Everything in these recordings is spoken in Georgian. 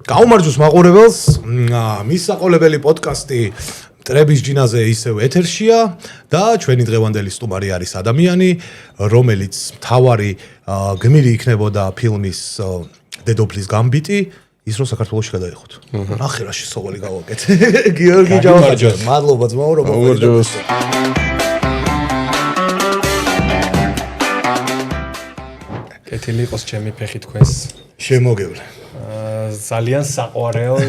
გაუმარჯოს მაყურებელს, მისაყოლებელი პოდკასტი ტრების ჯინაზე ისევ ეთერშია და ჩვენი დღევანდელი სტუმარი არის ადამიანი, რომელიც მთავარი გმირი იქნებოდა ფილმის დედოფლის გამბიტი, ის რომ საქართველოში გადაიხოთ. ნახე რა შესაძლებელი გავაკეთე. გიორგი ჯავახაძე, მადლობა ძმაო, რომ გაუმარჯოს. კეთილი იყოს ჩემი ფეხი თქვენს შემოგევლე. ძალიან საყვარელ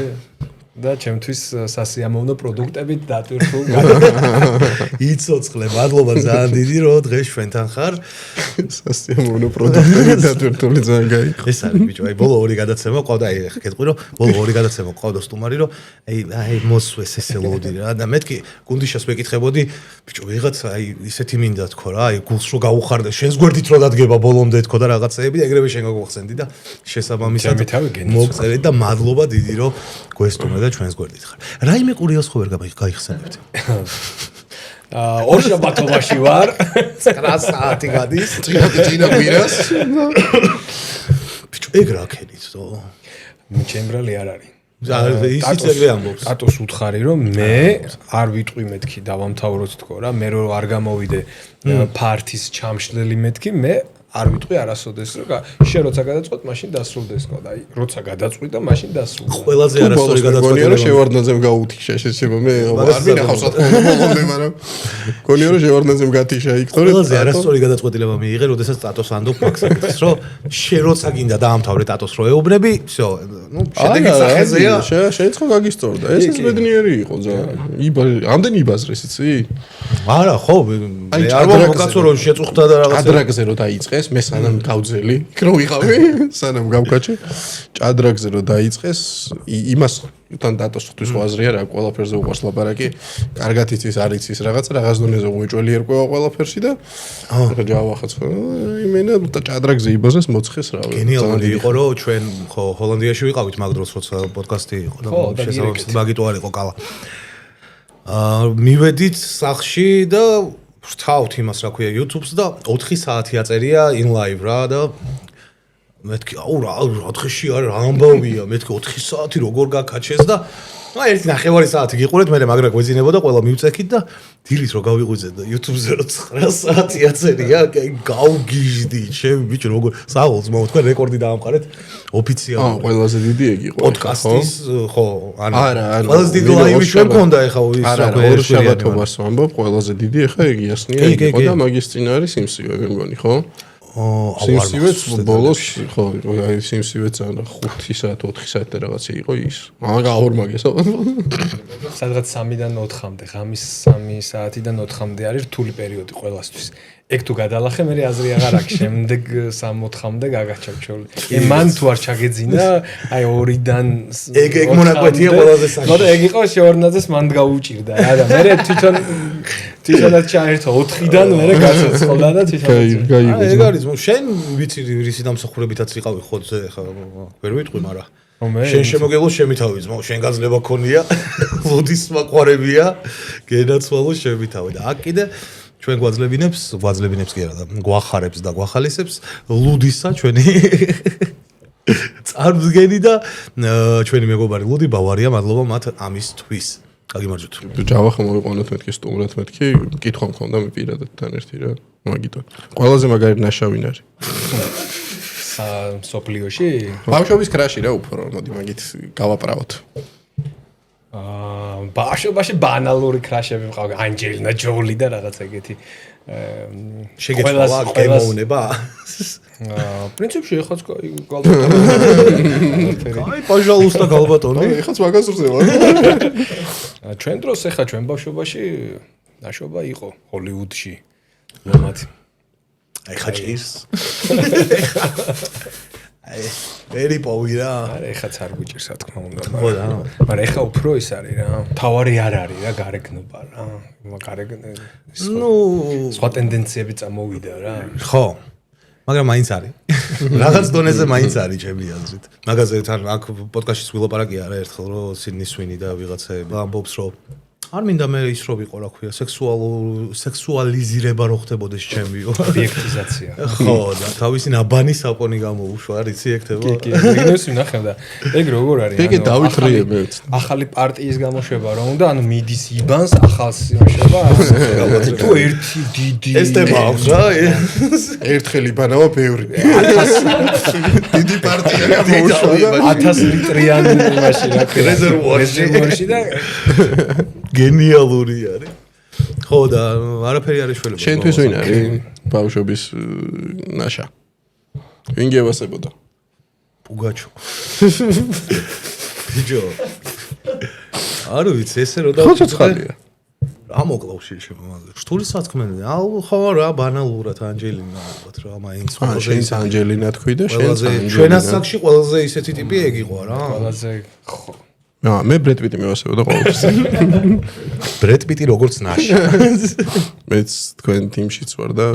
და ჩემთვის სასიამოვნო პროდუქტებით დატვირთულ იცოცხლე, მადლობა ძალიან დიდი რომ დღეს ჩვენთან ხარ. სასიამოვნო პროდუქტებით დატვირთული ძალიან გაიგო. ეს არის ბიჭო, აი ბოლო ორი გადაცემა ყავდა, აი ხა გეტყვი რომ ბოლო ორი გადაცემა ყავდა სტუმარი რომ აი მოსვეს ესე ლოდი რა და მეთქი გუნდიშას ვეკითხებოდი ბიჭო ვიღაცა აი ისეთი მინდა თქო რა, აი გულს რო გაუხარდა, შენს გვერდით რო დადგება ბოლომდე თქო და რაღაცეები და ეგრევე შენ გაგუხსენდი და შესაბამისად მოგწერეთ და მადლობა დიდი რომ გვესტუმრე და ჩვენს გვერდით ხარ. რაიმე კურიოს ხო ვერ გაიხსენებთ? ორშაბათობაში ვარ. 9 საათი გადის. წინა კვირას. ბიჭო ეგ რა ქენით თო? ჩემბრალი არ არის. ისიც ეგრე ამბობს. ტატოს უთხარი რომ მე არ ვიტყვი მეთქი დავამთავროთ თქო რა, მე რო არ გამოვიდე ფართის ჩამშლელი მეთქი, მე არ ვიტყვი არასოდეს რომ შე როცა გადაწყვეტ მაშინ დასრულდეს ხო და აი როცა გადაწყვიტ და მაშინ დასრულდა. ყველაზე არასწორი გადაწყვეტილება რომ შევარდნაძემ გაუთიშა შეშება მე არ მინახავს რა თქმა უნდა მაგრამ გონია რომ შევარდნაძემ გათიშა იქ თორე ყველაზე არასწორი გადაწყვეტილება მიიღე როდესაც ტატოს ანდობ მაქსაკეთს რომ შე როცა გინდა დაამთავრე ტატოს რო ეუბნები всё ნუ შედეგი სახეზეა შენ ხო გაგისწორდა ეს ბედნიერი იყო ძალიან ამდენი იბაზრეს იცი არა ხო მე არ მოგკაცო რომ შეწუხდა და რაღაცა ჭადრაგზე რო დაიწყეს მე სანამ გავძელი იქ რო ვიყავი სანამ გავკაჩე ჭადრაგზე რო დაიწყეს იმას თან დატოს ღვთის აზრია რა ყველაფერზე უყურს ლაპარაკი კარგად იცის არ იცის რაღაც დონეზე უეჭველი ერკვევა ყველაფერში და ახლა ჯავახაც ხო იმენა ჭადრაგზე იბაზეს მოცხეს რა გენიალური იყო რომ ჩვენ ხო ჰოლანდიაში ვიყავით მაგ დროს როცა პოდკასტი იყო და შესაძლოა მაგიტო არ იყო კალა მივედით სახლში და ვთავთ იმას რა ქვია YouTube-ს და 4 საათი აწერია in live რა და მეთქი აუ რა დღეში არ ამბავია მეთქი 4 საათი როგორ გაკაჩეს და აი ერთი ნახევარი საათი გიყურეთ მე მაგრა გვეძინებოდა ყველა მივწექით და დილით რო გავიღვიძე და YouTube-ზე რო 9 საათი აწერია გავგიჟდი ჩემი ბიჭო როგორ საღოლს მო თქვენ რეკორდი დაამყარეთ ოფიციალურად ყველაზე დიდი ეგ იყო პოდკასტის ხო არა ყველაზე დიდი ლაივი ჩვენ მქონდა ეხა ის რა ორ შაბათობას ვამბობ ყველაზე დიდი ეხა ეგ იასნია იყო და მაგის წინ არის სიმსივე მე მგონი ხო სიმსივეც ბოლოს ხო აი სიმსივეც ან 5 საათ 4 საათი რაღაცა იყო ის მაგა აორმაგესა სადღაც 3-დან 4-მდე ღამის 3 საათიდან 4-მდე არის რთული პერიოდი ყველასთვის ეგ თუ გადალახე მე აზრი აღარ აქვს შემდეგ 3-4-მდე გაგაჩავ ჩოლი მან თუ არ ჩაგეძინა აი 2-დან ეგ მონაკვეთია ყველაზე საჭირო მაგრამ ეგ იყო შეორნაძეს მან გაუჭირდა რა და მე თვითონაც ჩაერთო 4-დან მე გაცოცხლდა და თვითონაც ეგ არის შენ ვიცი რისი დამსახურებითაც იყავი ხოძე ხა ვერ ვიტყვი მაგრამ შენ შემოგელო შემითავი ძმაო შენ გაძლება ქონია ლუდის მაყურებია გენაცვალო შემითავი და აქ კიდე ჩვენ გვაძლებინებს კი არა და გვახარებს და გვახალისებს ლუდისა ჩვენი წარმდგენი და ჩვენი მეგობარი ლუდი ბავარია მადლობა მათ ამისთვის გაგიმარჯვეთ ჯავახა მოვიყვანოთ მეთქი სტუმრად მეთქი კითხვა მქონდა მე პირადად თან ერთი რა მაგიტო ყველაზე მაგარი ნაშავინ არის სოფლიოში ბავშვობის კრაში რა უფრო მოდი მაგით გავაправოთ ბავშვობაში ბანალური კრაშები მყავ ანჯელინა ჯოლი და რაღაც ეგეთი შეგეცვალა გემოვნება პრინციპში ეხაც აი პაჟალუსტა გალბატონი ეხაც მაგას ვზევა ჩვენ დროს ეხა ჩვენ ბავშვობაში ნაშობა იყო ჰოლივუდში ლომათი აი ხაჭირს აი ვერი პოვი რა არა ეხაც არ გვიჭირს რა თქმა უნდა მაგრამ ეხა უფრო ის არის რა თავარი არ არის რა გარეგნობა რა ნუ სხვა ტენდენციები წამოვიდა რა ხო მაგრამ მაინც არის რაღაც დონეზე მაინც არის ჩემი აზრით მაგაზე თან აქ პოდკასტში ვილაპარაკია რა ერთხელ რომ სიდნი სვინი და ვიღაცაები ამბობს რომ არ მინდა მე ის რო ვიყო, რა ქვია, სექსუალიზირება რო ხდებოდეს ჩემიო. ობიექტიზაცია. ხო, და თავისი ნაბანი საპონი გამოუშვა, არ იცი ექტება. კი, ეგრეს ვნახე და ეგ როგორ არის? ეგ დავითრიებეთ. ახალი პარტიის გამოშვება რომ უნდა, ანუ მიდის იბანს ახალს იმაშება, თუ ერთი დიდი ეს თემა აქვს რა. ერთხელ იბანავა ბევრი. დიდი პარტია გამოუშვა 1000 ლიტრიანი იმაში რა ქვია. რეზერვუარში და გენიალური არის. ხო და არაფერი არ ეშველება. შენთვის ვინ არის ბავშვობის ნაშა? ვინ გევასებოდა? პუგაჩო. ბიჭო. არ ვიცი, ესე რო და ხო ცოცხალია. რა მოკლავში შემოგა. შტური სათქმელი. ხო რა ბანალურად ანჯელინა ალბათ რა მაინც შენს ანჯელინა თქვი და შენს ანჯელინა. ჩვენას საკში ყველაზე ისეთი ტიპი ეგ იყო რა. ყველაზე ხო. მე ბრედ პიტი მევასებოდა ყოველთვის. ბრედ პიტი როგორც ნაშა. მეც თქვენ თიმშიც ვარ და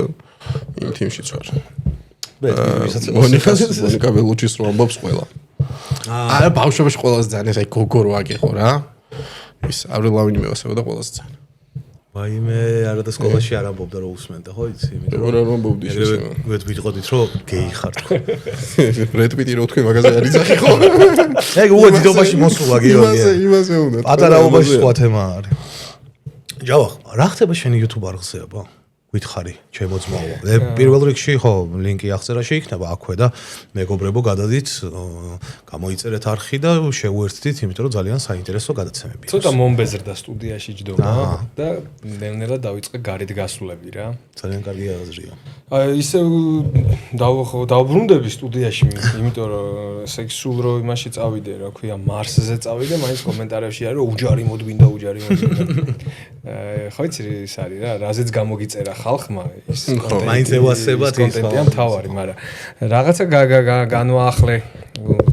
იმ თიმშიც ვარ. მონიკა ბელუჩის რო ამბობს ყველა. არა ბავშვობაში ყველაზე ძალიან ეს აი გოგო რო აგეხო რა. ის ავრილ ლავინი მევასებოდა ყველაზე ძალიან. ვაიმე, არა და სკოლაში არ ამბობდა რომ უსმენდა, ხო იცი? როგორ არ ამბობდი ეს? ვიტყოდით რომ გეი ხარ. ბრედ პიტი რო თქვი მაგაზე არ იძახი ხო? ეგ უეცდობაში მოსულა გიორგი. იმაზე უნდა. პატარაობაში სხვა თემა არის. ჯავახ, რა ხდება შენი YouTube არხზეობა? გითხარი, ჩემო ძმაო. პირველ რიგში ხო, ლინკი აღწერა შეიქნება აქვე და მეგობრებო გადადით, გამოიწერეთ არხი და შეუერთდით, იმიტომ რომ ძალიან საინტერესო გადაცემებია. ცოტა მომბეზრდა სტუდიაში ჯდომა და ნელ-ნელა დავიწყე გარეთ გასულები რა. ძალიან კარგი აზრია. აი ისე დავბრუნდები სტუდიაში, იმიტომ რომ ესე სულ რო იმაში წავიდე, რა ქვია, მარსზე წავიდე, მაინც კომენტარებში არის რომ უჯარი მოდგინდა, უჯარი მოდგინდა. ხო იცი ის არის რა, რაზეც გამოგიწერა ხალხმა ის მაინც ევასებათ ის კონტენტია მთავარი, მაგრამ რაღაცა განვაახლე,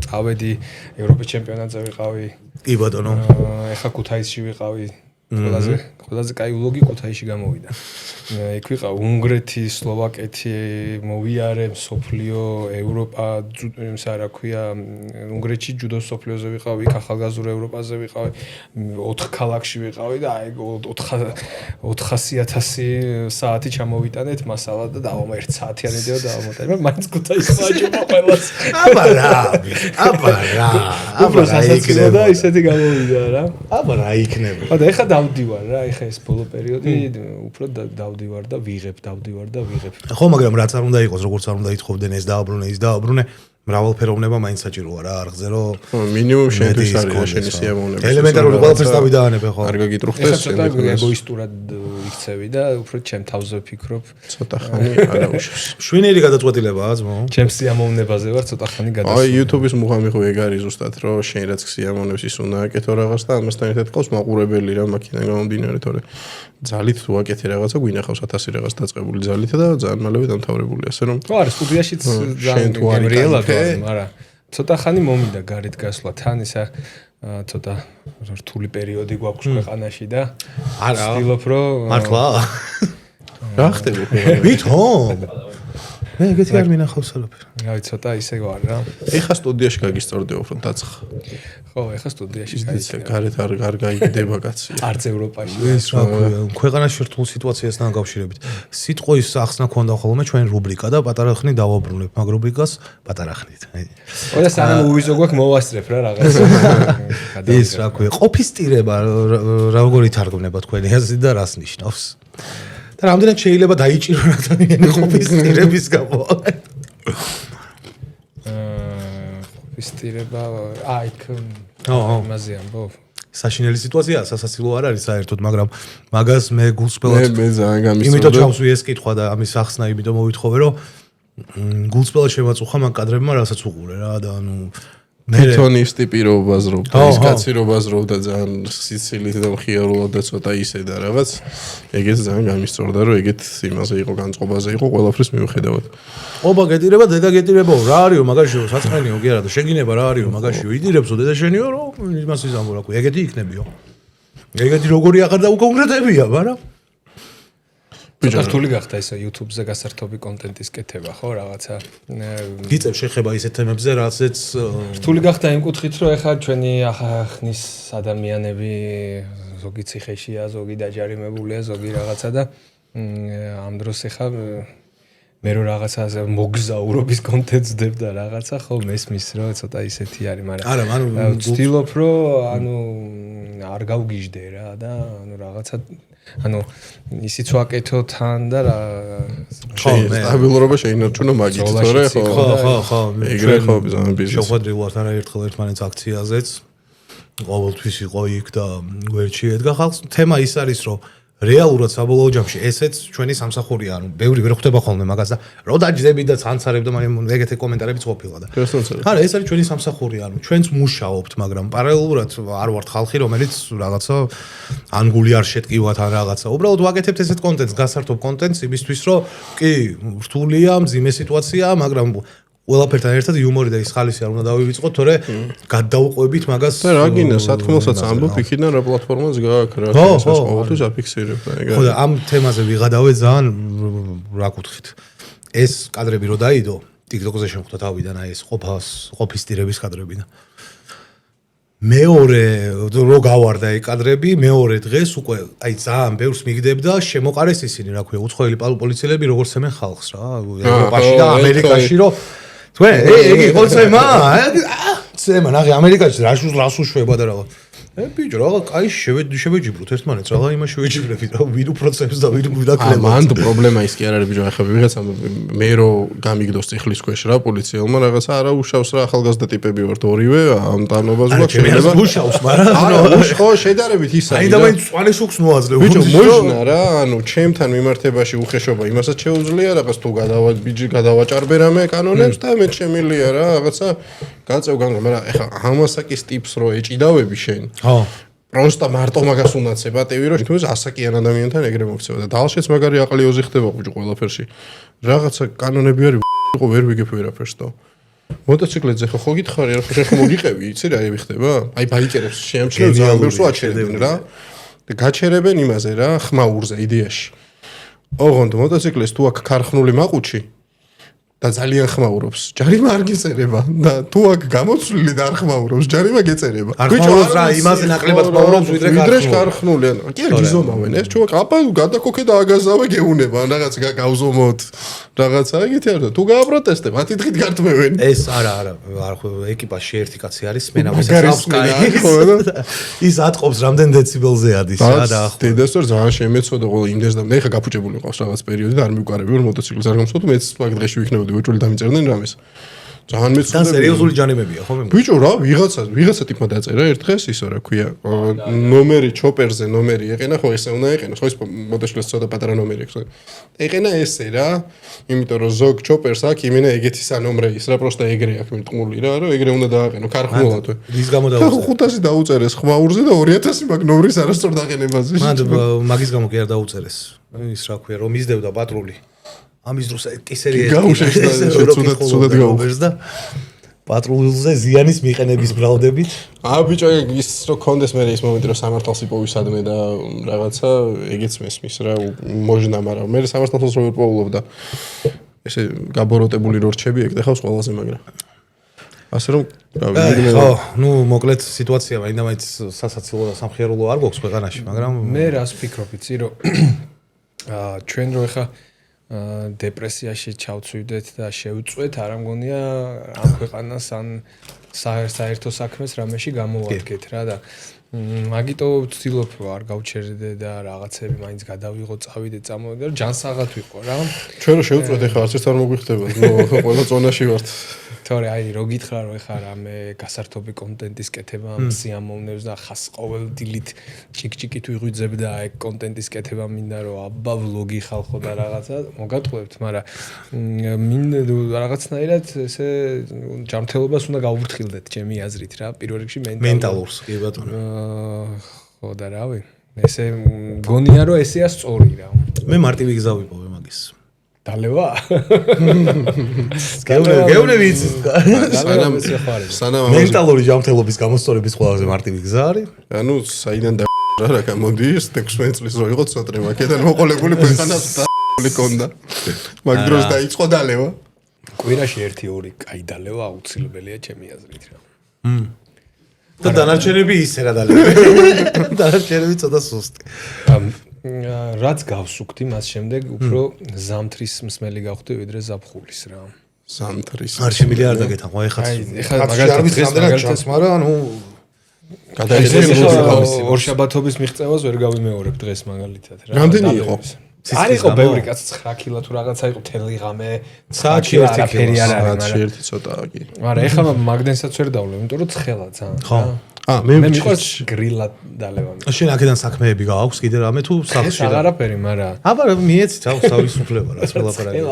წავედი ევროპის ჩემპიონატზე ვიყავი. კი ბატონო. ეხა ქუთაისში ვიყავი. ყველაზე კაი ვლოგი ქუთაისში გამოვიდა. იქ ვიყავ უნგრეთი, სლოვაკეთი, მოვიარე სოფლიო, ევროპა, იმისა რა ქვია, უნგრეთში ჯუდოს სოფლიოზე ვიყავი, იქ ახალგაზრდა ევროპაზე ვიყავი, 4 ქალაქში ვიყავი და აი 400,000 საათი ჩამოვიტანეთ მასალა და დავამ 1 საათიანი დეო დავამოტანე. მაინც ქუთაისში ვაჯობა ყველას. აბა რა იქნება და ისეთი გამოვიდა რა. აბა რა იქნება. და ეხა დავდივარ რა, ეხა ეს ბოლო პერიოდი უფრო დავდივარ და ვიღებ. ხო, მაგრამ რაც არ უნდა იყოს, როგორც არ უნდა ითხოვდნენ ეს დააბრუნე, ის დააბრუნე, მრავალფეროვნება მაინც საჭიროა რა, არხზე რომ მინიმუმ შენთვის არის შენი სიამოვნება. ელემენტარული ყველაფერს დავიდაანებე ხო. არ გაგიტრუხდეს შენ ეგოისტურად იქცევი და უფრო ჩემ თავზე ვფიქრობ. ცოტა ხანი არა უშავს. შვინიერი გადაწყვეტილებაა ძმო. ჩემ სიამოვნებაზე ვარ ცოტა ხანი გადასული. აი YouTube-ის მუღამი ხო ეგ არის ზუსტად რომ შენ რაც სიამოვნებს ის უნდა აკეთო რაღაც და ამასთან ერთად ყავს მაყურებელი რა მაქინან გამომდინარე თორე ძალით თუ აკეთე რაღაცა გვინახავს 1000 რაღაც დაწყებული ძალით და ძალიან მალევე დამთავრებული ასე რომ ხო არის სტუდიაშიც ძალიან გემრიელად ვარ მაგრამ ცოტა ხანი მომინდა გარეთ გასვლა თან ისა ცოტა რთული პერიოდი გვაქვს ქვეყანაში და არა ვცდილობ რომ მართლა რა ხდება ვითომ მე ეგეთი არ მინახავს არაფერ რავი ცოტა ისე ვარ რა ეხა სტუდიაში გაგისწორდე უფრო დაცხ ხო ეხა სტუდიაში გაიცე გარეთ არ გაიგდება კაცი არც ევროპაში ეს რა ქვია ქვეყანაში რთულ სიტუაციასთან დაკავშირებით სიტყვის ახსნა ქონდა ხოლმე ჩვენ რუბრიკა და პატარა ხნით დავაბრუნებ მაგ რუბრიკას პატარა ხნით ოდა სანამ უვიზო გვაქვს მოვასწრებ რა რაღაც ეს რა ქვია ყოფისტირება როგორი თარგმნება თქვენი აზრით და რას ნიშნავს და რამდენად შეიძლება დაიჭირო ადამიანი ყოფისტირების გამო ყოფისტირება აიქ იმაზე ამბობ საშინელი სიტუაცია სასაცილო არ არის საერთოდ მაგრამ მაგას მე გულსπელად მე ძალიან გამისწორდა იმიტომ ჩავსვი ეს კითხვა და ამის ახსნა იმიტომ მოვითხოვე რომ გულსპელად შემაწუხა მაგ კადრებმა რასაც უყურე რა და ანუ მეთონისტი პირობაზრობდა ის კაცი რობაზრობდა ძალიან სიცილით და მხიარულად და ცოტა ისე და რაღაც ეგეც ძალიან გამისწორდა რომ ეგეთ იმაზე იყო განწყობაზე იყო ყველაფრის მიუხედავად ობა გეტირება დედა გეტირებაო რა არისო მაგაშიო საწყენიო კი არა და შეგინება რა არისო მაგაშიო იდირებსო დედა შენიო რომ იმას იზამბო რა ეგეთი იქნებიო ეგეთი როგორი აღარ დაუკონკრეტებია მაგრამ რთული გახდა ეს YouTube-ზე გასართობი კონტენტის კეთება, ხო, რაღაცა. გიწევ შეხება ისეთ თემებზე, რასაც რთული გახდა იმ კუთხით, რომ ეხლა ჩვენი ახახნის ადამიანები ზოგი ციხეშია, ზოგი დაჯარიმებულია, ზოგი რაღაცა და ამ დროს ეხლა მე რო რაღაცაზე მოგზაურობის კონტენტს ვდებ და რაღაცა ხო მესმის რომ ცოტა ისეთი არის, მაგრამ არა, ანუ ვცდილობ რომ ანუ არ გავგიჟდე რა და ანუ რაღაცა ანუ ისიც ვაკეთო თან და რა სტაბილურობა შეინარჩუნა მაგით, თორე ხო ეგრე ხო ბიზნესი შეხვედრილ ვართ არაერთხელ ერთმანეთს აქციაზეც ყოველთვის იყო იქ და გვერდში ედგა ხალხს თემა ის არის რომ რეალურად საბოლოო ჯამში ესეც ჩვენი სამსახურია, ანუ ბევრი ვერ ხვდება ხოლმე მაგას და რო დაჯდები და ცანცარებ და მაგრამ ეგეთი კომენტარებიც ყოფილა და. არა, ეს არის ჩვენი სამსახურია, ანუ ჩვენც მუშაობთ, მაგრამ პარალელურად არ ვართ ხალხი, რომელიც რაღაცა ანგული არ შეტკივათ ან რაღაცა. უბრალოდ ვაკეთებთ ესეთ კონტენტს, გასართობ კონტენტს იმისთვის, რომ კი, რთულია, მძიმე სიტუაციაა, მაგრამ ყველაფერთან ერთად იუმორი და ის ხალისი არ უნდა დავივიწყოთ, თორე გადაუყვებით მაგას. და რა გინდა, სათქმელსაც ამბობ, იქიდან რა პლატფორმას გააქვს, რა ის ყოველთვის აფიქსირებ და ეგრე. ხო და ამ თემაზე ვიღადავე ძალიან რა კუთხით. ეს კადრები რო დაიდო, TikTok-ზე შემხვდა თავიდან აი ეს ყოფის ტირების კადრები და მეორე რო გავარდა აი კადრები, მეორე დღეს უკვე აი ძალიან ბევრს მიგდებდა, შემოყარეს ისინი, რა ქვია, უცხოელი პოლიციელები როგორც ემენ ხალხს რა, ევროპაში და ამერიკაში რო თქვენ ეგ იყო ცემა? ცემა, ნახე ამერიკაში რას უშვება და რაღაც. ბიჭო, რაღაც კაი შევეჯიბროთ ერთმანეთს, რაღაც იმას შევეჯიბრებით, რა ვინ უპროცესს და ვინ ვიდაკლებთ. მან პრობლემა ის კი არ არის, ბიჭო, ახლა ვიღაცა მე რო გამიგდოს წიხლის ქვეშ რა პოლიციელმა რაღაცა არა უშავს რა, ახალგაზრდა ტიპები ვართ ორივე, ამ ტანობას გვაქვს შეიძლება. უშავს, მაგრამ ხო, შედარებით ის არის. აი და მაინც წვანე შუქს მოაძლევ. ბიჭო, მოიძნა რა, ანუ ჩემთან მიმართებაში უხეშობა იმასაც შეუძლია, რაღაც თუ გადავაჭარბე რამე კანონებს და მე შემილია რა, რაღაცა გაწევ განგა, მაგრამ ეხა ამასაკის ტიპს რო ეჭიდავები შენ. ხო. პროსტა მარტო მაგას უნდაცა პატივი რომ თუნდაც ასაკიან ადამიანთან ეგრე მოქცევა და დალშეც მაგარი აყლიოზი ხდება ბიჭო ყველაფერში. რაღაცა კანონები არის იყო ვერ ვიგებ ვერაფერს და მოტოციკლეთზე ხო გითხარი რა ხო მოგიყევი იცი რა ები ხდება? აი ბაიკერებს შეამჩნევ ძალიან ბევრს აჩერებენ რა. და გაჩერებენ იმაზე რა, ხმაურზე იდეაში. ოღონდ მოტოციკლეს თუ აქ ქარხნული მაყუჩი და ძალიან ხმაურობს. ჯარიმა არ გეწერება და თუ აქ გამოცვლილი და არ ხმაურობს, ჯარიმა გეწერება. ბიჭო, რა იმაზე ნაკლებად ხმაურობს ვიდრე ქარხნული. კი არ გიზომავენ ეს ჩუვაკ აპა გადაკოქე და აგაზავე გეუნება, რაღაც გავზომოთ. რაღაცა ეგეთი არ და თუ გააპროტესტებ, 10 დღით გართმევენ. ეს არა, ეკიპაჟში ერთი კაცი არის, მენავესაც ის ატყობს რამდენ დეციბელზე ადის რა და ახლა. დედასწორ ძალიან შემეცოდა ყოველ იმდენს და მე ხა გაფუჭებული ყავს რაღაც პერიოდი და არ მივყარები რომ მოტოციკლს არ გამოსვოთ, მეც მაგ დღეში ვიქნებოდი ვეჭველი დამიწერდნენ რამეს. ძალიან მეცოდა. და სერიოზული ჯანიმებია ხო მე? ბიჭო რა, ვიღაცა ტიპმა დაწერა ერთ დღეს ისო რა ქვია, ნომერი ჩოპერზე ნომერი ეყენა, ხო ესე უნდა ეყენოს, ხო ეს მოტოციკლს ცოტა პატარა ნომერი აქვს. ეყენა ესე რა, იმიტომ რომ ზოგ ჩოპერს აქ იმენა ეგეთი სანომრე ის რა, პროსტა ეგრე აქ მიტყმული რა, რომ ეგრე უნდა დააყენო ქარხნულად. რის გამო დაუწერე? 500 დაუწერეს ხმაურზე და 2000 მაგ ნომრის არასწორ დაყენებაზე. მაგის გამო კი არ დაუწერეს. ის რა ქვია, რომ იზდევდა პატრული. ამის დროს კისერი ცუდად გაუხეს და პატრულზე ზიანის მიყენების ბრალდებით. ბიჭო, ის რო კონდეს მე ის მომენტი რომ სამართალს იპოვისადმე და რაღაცა ეგეც მესმის რა, მოჟნა, მაგრამ მე სამართალს რო ვიპოვულობ და ესე გაბოროტებული რო რჩები ეგ დახავს ყველაზე მაგრა. ასე რომ ხო, ნუ მოკლედ სიტუაცია მაინდა-მაინც სასაცილო და სამხიარულო არ გვაქვს ქვეყანაში, მაგრამ მე რას ვფიქრობ, იცი რომ ჩვენ რო ხა დეპრესიაში ჩავწვიდეთ და შევწვეთ, არ ამგონია ამ ქვეყანას ან საერთო საქმეს რამეში გამოვადგეთ რა და მაგიტო ვცდილობ რომ არ გავჩერდე და რაღაცები მაინც გადავიღო, წავიდე, წამოვიდე, რომ ჯანსაღად ვიყო რა. ჩვენ რო შევწვეთ ახლა არც ერთ არ მოგვიხდება, ნუ ყველა ზონაში ვართ. თორე აი რო გითხრა რომ ეხა რამე გასართობი კონტენტის კეთება სიამოვნებს და ხას ყოველ დილით ჭიკჭიკით ვიღვიძებ და აი კონტენტის კეთება მინდა რომ აბა ვლოგი ხალხო და რაღაცა მოგატყუებთ, მაგრამ მინდა რაღაცნაირად ესე ჯანმრთელობას უნდა გავუფრთხილდეთ ჩემი აზრით რა, პირველ რიგში მენტალურს კი ბატონო. ხო და რავი, ესე გონია რომ ესეა სწორი რა. მე მარტივი გზა ვიპოვე მაგის. დალევა? გეუნები იცის. სანამ მენტალური ჯანმრთელობის გამოსწორების ყველაზე მარტივი გზა არის. ანუ საიდან და რა გამოდის 16 წლის რო იყო ცოტრი, მაგედან მოყოლებული ქვეყანას ლიკონდა. მაგ დროს დაიწყო დალევა. კვირაში 1-2 კაი დალევა აუცილებელია ჩემი აზრით რა. და დანარჩენები ისე რა დალებენ. დანარჩენები ცოტა სუსტი. რაც გავსუქდი მას შემდეგ უფრო ზამთრის მსმელი გავხდი ვიდრე ზაფხულის რა. ზამთრის. არ შემიძლია არ დაგეთანხო ეხაც. ეხლა მაგალითად დღეს მაგალითად ჩანს, მაგრამ ანუ ორ შაბათობის მიღწევას ვერ გავიმეორებ დღეს მაგალითად რა. რამდენი იყო? არ იყო ბევრი კაც 9 კილო თუ რაღაცა იყო თელი ღამე საათში 1 კილო საათში 1 ცოტაა კი. მაგრამ ეხლა მაგდენსაც ვერ დავლევ, იმიტომ რომ ცხელა ძალიან. ხო. მე მიყვარს გრილად დალევა. შენ აქედან საქმეები გააქვს კიდე რამე თუ სახლში? აღარაფერი, მაგრამ აბა მიეცით აუ თავისუფლება რაც ყველაფერი.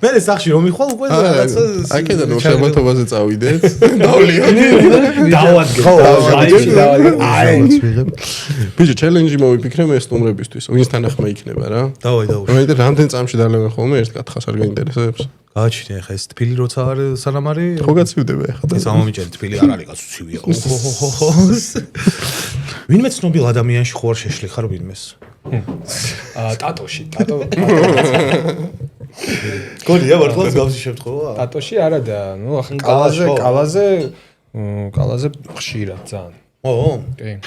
მე სახლში რომ მიხვალ უკვე რაღაცა აქედან ორშაბათობაზე წავიდეთ. დავლიანი. დავადგენ. ბიჭო, ჩელენჯი მოვიფიქრე მე სტუმრებისთვის. ვინსთან ახმა იქნება რა. დავაი. მე რამდენ წამში დალევენ ხოლმე ერთ კათხას არ გაინტერესებს? გააჩნია ხა ეს თბილი როცა არ სანამ არის ხო გაცივდება ახლა და სამომიჭერი თბილი არ არის გაცივია. ვინმე ცნობილ ადამიანში ხო არ შეშლიხარ ვინმეს? ტატოში. გონია მართლაც გავსი შემთხვევა? ტატოში არა და ნუ ახლა კალაზე ხშირად ძალიან. ო, კი.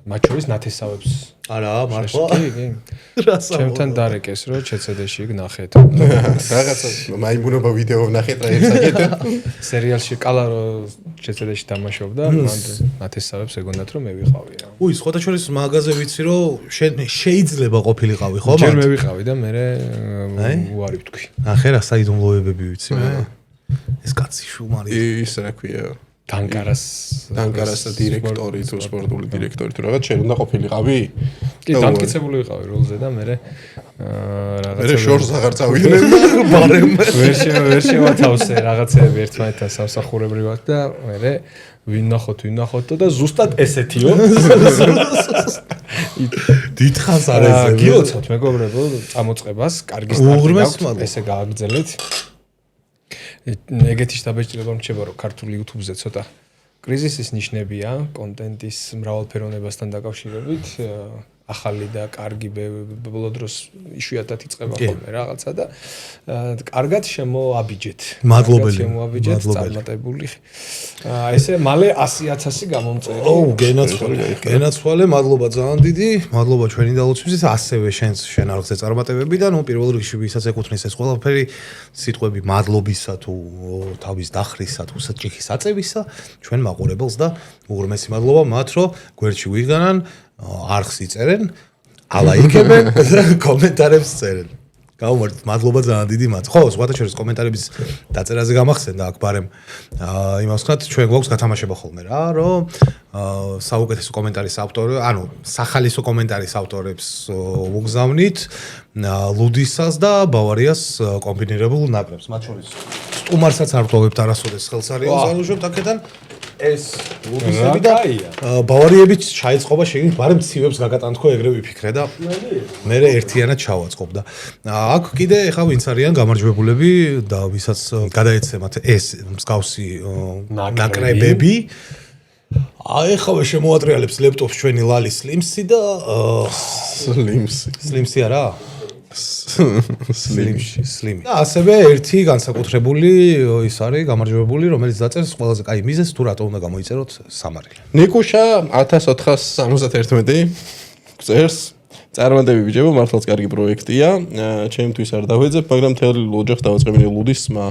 მათ შორის ნათესავებს არა, მართლა. კი. ჩემთან დარეკეს რომ ჩცდ-ში გნახეთ. რაღაცა მაიმუნობა ვიდეო ვნახეთ რა ეხსაკეთ. სერიალში კალა ჩცდ-ში დამაშობდა, მან ნათესავებს ეგონათ რომ მე ვიყავი რა. უი, სხვათა შორის მაგაზე ვიცი რომ შეიძლება ყოფილიყავი ხო? ჯერ მე ვიყავი და მე უარი ვთქვი. ახე რა საიდუმლოებები ვიცი მე. ეს კაცი შუმარი. ის რა ქვია? დანკარას დირექტორი თუ სპორტული დირექტორი თუ რაღაც შენ უნდა ყოფილიყავი? კი, დამტკიცებული ვიყავი როლზე და მე რაღაცა მე შორს აღარ წავიდნენ ბარემ. ვერ შევათავსე რაღაცები ერთმანეთთან სამსახურებრივად და მე ვინახოთ და ზუსტად ესეთიო. დიდხანს არ ეძებ. გილოცავთ მეგობრებო წამოწყებას, კარგი სტარტი გაქვთ, ესე გააგრძელეთ. ეგეთი შტაბეჭდილება რჩება რომ ქართული YouTube-ზე ცოტა კრიზისის ნიშნებია კონტენტის მრავალფეროვნებასთან დაკავშირებით ახალი და კარგი ბოლო დროს იშვიათად იწყება ხოლმე რაღაცა და კარგად შემოაბიჯეთ. მადლობელი. წარმატებული. ესე მალე 100,000 გამომწერი. ოუ, გენაცვალე, მადლობა ძალიან დიდი. მადლობა ჩვენი დალოცვისთვის, ასევე შენ არხზე წარმატებები და ნუ პირველ რიგში ვისაც ეკუთვნის ეს ყველაფერი სიტყვები მადლობისა თუ თავის დახრისა თუ ჭიქის აწევისა ჩვენ მაყურებელს და უღრმესი მადლობა მათ რომ გვერდში ვიგანან არხს იწერენ, ალაიქებენ და კომენტარებს წერენ. გავუმართეთ, მადლობა ძალიან დიდი მათ. ხო, სხვათა შორის კომენტარების დაწერაზე გამახსენდა აქ ბარემ იმას ვთქვათ, ჩვენ გვაქვს გათამაშება ხოლმე რა, რომ საუკეთესო კომენტარის ავტორი, ანუ სახალისო კომენტარის ავტორებს უგზავნით ლუდისას და ბავარიას კომბინირებულ ნაკრებს. მათ შორის სტუმარსაც არ ვტოვებთ არასოდეს ხელს არ იზალუჟებთ აქედან. ეს ლუდისები და ბავარიებიც ჩაიწყობა შეგვიძლია ბარემ ცივებს გაგატანთქო ეგრე ვიფიქრე და მე ერთიანად ჩავაწყობ და აქ კიდე ეხა ვინც არიან გამარჯვებულები და ვისაც გადაეცემათ ეს მსგავსი ნაკრებები ეხავე შემოატრიალებს ლეპტოპს ჩვენი ლალი სლიმსი და სლიმსი არა სლიმი. და ასევე ერთი განსაკუთრებული ის არის გამარჯვებული, რომელიც დაწერს ყველაზე კაი მიზეზს თუ რატო უნდა გამოიწეროთ სამარილი. ნიკუშა 1471 წერს წარმატები ბიჭებო, მართლაც კარგი პროექტია. ჩემთვის არ დავეძებ, მაგრამ მთელი ოჯახს დავაწყებინე ლუდისმა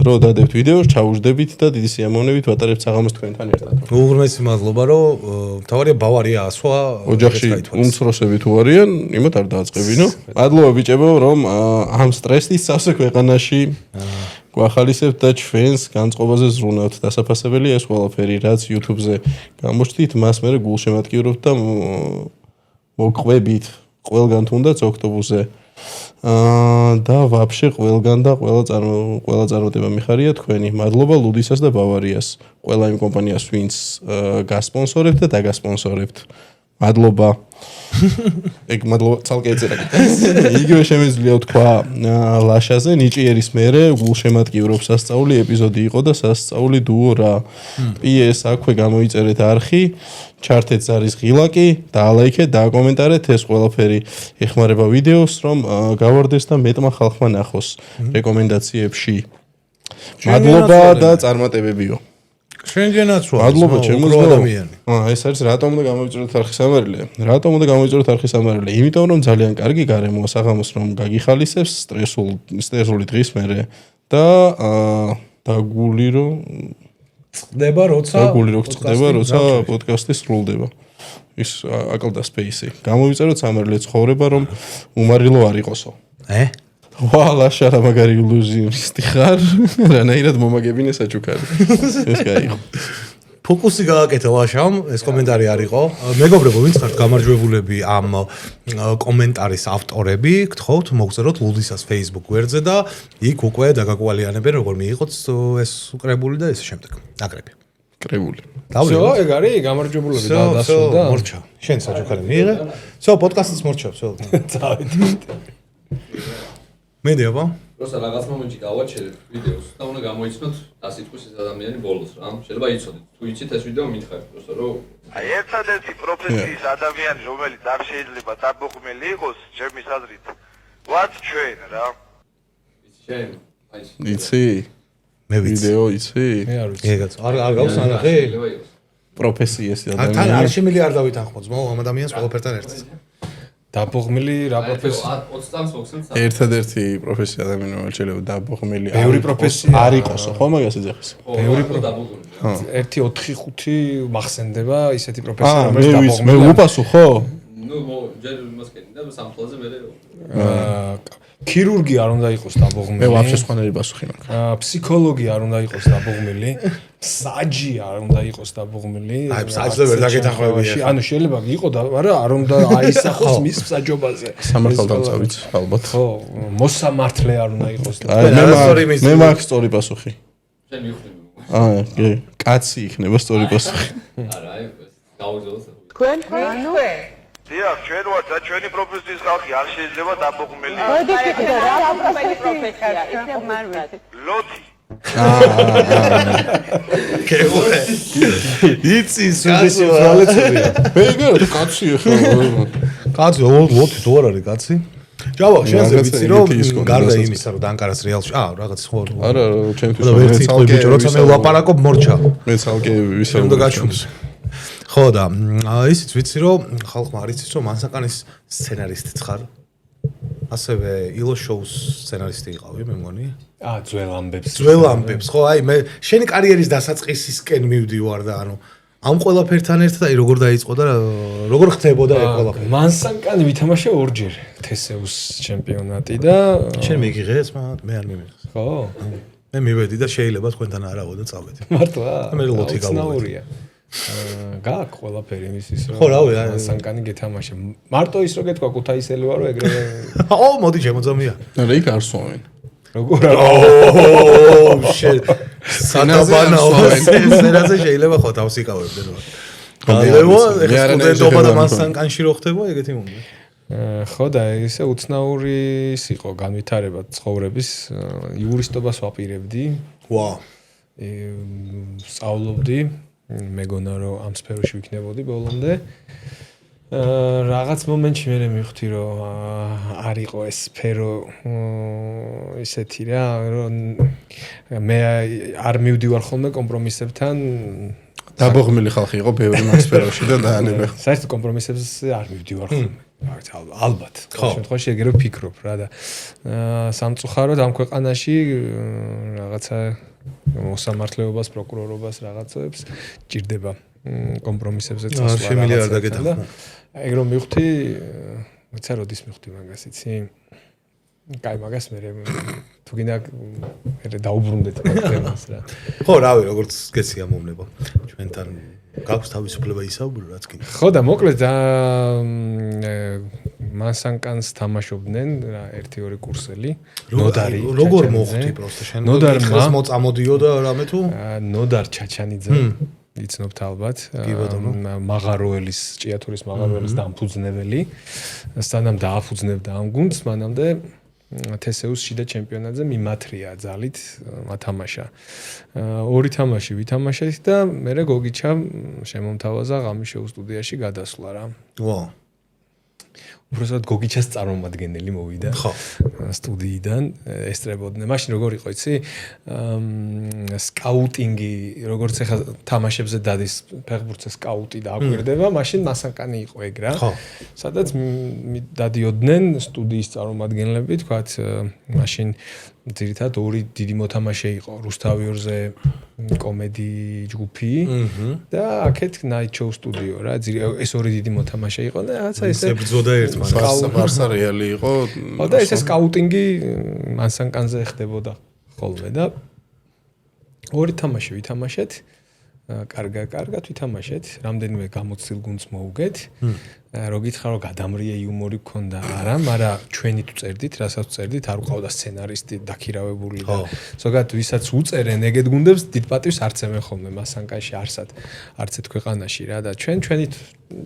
რომ დადებთ ვიდეოს, ჩაუждებით და დიდი სიამოვნებით ვატარებთ საღამოს თქვენთან ერთად. უღრმესი მადლობა, რომ თავარია ბავარია ასვა ოჯახში უმცროსები თუ არიან, იმათ არ დააწყებინო. მადლობა ბიჭებო, რომ ამ სტრესის სავსე ქვეყანაში გვახალისებთ და ჩვენს განწყობაზე ზრუნავთ. დასაფასებელია ეს ყველაფერი, რაც YouTube-ზე გამოჩნდით, მას მე გულშემატკივრობთ და მოყვებით ყველგან თუნდაც ოქტომბერზე და ვაფშე ყველგან და ყველა წარმატება მიხარია თქვენი. მადლობა ლუდისას და ბავარიას, ყველა იმ კომპანიას ვინც გასპონსორებთ და დაგასპონსორებთ. მადლობა. ეგ მადლობა ცალკე ეწერა. იგივე შემეძლია თქვა ლაშაზე ნიჭიერის მერე გულშემატკივრობ სასწაული ეპიზოდი იყო და სასწაული დუო რა. PS აქვე გამოიწერეთ არხი, ჩართეთ ზარის ღილაკი, დაალაიქეთ, დააკომენტარეთ ეს ყველაფერი ეხმარება ვიდეოს, რომ გავარდეს და მეტმა ხალხმა ნახოს რეკომენდაციებში. მადლობა და წარმატებებიო. შენგენაც ვარ. მადლობა ჩემო ადამიანი. ეს არის რატომ უნდა გამოვიწეროთ არხის ამარილე? რატომ უნდა გამოვიწეროთ არხის ამარილე? იმიტომ რომ ძალიან კარგი გარემოა საღამოს რომ გაგიხალისებს სტრესული დღის მერე და დაგული რომ ხდება როცა პოდკასტი სრულდება. ის აკლდა სპეისი. გამოვიწეროთ ამარილე ცხოვრება რომ უმარილო არ იყოსო. ვალაშა რა მაგარი ილუზიონისტი ხარ. რანაირად მომაგებინე საჩუქარი. ეს გაიგო. ფოკუსი გააკეთა ლაშამ, ეს კომენტარი არ იყო. მეგობრებო, ვინც ხართ გამარჯვებულები ამ კომენტარის ავტორები, გთხოვთ მოგწეროთ ლუდისას Facebook გვერდზე და იქ უკვე დაგაკვალიანებენ როგორ მიიღოთ ეს უკრებული და ესე შემდეგ. აკრები. კრებული. всё, ეგ არის გამარჯვებულები და დასრულდა. მორჩა. შენ საჩუქარი მიიღე. всё, პოდკასტიც მორჩა, всё. წავედით. მენდი აბა? როცა რაღაც მომენტში გავაჩერებ ვიდეოს და უნდა გამოიცნოთ და სიტყვის ეს ადამიანი ბოლოს რა. შეიძლება იცოდეთ. თუ იცით ეს ვიდეო მითხარით, როცა რომ აი ერთადერთი პროფესიის ადამიანი რომელიც არ შეიძლება დაბოხმელი იყოს, ჩემი აზრით, ვართ ჩვენ რა. იცი შენ? აი იცი? მე ვიცი. ვიდეო იცი? მე არ ვიცი. ეგაც არ გავს ანახი? პროფესიას თან ადამიანი. არ შემილი არ დავითანხმოთ, ამ ადამიანს ყველაფერთან ერთად. დაბოღმილი რა პროფესია? 20 წამს მოგცემთ. ერთადერთი პროფესია ადამიანი რომელიც შეიძლება დაბოღმელი ბევრი პროფესია არ იყოსო, ხო მაგას ეძახის? ბევრი დაბოღმილი. 1-4-5 მახსენდება ისეთი პროფესია მე რომელიც ვიცი, მე უპასო ხო? ნუ ჯერ მასკენი და სამთლაზე მე ქირურგი არ უნდა იყოს დაბოღმილი. მე ვაფშე სხვანაირი პასუხი მაქვს. ფსიქოლოგი არ უნდა იყოს დაბოღმილი. საჯი არ უნდა იყოს დაბოღმილი. აი, საჯზე ვერ დაგეთანხმები ახლა. ანუ შეიძლება იყო და მაგრამ არ უნდა აისახოს მის მსაჯობაზე. სამართალდამცავით ალბათ. ხო, მოსამართლე არ უნდა იყოს. მე მაქვს სწორი პასუხი. შენ მივხვდი. კაცი იქნება სწორი პასუხი. არა, აი, გავუძელოთ. თქვენ ანუ დიახ, ჩვენ ვართ და ჩვენი პროფესიის ხალხი არ შეიძლება დაბოხმელი. მოდით რა პროფესია, იქნებ მარვით. ლოთი. კეურე. იცი სუჟეტი ვალეცია. მეგობრებო, კაცი ხო? კაცი, ლოთი თუ არ არის კაცი? ჯავა, შენზე რაღაცა ვიცი რომ იგივე ის კონდა, გარდა რასაც იმისა რომ დანკარას რეალში, რაღაც ხო. არა, ჩემთვის და ვერც იტყვი ბიჭო, როცა მე ვლაპარაკობ მორჩა. მე ცალკე უნდა ვისაუბრებ. გაჩვენოს. ხო და ისიც ვიცი რომ ხალხმა არ იცის რომ მანსაკანის სცენარისტიც ხარ. ასევე ილო შოუს სცენარისტი იყავი, მე მგონი. ძველ ამბებს. ძველ ამბებს, ხო, აი მე შენი კარიერის დასაწყისისკენ მივდივარ და ანუ ამ ყველაფერთან ერთად აი როგორ დაიწყო და როგორ ხდებოდა ეს ყველაფერი. მანსაკანი ვითამაშე ორჯერ თესეუს ჩემპიონატი და შენ მიგიღეს, მაგრამ მე არ მივიღეს. ხო? მე მივედი და შეიძლება თქვენთან არავო და წავედი. მართლა? მე ლოთი გავუვედი. ცნაურია. გაქვს ყველაფერი იმისთვის რომ ხო, რავი, მანსაკანი გეთამაშე. მარტო ის რო გეთქვა ქუთაისელი ვარო ეგრევე. ო, მოდი შემოძამია. არა, იქ არ სვამენ. როგორ არა? ო, შენ სადაბანაო სცენაზე შეიძლება ხო თავს იკავებდნენ. გალევო, ეხლა სტუდენტობა და მანსაკანში რო ხდება, ეგეთი მომენტი. ხო და ისე უცნაური იყო განვითარება ცხოვრების იურისტობას ვაპირებდი. ვა. სწავლობდი, მეგონა რომ ამ სფეროში ვიქნებოდი ბოლომდე. რაღაც მომენტში მე მივხვდი რომ არ იყო ეს სფერო ისეთი რა რომ მე არ მივდივარ ხოლმე კომპრომისებთან დაბოღმილი ხალხი იყო ბევრი მაგ სფეროში და დაანებე. საერთოდ კომპრომისებზე არ მივდივარ ხოლმე. ალბათ. ყოველ შემთხვევაში ეგრევე ვფიქრობ რა და სამწუხაროდ ამ ქვეყანაში რაღაცა მოსამართლეობას, პროკურორობას რაღაცებს ჭირდება კომპრომისებზე წასვლა. შემილი არ დაგეთანხმა. ეგ რომ მივხვდი, ვიცა როდის მივხვდი მაგას, იცი? კაი, მაგას მე თუ გინდა მე დაუბრუნდეთ მაგას რა. ხო, რავი, როგორც გეცია მომნება. ჩვენთან გაქვს თავისუფლება ისაუბრო, რაც კიდე. ხო და მოკლედ და მანსაკანს თამაშობდნენ რა 1-2 კურსელი. ნოდარი. როგორ მოხდი პროსტა შენ? ნოდარმა მოწამოდიო და რამე თუ? ნოდარ ჩაჩანიძე. იცნობთ ალბათ. კი ბატონო. მაღაროელის, ჭიათურის მაღაროელის დამფუძნებელი. სანამ დააფუძნებდა ამ გუნდს, მანამდე TSU-ს შიდა ჩემპიონატზე მიმათრია ძალით მათამაშა. ორი თამაში ვითამაშეთ და მე გოგიჩა შემომთავაზა ღამიშეულ სტუდიაში გადასვლა რა. ვა. უბრალოდ გოგიჩას წარმომადგენელი მოვიდა ხო. სტუდიიდან ესწრებოდნენ. მაშინ როგორ იყო იცი? სკაუტინგი, როგორც ახლა თამაშებზე დადის ფეხბურთზე სკაუტი და აკვირდება, მაშინ მასანკანი იყო ეგ რა. ხო. სადაც დადიოდნენ სტუდიის წარმომადგენლები, თქვათ, მაშინ ძირითადად ორი დიდი მოთამაშე იყო რუსთავიორზე კომედი ჯგუფი და აქეთ Night Show სტუდიო რა. ეს ორი დიდი მოთამაშე იყო და რაღაცა ესე ებრძოდა ერთმანეთს. ბარსა რეალი იყო. და ესე სკაუტინგი მასანკანზე ხდებოდა ხოლმე და ორი თამაში ვითამაშეთ. კარგად ვითამაშეთ. რამდენიმე გამოცდილ გუნდს მოუგეთ. რო გითხრა რომ გადამრია იუმორი გქონდა არა, მაგრამ ჩვენი თუ წერდით, რასაც წერდით, არ ყავდა სცენარისტი დაქირავებული და ზოგადად ვისაც უწერენ ეგეთ გუნდებს დიდ პატივს არც ემენ ხოლმე მასანკაში არც ერთ ქვეყანაში რა და ჩვენი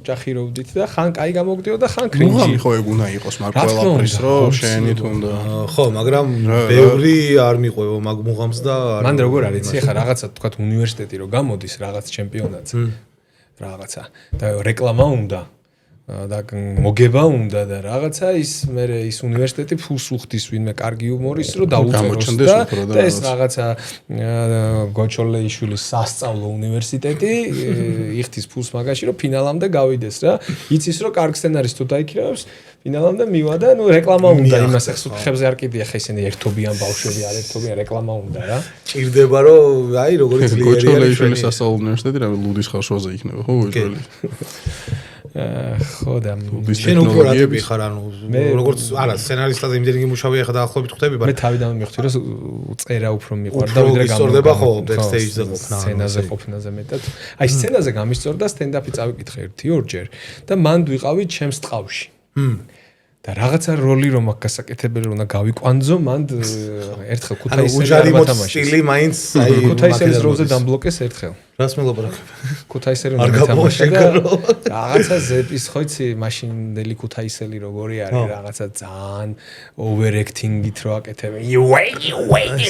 ჯახიროვდით და ხან კაი გამოგდიოდა ხან კრინჯი. მუღამი ხო ეგ უნდა იყოს, მაგრამ ყველაფრის რო შენი თუნდა. ხო, მაგრამ ბევრი არ მიყვება მაგ მუღამს და მან როგორ არის იცი ხა რაღაცა თქვათ უნივერსიტეტი რო გამოდის რაღაც ჩემპიონატზე რაღაცა და რეკლამა უნდა და მოგება უნდა და რაღაცა ის უნივერსიტეტი ფულს უხდის ვინმე კარგი იუმორის რო დაუწეროს და ეს რაღაცა გოჩოლეიშვილის სასწავლო უნივერსიტეტი იხდის ფულს მაგაში რომ ფინალამდე გავიდეს რა იცის რომ კარგ სცენარისტს თუ დაიქირავებს ფინალამდე მივა და ნუ რეკლამა უნდა იმას ხებზე არ კიდია ხა ისინი ერთობიან ბავშვები არ ერთობიან რეკლამა უნდა რა ჭირდება რომ აი როგორი ძლიერი არის გოჩოლეიშვილის სასწავლო უნივერსიტეტი რა ლუდის ხავშოზე იქნება ხო უჯრელი ხო და შენ უფრო რატები ხარ ანუ როგორც არა სცენარისტად იმდენი მუშაობი ხა დაახლოებით ხვდები მე თავიდან მივხვდი რომ წერა უფრო მიყვარდა ვიდრე გამოსწორდება ხო ბექსტეიჯზე ყოფნა სცენაზე ყოფნაზე მეტად აი სცენაზე გამისწორდა სტენდაპი წავიკითხე 1-2 და მან ვიყავი ჩემს ტყავში და რაღაცა როლი რომ აქ გასაკეთებელი რომ გავიკვანძო მან ერთხელ ქუთაისელი მათამაშის სტილი მაინც აი ქუთაისელის როლზე დამბლოკეს ერთხელ რას მელაპარაკებ ქუთაისელი მათამაშა და რაღაცა ზეპის ხო იცი მაშინდელი ქუთაისელი როგორი არის რაღაცა ძალიან ოვერექტინგით რო აკეთებენ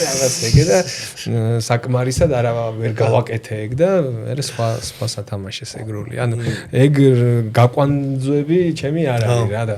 რაღაც ეგ და საკმარისად არა ვერ გავაკეთე ეგ და მე სხვა სათამაშეს ეგ როლი ანუ ეგ გაკვანძოები ჩემი არ არის რა და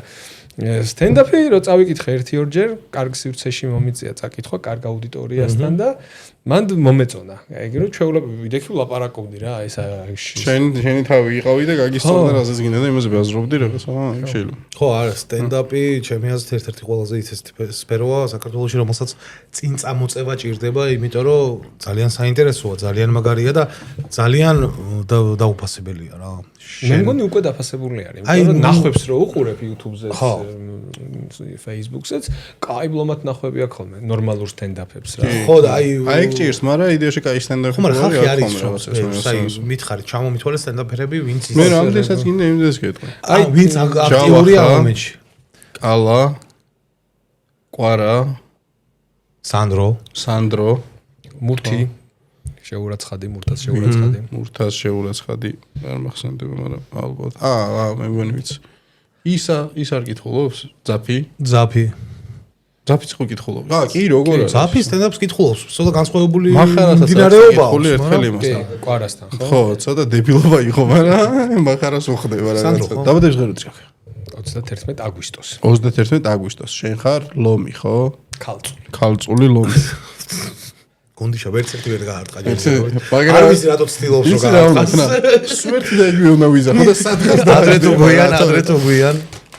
სტენდაპი რო წავიკითხე 1-2 ჯერ, კარგ სივრცეში მომიწია წაკითხვა, კარგ აუდიტორიასთან და მან მომეწონა. ეგ რომ ჩვეულებრივ ვიდექი ვლაპარაკობდი რა, ეს შენი თავი იყავი და გაგისწორდა რაზეც გინდა და იმაზე ბაზრობდი რაღაცა, ეგ შეიძლება. ხო, არა, სტენდაპი ჩემი აზრით ერთ-ერთი ყველაზე იცის სფეროა საქართველოში, რომელსაც წინ წამოწევა ჭირდება, იმიტომ რომ ძალიან საინტერესოა, ძალიან მაგარია და ძალიან დაუფასებელია რა. მე მგონი უკვე დაფასებული არის, იმიტომ რომ ნახვებს რო უყურებ YouTube-ზე, Facebook-ზეც, კაი ბლომად ნახვები აქვს ხოლმე, ნორმალურ სტენდაპებს რა. ხო და აი ეგ ჭირს, მაგრამ იდეაში კაი სტენდაპი ხო, მაგრამ ხალხი არის აი მითხარი, ჩამომითვალე სტენდაპერები, ვინც ის მე რამდენსაც გინდა იმდეს გეტყვი. აი ვინც აქტიურია მომენტში. კალა, კვარა, სანდრო, მურთი შეურაცხადი, მურთას შეურაცხადი. მურთას შეურაცხადი, არ მახსენდება, მაგრამ ალბათ. მე მგონი ვიცი. ის არ კითხულობს? ძაფი ხო კითხულობს. კი, როგორ არის? ძაფი სტენდაპს კითხულობს, ცოტა განსხვავებული დინარეობაა. ხული ერთხელ იმასთან. კვარასთან, ხო? ხო, ცოტა დებილობა იყო, მაგრამ მახარას უხდება რაღაცა. დაბადების ღეროც აქვს. 31 აგვისტოს. 31 აგვისტოს. შენ ხარ ლომი, ხო? ქალწული ლომი. გონდიშა ვერცერთი ვერ გაარტყა ჯერ. მაგრამ არ ვიცი რატო ცდილობს რომ გაარტყას. სვერტი და იგი უნდა ვიზახო და სადღაც ადრე თუ გვიან.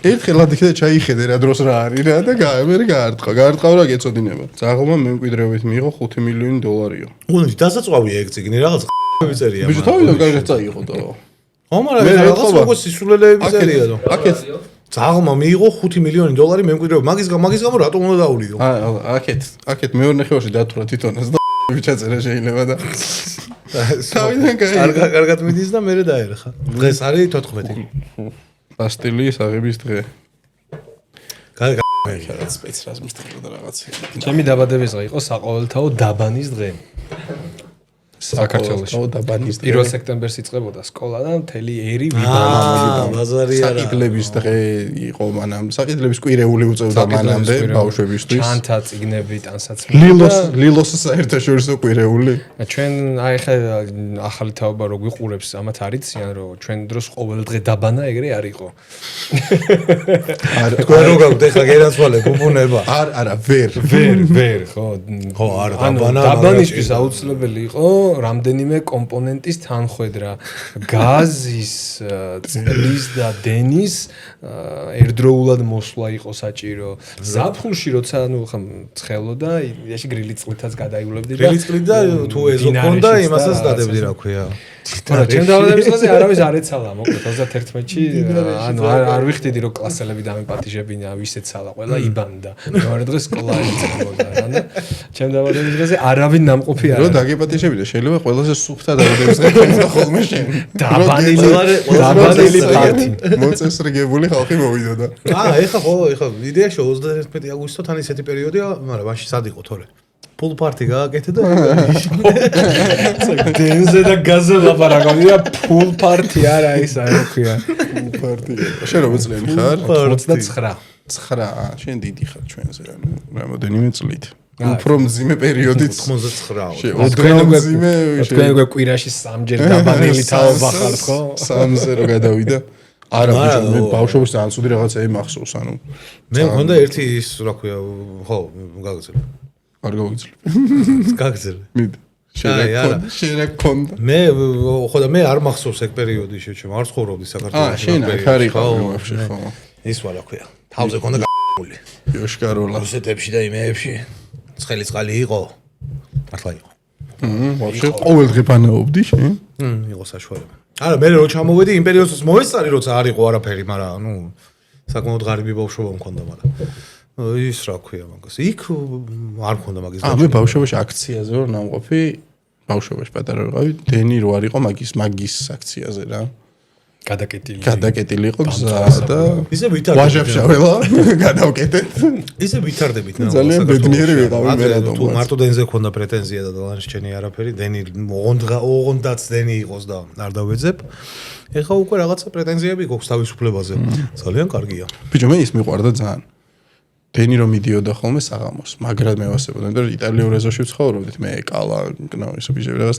ერთხელ ადიქე და ჩაიხედე რა დროს რა არის რა და მე გაარტყა. გაარტყავ რა გეწოდინება. ძაღლმა მემკვიდრეობით მიიღო $5 მილიონი. უნდა დასაწვავია ეგ ციგნი რაღაც წერია. ბიჭო თავიდან კარგად წაიღო და. ხო, მაგრამ რაღაც როგორ სისულელეები წერია და. აქეთ ძაღლმა მიიღო $5 მილიონი მემკვიდრეობით. მაგის გამო რატომ უნდა დაულიო? აქეთ მეორე ნახევარში დათვრა თვითონაც და ვიჩაწერა შეიძლება და თავიდან კარგად მიდის და მერე დაერხა. დღეს არის 14. ბასტილიის აღების დღე. რაღაც სპეცრაზმის დღე და რაღაც. ჩემი დაბადების დღე იყო საყოველთაო დაბანის დღე. საქართველოში. დაბანის 1 სექტემბერს იწყებოდა სკოლა და მთელი ერი ბაზარი არა. საყიდლების დღე იყო მანამ. საყიდლების კვირეული უწევდა მანამდე ბავშვებისთვის. ჩანთა წიგნები, ტანსაცმელი. ლილოს საერთაშორისო კვირეული. ჩვენ აი ხა ახალი თაობა რო გვიყურებს, ამათ არიციან რომ ჩვენ დროს ყოველ დღე დაბანა ეგრე არ იყო. თქვენ რო გაქვთ ეხლა გერაცვალე გუბუნება. არა, ვერ, ხო. ხო, არა, დაბანიშთვის აუცილებელი იყო რამდენიმე კომპონენტის თანხვედრა. გაზის, წყლის და დენის ერთდროულად მოსვლა იყო საჭირო. ზაფხულში როცა ხა ცხელოდა, იაში გრილი წყლითაც გადაიულებდი და გრილი წყლით და თუ ეზო ქონდა, იმასაც დადებდი რა ქვია. არა, ჩემ დაავადების დღეზე არავის არ ეცალა, მოკლედ 31-ში, ანუ არ ვიხდიდი რომ კლასელები დამეპატიჟებინა, ვის ეცალა, ყველა იბანდა. მეორე დღეს სკოლა ეცელებოდა, ანუ ჩემ დაავადების დღეზე არავინ ნამყოფი არ არის. რო დაგეპატიჟებინა, შეიძლება ყველაზე სუფთა დაავადების დღე ქონდა ხოლმე შენ. დაბანილი პარტი. მოწესრიგებული ხალხი მოვიდოდა. ეხლა ხოლო, ეხლა იდეაში 31 აგვისტო თან ისეთი პერიოდია, მაგრამ მაშინ სად იყო თორე? ფულ პარტი გააკეთე და დენზე და გაზზე ლაპარაკობდია ფულ პარტი არა ის არ ქვია ფულ პარტი შენ რომ წლები ხარ 29 9 შენ დიდი ხარ ჩვენზე ანუ რამოდენიმე წლით უფრო მძიმე პერიოდით 99 თქვენ უკვე კვირაში 3ჯერ დაბანილი თაობა ხართ ხო 3-ზე რო გადავიდა არა ბიჭო მე ბავშვობის ძალიან ცუდი რაღაცები მახსოვს ანუ მე მქონდა ერთი ის რა ქვია ხო გაგრძელე არ გავიგძლებ. გაგრძელე. მიდი. შენ გქონდა. მე ხო და მე არ მახსოვს ეგ პერიოდი შეჩემ, არ ცხოვრობდი საქართველოში. შენ არ იყავ ვაფშე ხო. ის რა ქვია. თავზე ქონდა გ***ული. იოშკაროლა. რუსეთებში და იმეებში. ცხელი წყალი იყო. მართლა იყო. ვაფშე ყოველ დღე ბანაობდი შენ? იყო საშუალება. არა მე რო ჩამოვედი იმ პერიოდს მოეწარი როცა არ იყო არაფერი, მაგრამ ნუ საკმაოდ ღარიბი ბავშვობა მქონდა, მაგრამ ის რა ქვია მაგას. იქ არ მქონდა მაგის და მე ბავშვობაში აქციაზე ვარ ნამყოფი, ბავშვობაში პატარა ვიყავი, დენი რო არ იყო მაგის აქციაზე რა. გადაკეტილი იყო გზა და ისე ვითარდებით. ვაჟებშაველა გადავკეტეთ. ისე ვითარდებით რა. ძალიან ბედნიერი ვიყავი მე რა თქმა უნდა. თუ მარტო დენზე ქონდა პრეტენზია და ლანჩჩენი არაფერი, დენი ოღონდაც დენი იყოს და არ დავეძებ. ეხა უკვე რაღაცა პრეტენზიები გვაქვს თავისუფლებაზე. ძალიან კარგია. ბიჭო მე ის მიყვარდა ძალიან. დენი რომ მიდიოდა ხოლმე საღამოს, მაგრად მევასებოდა, იმიტომ რომ იტალიურ ეზოში ვცხოვრობდით, მე კალა, ისო ბიჭები რაღაც.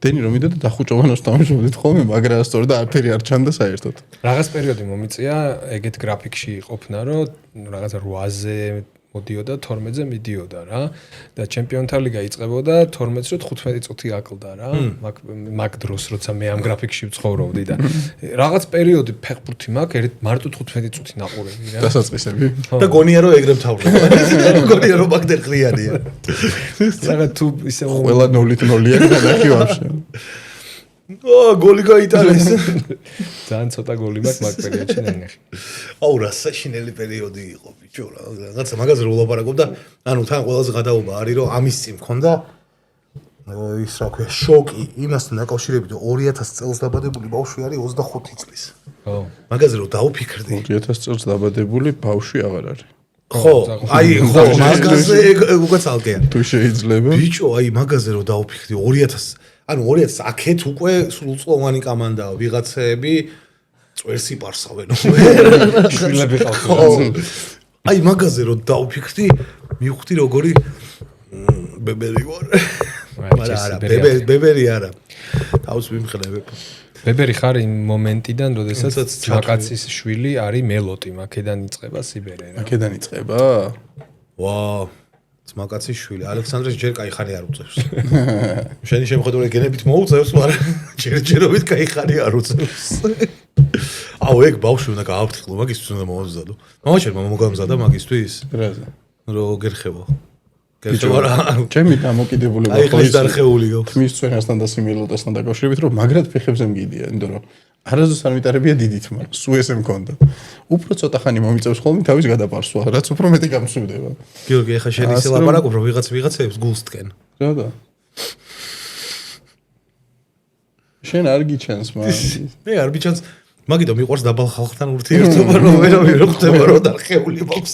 დენი რომ მიდიოდა და ხუჭოვანოს დამშობდით ხოლმე, მაგრად სწორ და არაფერი არ ჩანდა საერთოდ. რაღაც პერიოდი მომიწია, ეგეთ გრაფიკში ყოფნა, რომ რაღაცა 8-ზე მოდიოდა, 12-ზე მიდიოდა რა და ჩემპიონთა ლიგა იწყებოდა 12-ზე 15 წუთი აკლდა რა. მაგ დროს როცა მე ამ გრაფიკში ვცხოვრობდი და რაღაც პერიოდი ფეხბურთი მაქვს, მარტო 15 წუთი ნაყურები რა. დასაწყისები. და გონია რომ ეგრე მთავრდება. გონია რომ მაგდერ ყრიანია. რაღაც თუ ისე ყველა 0-0-ია გადახი ვაფშე. გოლი გაიტანეს. ძალიან ცოტა გოლი მაქვს მაგ პერიოდში ნახე. აუ რა საშინელი პერიოდი იყო ბიჭო რა. რაღაცა მაგაზე რო ვლაპარაკობ და ანუ თან ყველაზე გადაობა არის რომ ამის წინ მქონდა ის რა ქვია შოკი იმასთან დაკავშირებით 2000 წელს დაბადებული ბავშვი არის 25 წლის. ხო. მაგაზე რო დაუფიქრდი 2000 წელს დაბადებული ბავშვი აღარ არის. ხო, აი ხო მაგაზე უკვე ცალკეა. თუ შეიძლება. ბიჭო აი მაგაზე რო დაუფიქრდი 2000 ანუ 2000 აქეთ უკვე სრულწლოვანი კამანდაა ვიღაცები წვერს იპარსავენ. შვილები ყავთ. აი მაგაზე რო დავფიქრდი, მივხვდი როგორი ბებერი ვარ. არა, ბებერი არა. თავს ვიმხლებ. ბებერი ხარ იმ მომენტიდან, როდესაც მაკაცის შვილი არის მელოტი, მაკედან იწყება სიბერე რა. მაკედან იწყება? ვა მაკაცის შვილი ალექსანდრეს ჯერ кай ხანი არ უწევს. შენი შემოხედული გენებით მოუწევს, მაგრამ ჯერჯერობით кай ხანი არ უწევს. აუ ეგ ბავშვი უნდა გააფრთხილო, მაგისთვის უნდა მოაზადო. მამაჩერმა მოგამზადა მაგისთვის. რაზე? რო გერხევა. გერხევა რა. ჩემი დამოკიდებულება ხო ის დარხეული გაქვს. თმის წვენასთან და სიმილოტესთან დაკავშირებით, რომ მაგრად ფეხებზე მგიდია, იმიტომ რომ არასდროს არ მიტარებია დიდი თმა, სულ ესე მქონდა. უფრო ცოტა ხანი მომიწევს ხოლმე თავის გადაპარსვა, რაც უფრო მეტი გამსვდება. გიორგი, ეხა შენ ისე ლაპარაკობ, რომ ვიღაცებს გულს თკენ. რა და? შენ არ გიჩანს მაგ. მე არ გიჩანს, მაგითო მიყვარს დაბალ ხალხთან ურთიერთობა, რომ ვერავინ რო ხდება, რომ დარხეული მაქვს.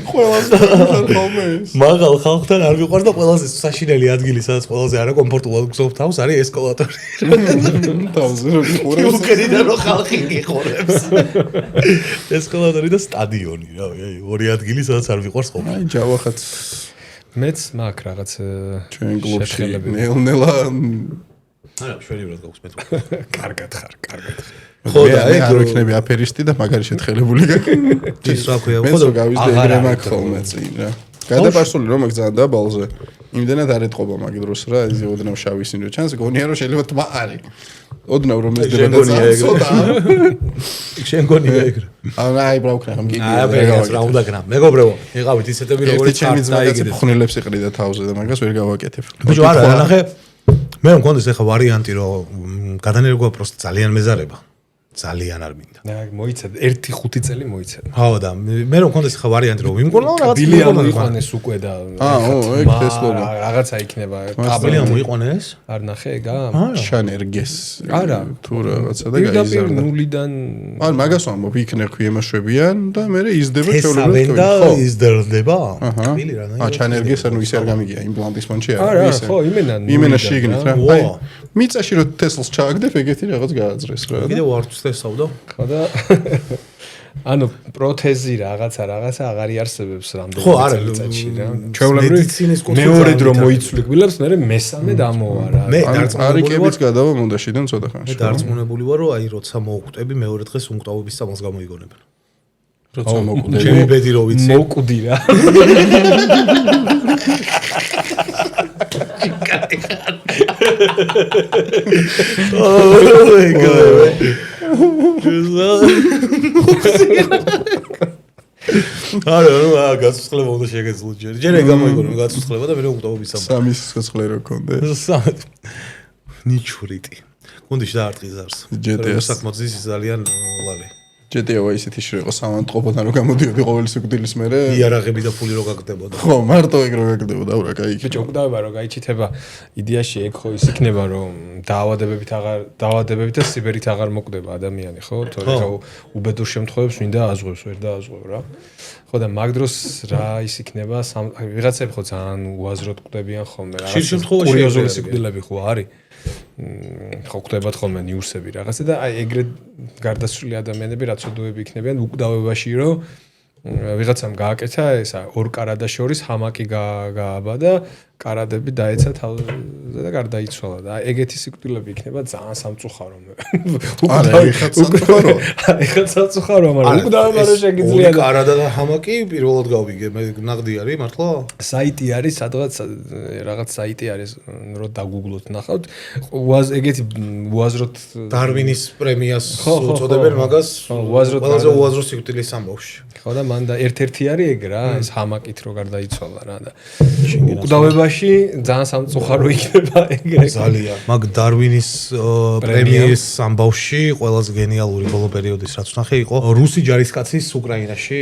ყველას ხოლმე ის. მაგალ ხალხთან არ მიყვარს და ყველაზე საშინელი ადგილი, სადაც ყველაზე არაკომფორტულად გზობ თავს, არის ესკალატორი. თავზე რო გიყურებს. უკერიდან რო ხალხი გიყურებს. ესკალატორი და სტადიონი, რა ვიცი, ორი ადგილი, სადაც არ მიყვარს ხოლმე. აი ჯავახაც მეც მაგ რაღაც ჩვენ კლუბში ნელ-ნელა არა, შვერივად გაქვს მე თუ. კარგად ხარ. ხო და ეგ არ ვიქნები აფერისტი და მაგარი შეთხელებული გაქვს. ის რა ქვია, ხო და გავიზრდე ეგრე მაგ ხოლმე წინ რა. გადაპარსული რომ აქ ძალიან დაბალზე. იმდენად არ ეთყობა მაგ დროს რა, ის ოდნავ შავი სინო ჩანს, გონია რომ შეიძლება თმა არის. ოდნავ რომ ეს დებატა წავსოდა. შენ გონია ეგრე. აი ბრაუქნა ხომ გიგია. აი ბერგას რა უნდა გნა. მეგობრებო, იღავით ისეთები როგორი როგორც ჩემი ძმა დაიგდეთ. ხვნილებს იყრიდა თავზე და მაგას ვერ გავაკეთებ. ბიჭო არა, ნახე. მე მგონდეს ახლა ვარიანტი რომ გადანერგვა პროსტ ძალიან მეზარება. ძალიან არ მინდა. მოიცადე 1-5 წელი მოიცადე. ხო და მე რომ მგონდეს ახლა ვარიანტი რომ ვიმკურნო რაღაც ბილიან მოიყვანეს უკვე და ეგ თესლობა. რაღაცა იქნება. ბილიან მოიყვანეს? არ ნახე ეგა? შანერგეს. არა. თუ რაღაცა და პირდაპირ გაიზარდა. ნულიდან ან მაგას ვამბობ, იქნები ემაშვებიან და მე იზრდება თესავენ და იზრდება? აჰა. ბილი რა ნაირად. ჩანერგეს ანუ ისე არ გამიგია იმპლანტის მონჩი არა, ისე. ხო, იმენა შიგნით რა. ვა. აი მიწაში რო თესლს ჩააგდებ, ეგეთი რაღაც გააძრეს რა. კიდევ ვარც თესავდა? ხო და ანუ პროთეზი რაღაცა აღარ იარსებებს რამდენი ხო, არა, წელიწადში რა. მედიცინის კურსზე მეორე დრო წავიდა. მოიცვლი გვილებს, მე მესამე დამოვა რა. მე არიკებიც გადავა მონდაშიდან ცოტა ხანში. მე დარწმუნებული ვარ, რომ აი როცა მოვკვდები, მეორე დღეს უნკტავობის სამოს გამოიგონებენ. როცა მოკვდები. ჩემი ბედი რო ვიცი. მოკვდი რა. არა, ნუ გასწრება უნდა შეგეძლო ჯერ. ჯერ ეგ გამოიგონო გასწრება და მე უნკტავობის სამოს. სამი სიცოცხლე რო კონდეს. ნიჩურიტი. გუნდში დაარტყი ზარს. GTA-ს. საკმაოდ ზის ძალიან ლალი. GTA-ვა ისეთი შეიყო სამანტყოფოდან რომ გამოდიოდი ყოველი სიკვდილის მერე. იარაღები და ფული რო გაგდებოდა. ხო, მარტო ეგ რო გაგდებოდა, ურა, კაი. ბიჭო, გვდავება რომ გაიჩითება იდეაში ეგ ხო ის იქნება რომ დაავადებებით და სიბერით აღარ მოკვდება ადამიანი, ხო? თორე ხო უბედურ შემთხვევებს მინდა აზღვევს, ვერ დააზღვევ რა. ხო და მაგ დროს რა ის იქნება ვიღაცები ხო ძალიან უაზროდ კვდებიან ხოლმე რა. ხშირ შემთხვევაში კურიოზული სიკვდილები ხო არის? ხო კვდებათ ხოლმე ნიურსები რაღაცა და აი ეგრე გარდაცვლილი ადამიანები რაც ოდოები იქნებიან უკვდავებაში რომ ვიღაცამ გააკეთა ესა ორ კარადა შორის ჰამაკი გააბა და კარადები დაეცა თავზე და გარდაიცვალა და ეგეთი სიკვდილები იქნება ძალიან სამწუხარო მე. არა, ეხლა სამწუხარო. ეხლა სამწუხარო, მაგრამ უკვდავება რა შეგიძლია და კარადა და ჰამაკი პირველად გავიგე, მე ნაღდი არის მართლა? საიტი არის, სადღაც რაღაც საიტი არის, რომ დაგუგლოთ ნახავთ. ეგეთი უაზროდ დარვინის პრემიას უწოდებენ მაგას. უაზროდ ყველაზე უაზრო სიკვდილის ამბავში. ხო და მან და ერთ-ერთი არის ეგ რა, ეს ჰამაკით რო გარდაიცვალა რა და უკვდავებაში ძალიან სამწუხარო იქნება ეგრე. ძალიან. მაგ დარვინის პრემიის ამბავში ყველაზე გენიალური ბოლო პერიოდის რაც ვნახე იყო რუსი ჯარისკაცის უკრაინაში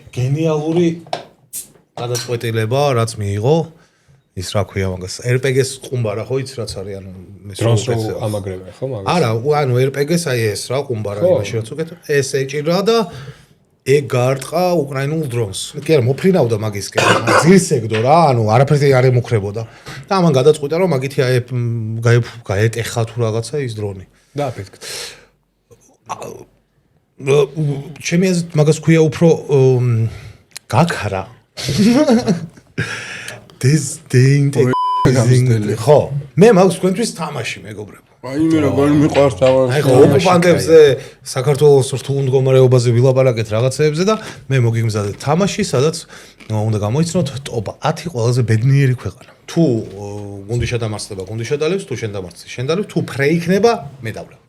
გენიალური გადაწყვეტილება რაც მიიღო ის რა ქვია მაგას RPG-ს ყუმბარა ხო იცი რაც არის ანუ დრონს რო ამაგრებენ ხო მაგას. არა, ანუ RPG-ს აი ეს რა ყუმბარა იმაში რაც უკეთ ეს ეჭირა და ეგ გაარტყა უკრაინულ დრონს. კი არა, მოფრინავდა მაგისკენ. ძირსეგდო რა, ანუ არაფერი არ ემუქრებოდა. და ამან გადაწყვიტა რომ მაგითი გაეტეხა თუ რაღაცა ის დრონი. დააფეთქეთ. ჩემი აზრით მაგას ქვია უფრო გაქრა. ხო, მე მაგას თქვენთვის თამაში მეგობრებო. აი მე როგორ მიყვარს თავად. აი ხო, ოკუპანტებზე საქართველოს რთულ მდგომარეობაზე ვილაპარაკეთ რაღაცეებზე და მე მოგიგმზადეთ თამაში, სადაც უნდა გამოიცნოთ ტოპ 10 ყველაზე ბედნიერი ქვეყანა. თუ გუნდი შედამარცხდება, გუნდი შედალებს, თუ შენ დამარცხი, შენ დალევ, თუ ფრე იქნება, მე დავლევ.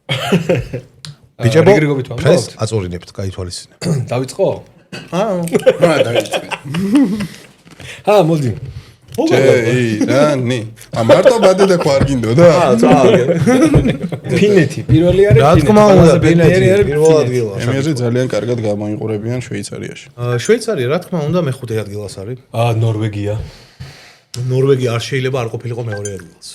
ბიჭებო, ფრეს აწორინებთ, გაითვალისწინებთ. დავიწყო? აა, დავიწყე. მოდი. ჯეირანი. მარტო ბადე და ხო არ გინდოდა? ფინეთი, პირველი არის რა თქმა უნდა, ფინეთი არის პირველ ადგილას. ემიაზე ძალიან კარგად გამოიყურებიან შვეიცარიაში. შვეიცარია, რა თქმა უნდა, მეხუთე ადგილას არის. ნორვეგია. ნორვეგია არ შეიძლება არ ყოფილიყო მეორე ადგილას.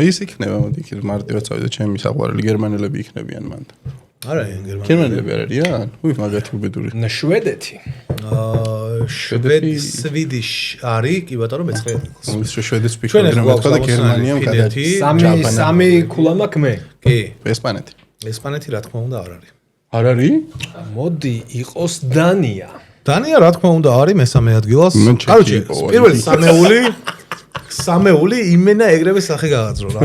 ის იქნება, მოდი იქ მარტივად წავიდე, ჩემი საყვარელი გერმანელები იქნებიან მანდ. არა გერმანია. გერმანელები არ არიან? უი მაგათი უბედური. შვედეთი. შვედიშ არის, კი ბატონო მეცხრე. ის შვედის ჩვენ ფიქრობ ახლა რომ მეთქვა და გერმანიამ გადადი. სამი ქულა მაქვს მე. კი, ესპანეთი. ესპანეთი რა თქმა უნდა არ არის. არ არის? მოდი იყოს დანია. დანია რა თქმა უნდა არის მესამე ადგილას. მე ჩეკი კაროჩე, იყო, პირველი სამეული იმენა ეგრევე სახე გააძრო რა.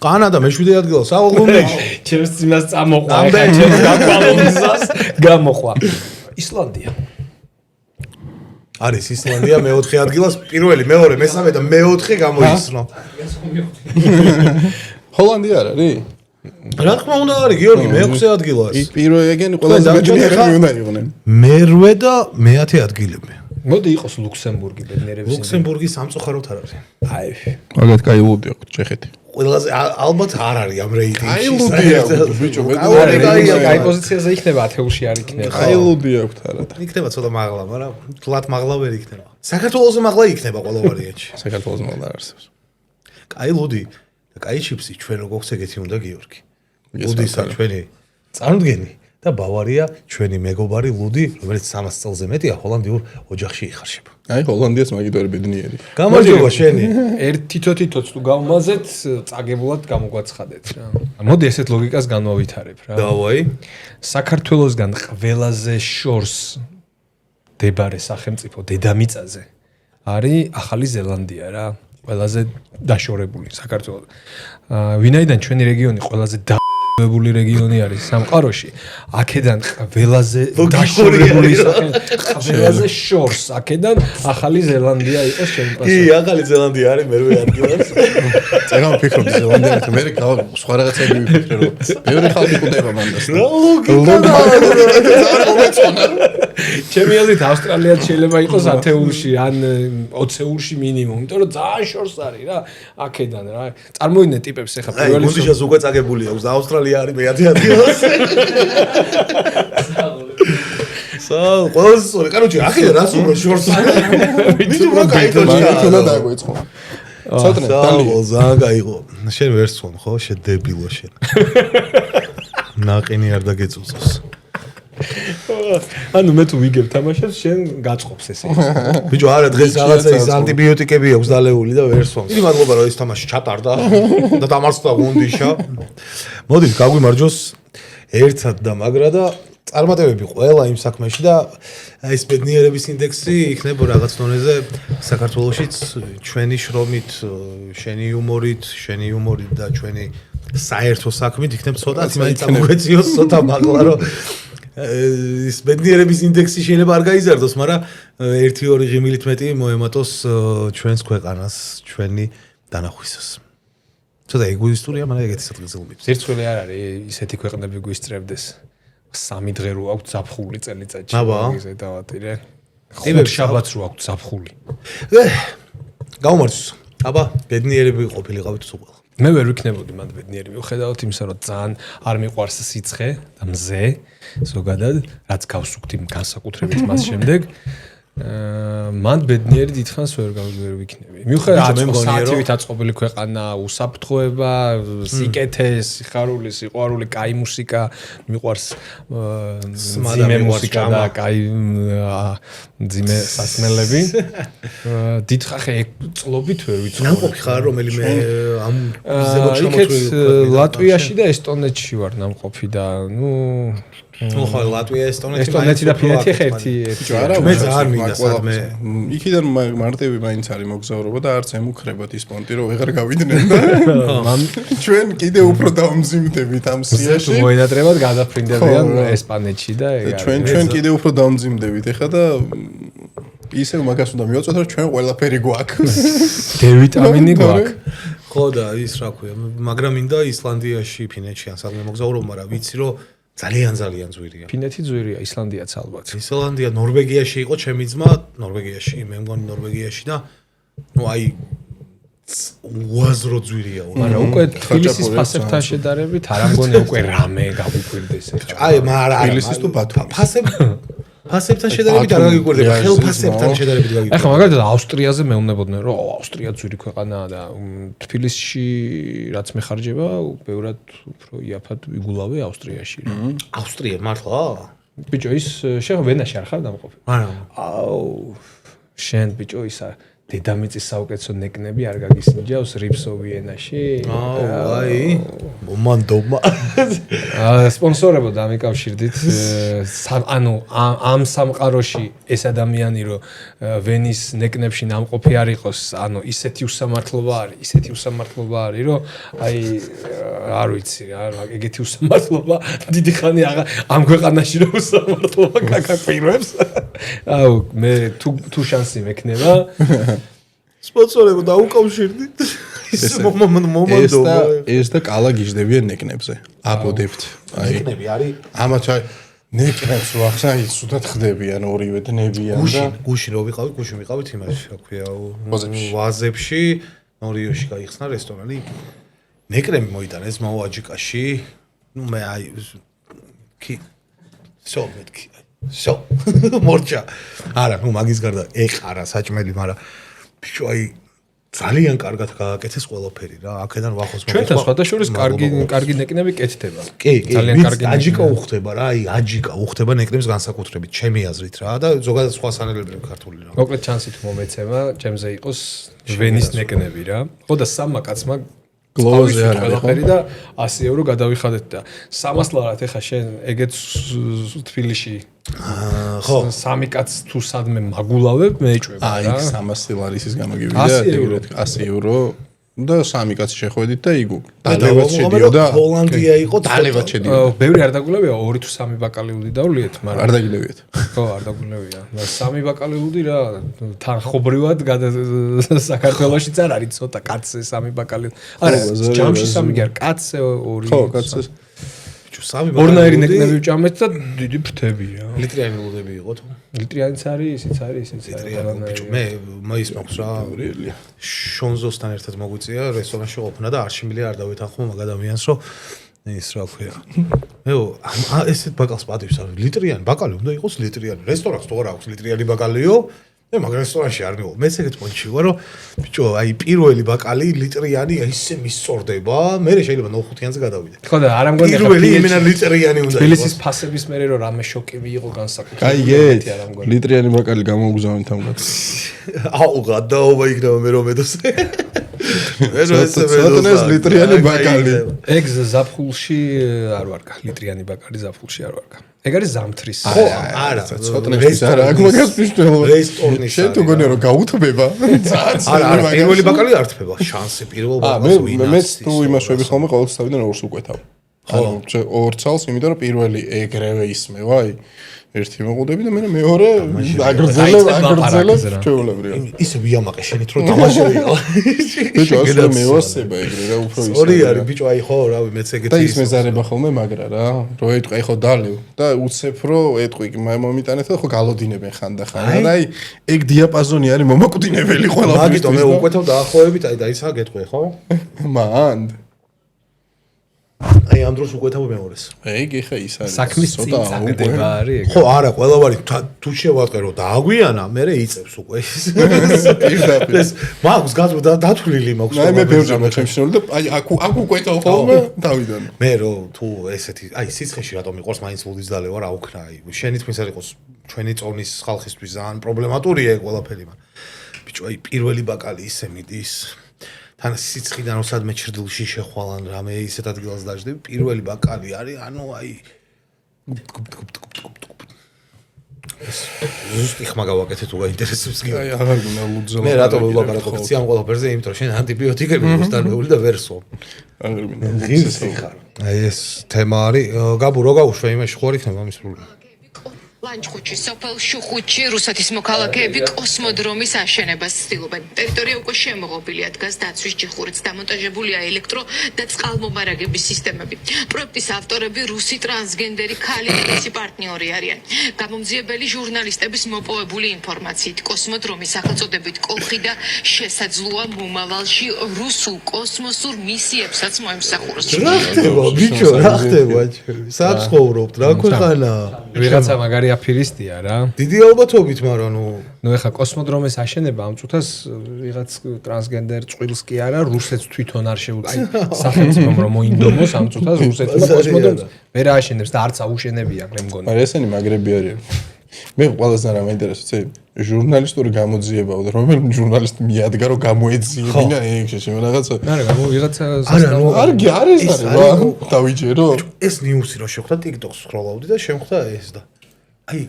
კანადა მე-7 ადგილას, აუგუნდეში. ჩემს წინას წამოყვა, ახლა ჩემს გაკვალონძას გამოყვა. ისლანდია. არის ისლანდია მე-4 ადგილას, პირველი, მეორე, მესამე და მე-4 გამოისრნო. ჰოლანდია არ არის? რა თქმა უნდა არის, გიორგი, მე-6 ადგილას. პირველი ეგენი ყველაზე ბედნიერი უნდა იყვნენ. მე-8 და მე-10 ადგილები. მოდი იყოს ლუქსემბურგი ბედნიერების. ლუქსემბურგი სამწუხაროდ არ არის. აი. მაგათ კაი ლუდი აქვს ჩეხეთი. ყველაზე ალბათ არ არის ამ რეიტინგში. კაი ლუდი აქვს ბიჭო, კაი პოზიციაზე იქნება 10-ში არ იქნება. კაი ლუდი აქვს არა. იქნება ცოტა მაღლა, მაგრამ თლათ მაღლა ვერ იქნება. საქართველოს მაღლა იქნება ყველა ვარიანტში. საქართველოს მაღლა არ არსებობს. კაი ლუდი და კაი ჩიპსი ჩვენ როგორც ეგეთი უნდა გიორგი. ლუდისა ჩვენი წარმოდგენი და ბავარია ჩვენი მეგობარი ლუდი, რომელიც 300 წელზე მეტია ჰოლანდიურ ოჯახში იხარშება. აი ჰოლანდიას მაგიტორი ბედნიერი. გამარჯობა შენი. თითო-თითოც თუ გავმაზეთ, წაგებულად გამოგვაცხადეთ რა. მოდი ესეთ ლოგიკას განვავითარებ რა. დავაი. საქართველოსგან ყველაზე შორს დებარე სახელმწიფო დედამიწაზე არის ახალი ზელანდია რა. ყველაზე დაშორებული საქართველოს. ვინაიდან ჩვენი რეგიონი ყველაზე დაბებული რეგიონი არის სამყაროში, აქედან ყველაზე დაშორებული ყველაზე შორს, აქედან ახალი ზელანდია იყოს ჩემი პასუხი. კი, ახალი ზელანდია არის მე-8 ადგილას. წეგან ვფიქრობ ზელანდია მე სხვა რაღაცები ვიფიქრე რომ მეორე ხალხი ყვდება მანდას. რა ლოგიკა ჩემი აზრით ავსტრალიაც შეიძლება იყოს 10-ულში ან 20-ულში მინიმუმ, იმიტომ რომ ძალიან შორს არის რა, აქედან რა. წარმოიდგინე ტიპებს ახლა პირველი გუნდიშას უკვე წაგებული აქვს და ავსტრალია არის მე-10 ადგილას. ყველაზე სწორი. კაროჩე, აქედან რას უკვე შორს არის? ვიცი რა кайტოჩა. თუნა დაგვეწყო. ცოტნე ძალიან გაიღო. შენ ვერ სწონ ხო? შენ დებილო შენ. ნაყინი არ დაგეწუწოს. ანუ მე თუ ვიგებ თამაშებს, შენ გაწყობს ესე. ბიჭო, არა დღეს რაღაცა ის ანტიბიოტიკები აქვს დალეული და ვერ სვამს. დიდი მადლობა რომ ეს თამაში ჩატარდა და დამარცხდა გუნდიშა. მოდით გაგვიმარჯოს ერთად და მაგრა და წარმატებები ყველა იმ საქმეში და ეს ბედნიერების ინდექსი იქნება რაღაც დონეზე საქართველოშიც ჩვენი შრომით, შენი იუმორით და ჩვენი საერთო საქმით იქნება ცოტა მაინც ამოგვეციოს ცოტა მაღლა რომ ის ბედნიერების ინდექსი შეიძლება არ გაიზარდოს, მაგრამ 1-2 ღიმილით მეტი მოემატოს ჩვენს ქვეყანას, ჩვენი დანახვისას. ცოტა ეგოისტურია, მაგრამ ეგეთი სადგეზელობით. ზირცველი არ არის ისეთი ქვეყნები გვისწრებდეს. 3 დღე რო აქვს ზაფხული წელიწადში. ისე დავატირე. ხუთ შაბათს რო აქვს ზაფხული. გაუმარჯოს. აბა, ბედნიერები ყოფილიყავით თუ ყველა. მე ვერ ვიქნებოდი მანდ ბედნიერი, მიუხედავად იმისა, რომ ძალიან არ მიყვარს სიცხე და მზე, ზოგადად, რაც გავსუქთი განსაკუთრებით მას შემდეგ. მან ბედნიერი დიდხანს ვერ ვიქნები. მიუხედავად საათივით აწყობილი ქვეყანა, უსაფრთხოება, სიკეთე, სიხარული, სიყვარული, კაი მუსიკა, მიყვარს ძიმე მუსიკა და კაი ძიმე სასმელები. დიდხანს წლობით ვერ ვიცნობ. ნამყოფი ხარ რომელიმე ამ ზემოჩამოწვევი ლატვიაში და ესტონეთში ვარ ნამყოფი და ხო ლატვია ესტონეთი და ფინეთი ერთი მე ძალიან მინდა სადმე იქიდან მარტივი მაინც არის მოგზაურობა და არც ემუქრებათ ის პონტი რომ ვეღარ გავიდნენ და ჩვენ კიდე უფრო დავმზიმდებით ამ სიაში მოინატრებად გადაფრინდებიან ესპანეთში და ჩვენ კიდე უფრო დავმზიმდებით ეხლა და ისევ მაგას უნდა მივაწვათ რომ ჩვენ ყველაფერი გვაქვს დ-ვიტამინი გვაქვს ხო და ის რა ქვია მაგრამ მინდა ისლანდიაში ფინეთში ან სადმე მოგზაურობა მაგრამ ვიცი რომ ძალიან ძვირია. ფინეთი ძვირია, ისლანდიაც ალბათ. ისლანდია, ნორვეგიაში იყო ჩემი ძმა, ნორვეგიაში, მე მგონი ნორვეგიაში და ნუ აი უაზრო ძვირია. მაგრამ უკვე თბილისის ფასებთან შედარებით არ ამგონია უკვე რამე გავუკვირდეს. აი, მაგრამ თბილისის თუ ბათუმის. ფასები ფასებთან შედარებით არ გაგიკვირდება, ხელფასებთან შედარებით გაგიკვირდება. ეხლა მაგალითად ავსტრიაზე მეუბნებოდნენ, რომ ავსტრია ძვირი ქვეყანაა და თბილისში რაც მეხარჯება, ბევრად უფრო იაფად ვიგულავე ავსტრიაში რა. ავსტრია მართლა? ბიჭო, ის შეხო ვენაში არ ხარ დამყოფი? არა. აუ, შენ ბიჭო ისა დედამიწის საუკეთესო ნეკნები არ გაგისინჯავს რიფსო ვიენაში? აი, მომანდომა. სპონსორებო დამიკავშირდით. ანუ ამ სამყაროში ეს ადამიანი რო ვენის ნეკნებში ნამყოფი არ იყოს, ანუ ისეთი უსამართლობა არის, რომ აი არ ვიცი რა, ეგეთი უსამართლობა დიდი ხანი ამ ქვეყანაში რო უსამართლობა გაგაკვირვებს. აუ, მე თუ შანსი მექნება სპონსორებო დაუკავშირდით. ეს და კალა გიждდებიან ნეკნებზე. აბოდებთ. აი ნეკნები არის ამათ ნეკნებს რო ახსნით, სულად ხდებიან ორივე დნებიან და გუშინ რო ვიყავით იმაში, რა ქვია, ვაზებში, ნორიოში გაიხსნა რესტორანი. ნეკნები მოიტანეს მაუაჯიკაში. ნუ მე აი სო მორჩა. არა, ნუ მაგის გარდა ეყარა საჭმელი, მაგრამ ბიჭო აი ძალიან კარგად გააკეთეს ყველაფერი რა. აქედან ვახოს ჩვენთან სხვადასხვა კარგი ნეკნები კეთდება. კი, ძალიან კარგი აჯიკა უხდება რა, აი აჯიკა უხდება ნეკნებს განსაკუთრებით, ჩემი აზრით რა და ზოგადად სხვა სანელები ქართული რა. მოკლედ ჩანსით მომეცემა, ჩემზე იყოს ვენის ნეკნები რა. ხო და სამმა კაცმა გლოვაზე არ არის ყველაფერი და 100 ევრო გადავიხადეთ და 300 ლარად ეხა შენ ეგეც თბილისში ხო, სამი კაც თუ სადმე მაგულავებ მეეჭვება რა. აი 300 ლარისის გამოგივიდა ეგრეთ 100 ევრო და სამი კაცი შეხვედით და იგო დალევად შედიოდა ჰოლანდია იყო დალევად შედიოდა ბევრი არ დაგულებია 2 თუ 3 ბაკალი უდიდავლიეთ მაგრამ არ დაგილებიათ ხო არ დაგულებია და 3 ბაკალი უდი რა თანხობრივად საქართველოშიც არ არის ცოტა კაცზე 3 ბაკალი არა ჯამში 3 კი არ კაცზე 2 ხო კაცზე ორნაირი ნეკნები ვჭამეთ და დიდი ფრთებია ლიტრიანი ლუდები იყო თუ ლიტრიანიც არის ისიც არის ბიჭო მე მაის მაქვს რა შონზოსთან ერთად მოგვიწია რესტორანში ყოფნა და არ შემიძლია არ დავეთანხმო მაგ ადამიანს რომ ის რა ქვია მეო ესეთ ბაკალს პატივს არ ლიტრიანი ბაკალი უნდა იყოს ლიტრიანი რესტორანს თუ არ აქვს ლიტრიანი ბაკალიო მე მაგ რესტორანში არ მივა მეც ეგეთ პონჩი ვარ რომ ბიჭო აი პირველი ბაკალი ლიტრიანი ისე მისწორდება მე შეიძლება 9-5-იანზე გადავიდე ხო და არ ამგონია პირველი იმენა ლიტრიანი უნდა იყოს თბილისის ფასების მერე რომ რამე შოკი მიიღო განსაკუთრებით კაიგეთ ლიტრიანი ბაკალი გამოგზავნით ამ კაცს აუ გადაობა იქნება მე რომ ედოსე ცოტნეს ლიტრიანი ბაკალი ეგ ზაფხულში არ ვარკა ლიტრიანი ბაკალი ზაფხულში არ ვარკა ეგ არის ზამთრის ხო არა ცოტნეს არა აქ მაგას მნიშვნელობა რესტორნის შენ თუ გონია რომ გაუთბება არა პირველი ბაკალი არ თბება შანსი პირველ ბაკალს ვინაც მეც თუ იმაშვები ხოლმე ყოველთვის თავიდან ორს უკვეთავ ანუ ორ წელს იმიტომ რომ პირველი ეგრევე ისმევა აი ერთი მოყუდები და მე მეორე აგრძელებ ჩვეულებრივ ისე ვიამაყე შენით რომ დამაშერეიყო ბიჭო ასე მევასება ეგრე რა უფრო ის ორი არის ბიჭო აი ხო რავი მეც ეგეთი და ის მეზარება ხოლმე მაგრა რა რო ეტყვი ხო დალევ და უცებ რო ეტყვი მომიტანეთ და ხო გალოდინებენ ხანდახან და აი ეგ დიაპაზონი არის მომაკვდინებელი ყველაფერი მაგიტომ მე უკვეთავ დაახლოებით აი და ისა გეტყვი ხო მან აი ამ დროს უკვეთავ მეორეს ეგ ეხა ის არის საქმის წინ წაგდება არის ხო არა ყველავარი თუ შევატყერო და აგვიანა მე იწევს უკვე ეს მაქვს დათვლილი მაქვს აი მე ბევრჯერ მოჩემშნული და აი აქ უკვეთავ ხოლმე დავიდან მე რო თუ ესეთი აი სიცხეში რატომ მიყვარს მაინც ლუდის დალევა რა უქნა აი შენი თქმის არ იყოს ჩვენი წონის ხალხისთვის ძალიან პრობლემატურია ეგ ყველაფერი მაგრამ ბიჭო აი პირველი ბაკალი ისე მიდის თან სიცხიდან როდესაც ჩრდილში შეხვალან რამე ისეთ ადგილას დაждები პირველი ბაკალი არის ანუ აი ზუსტი ხმა გავაკეთე თუ გაინტერესებს კი აი აღარ გინდა ლუძზე მე რატო ვილაპარაკობ ამ ყველაფერზე იმიტომ რომ შენ ანტიბიოტიკები მოსტანებული და ვერ სვო აღარ გინდა ღირსი ხარ აი ეს თემა არის გაბუ რო გავუშვა იმაში ხო არ იქნება ამის პრობლემა ლანჩხუთში, სოფელ შუხუთში რუსეთის მოქალაქეები კოსმოდრომის აშენებას ცდილობენ. ტერიტორია უკვე შემოღობილია, დგას დაცვის ჯიხურით, დამონტაჟებულია ელექტრო და წყალმომარაგების სისტემები. პროექტის ავტორები რუსი ტრანსგენდერი ქალი და მისი პარტნიორი არიან. გამომძიებელი ჟურნალისტების მოპოვებული ინფორმაციით, კოსმოდრომის სახელწოდებით კოლხი და შესაძლოა მომავალში რუსულ კოსმოსურ მისიებსაც მოემსახუროს. რა ხდება, ბიჭო, რა ხდება? სად ცხოვრობთ? რა ქვეყანაა? ვიღაცა მაგარი აფირისტია რა. დიდი ალბათობით, მაგრამ ნუ ეხა კოსმოდრომის აშენება ამ წუთას ვიღაც ტრანსგენდერ წვილს კი არა, რუსეთს თვითონ არ შეუ აი სახელმწიფომ რომ მოინდომოს ამ წუთას რუსეთმა კოსმოდრომს ვერ ააშენებს და არც აუშენებია მე მგონი. მაგრამ ესენი მაგრები არიან. მე ყველაზე რა მაინტერესებს ჟურნალისტური გამოძიებაა და რომელი ჟურნალისტი მიადგა რომ გამოეძიებინა ეგ შეშე რაღაცა არა ვიღაცა არგი არ ეს არის დავიჯერო ეს ნიუსი რო შეხვდა TikTok-ს სკროლავდი და შემხვდა ეს და აი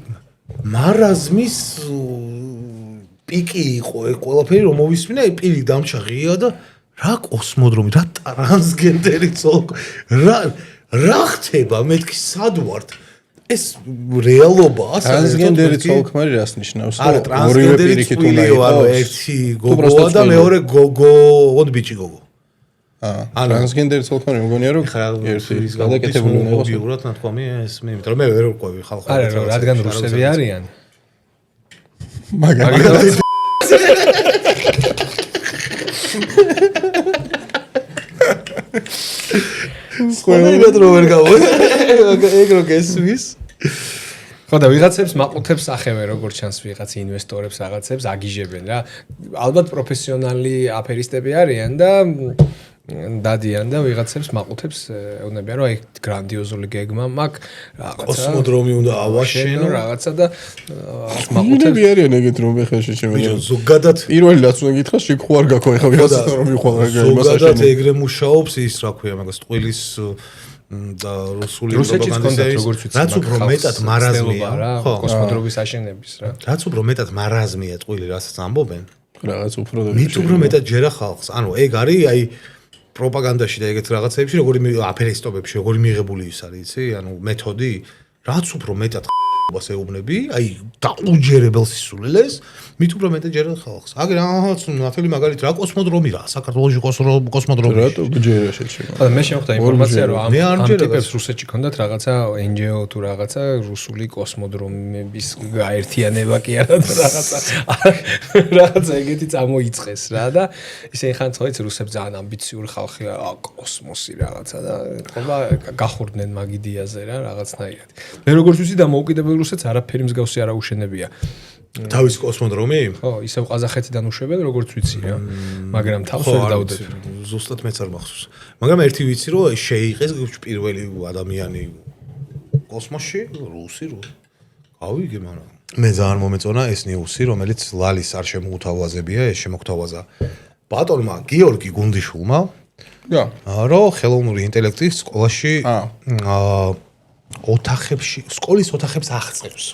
მარაზმის პიკი იყო ეგ ყველაფერი რომ მოვისმინე აი პირი დამჭა ღია და რა კოსმოდრომი რა ტრანსგენდერი ცოლ რა ხდება მეთქი სად ვართ ეს რეალობაა ტრანსგენდერი ცოლქმარი რას ნიშნავს არა ტრანსგენდერი ცვლილიო არა ერთი გოგოა და მეორე გოგო ოდ ბიჭი გოგო ტრანსგენდერი ცოლქმარი მგონია რომ ერთი გადაკეთებული უნდა იყოს ობიურად ნათქვამი ეს მე იმიტომ რომ მე ვერ ვყვევი ხალხს არა რადგან რუსები არიან მაგალითად სხვანაირად რო ვერ გავა ეგ რო გესმის ხო და ვიღაცებს მაყუთებს ახევენ როგორც ჩანს ვიღაც ინვესტორებს რაღაცებს აგიჟებენ რა ალბათ პროფესიონალი აფერისტები არიან და დადიან და ვიღაცებს მაყუთებს ეუბნებიან რომ აი გრანდიოზული გეგმა მაქვს რაღაცა კოსმოდრომი უნდა ავაშენო რაღაცა და მაყუთები არიან ეგეთ რომ ეხლა შეჩემენ ზოგადად პირველი რაც უნდა გითხრა შეგ ხო არ გაქო ეხლა ვიღაცა რომ მიხვალ რა იმას აშენე ზოგადად ეგრე მუშაობს ის რა ქვია მაგას ტყილის და რუსული პროპაგანდის რაც უფრო მეტად მარაზმია ხო კოსმოდრომის აშენების რა რაც უფრო მეტად მარაზმია ტყილი რასაც ამბობენ რაღაც უფრო მით უფრო მეტად ჯერა ხალხს ანუ ეგ არის აი პროპაგანდაში და ეგეთ რაღაცებში როგორი აფერისტობებში როგორი მიღებული ის არის იცი ანუ მეთოდი რაც უფრო მეტად ხ***ობას ეუბნები აი დაუჯერებელ სისულელეს მით უფრო მეტად ჯერა ხალხს აგერ აჰაც ნათელი მაგალითად რა კოსმოდრომი რა საქართველოში კოსმოდრომი რატო ჯერა შეჩემო და მე შემოხდა ინფორმაცია რომ ამ ტიპებს რუსეთში ქონდათ რაღაცა NGO თუ რაღაცა რუსული კოსმოდრომების გაერთიანება კი არა რაღაცა ეგეთი წამოიწყეს რა და ისე ხან თოიც რუსებს ძალიან ამბიციური ხალხია კოსმოსი რაღაცა და თქმა გახურდნენ მაგ იდეაზე რა რაღაცნაირად მე როგორც ვიცი და მოუკიდებელ რუსეთს არაფერი მსგავსი არ აუშენებია თავის კოსმოდრომი? ხო, ისევ ყაზახეთიდან უშვებენ, როგორც ვიცი რა. მაგრამ თავს ვერ დავდებ. ზუსტად მეც არ მახსოვს. მაგრამ ერთი ვიცი, რომ შეიყეს პირველი ადამიანი კოსმოსში, რუსი რო. გავიგე, მაგრამ მე ძალიან მომეწონა ეს ნიუსი, რომელიც ლალის არ შემოუთავაზებია, ეს შემოგთავაზა ბატონმა გიორგი გუნდიშვილმა. რა. რომ ხელოვნური ინტელექტი სკოლაში ოთახებში, სკოლის ოთახებს აღწევს.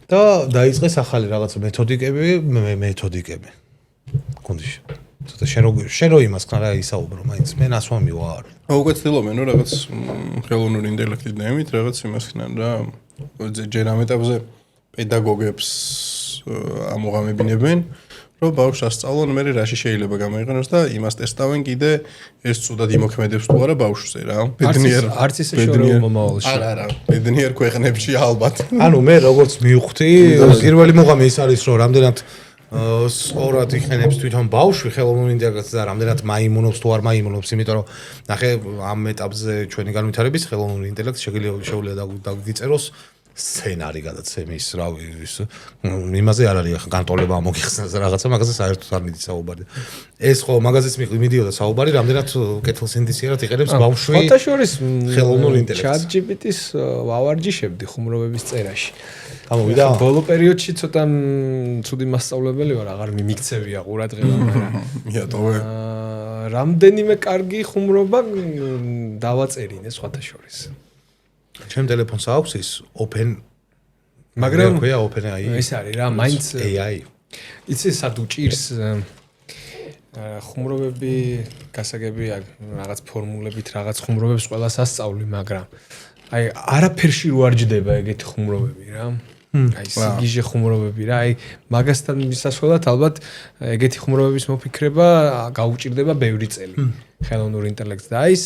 და დაიწყეს ახალი რაღაც მეთოდიკები. გუნდში. ცოტა შენ რო იმას ხარ რა ისაუბრო, მაინც მე ნასვამი ვარ. უკვე ცდილობენ რომ რაღაც ხელოვნური ინტელექტით ნემით რაღაც იმას ხნან რა. ჯერ ამ ეტაპზე პედაგოგებს ამოღამებინებენ, რომ ბავშვს ასწავლონ მე რაში შეიძლება გამოიყენოს და იმას ტესტავენ კიდე ეს ცუდად იმოქმედებს თუ არა ბავშვზე რა. ბედნიერ არც ისე შორეულ მომავალში. არა, ბედნიერ ქვეყნებში ალბათ. ანუ მე როგორც მივხვდი, პირველი მოღამე ის არის რომ რამდენად სწორად იქნებს თვითონ ბავშვი ხელოვნურ ინტელექტს და რამდენად მაიმუნობს თუ არ მაიმუნობს, იმიტომ რომ ნახე ამ ეტაპზე ჩვენი განვითარების ხელოვნური ინტელექტი შეგვიძლია დაგიწეროს სცენარი გადაცემის, რავი, ის იმაზე არ არის ახლა განტოლება მოგიხსნას რაღაცა, მაგაზე საერთოდ არ მიდის საუბარი. ეს ხო მაგაზეც მიდიოდა საუბარი, რამდენად კეთილსინდისიერად იყენებს ბავშვი ფოტოშორის ხელოვნურ ინტელექტს. ChatGPT-ს ვავარჯიშებდი ხუმრობების წერაში. გამოვიდა? ბოლო პერიოდში ცოტა ცუდი მასწავლებელი ვარ, აღარ მიმიქცევია ყურადღება, მაგრამ მიატოვე. რამდენიმე კარგი ხუმრობა დავაწერინე სხვათა შორის. ჩემ ტელეფონს აქვს ის open მაგრამ ქვია open AI ეს არის რა მაინც AI იცი სად უჭირს ხუმრობები გასაგები რაღაც ფორმულებით რაღაც ხუმრობებს ყველას ასწავლი მაგრამ აი არაფერში რო არ ჯდება ეგეთი ხუმრობები რა აი სიგიჟე ხუმრობები რა აი მაგასთან მისასვლელად ალბათ ეგეთი ხუმრობების მოფიქრება გაუჭირდება ბევრი წელი ხელოვნურ ინტელექტს და ის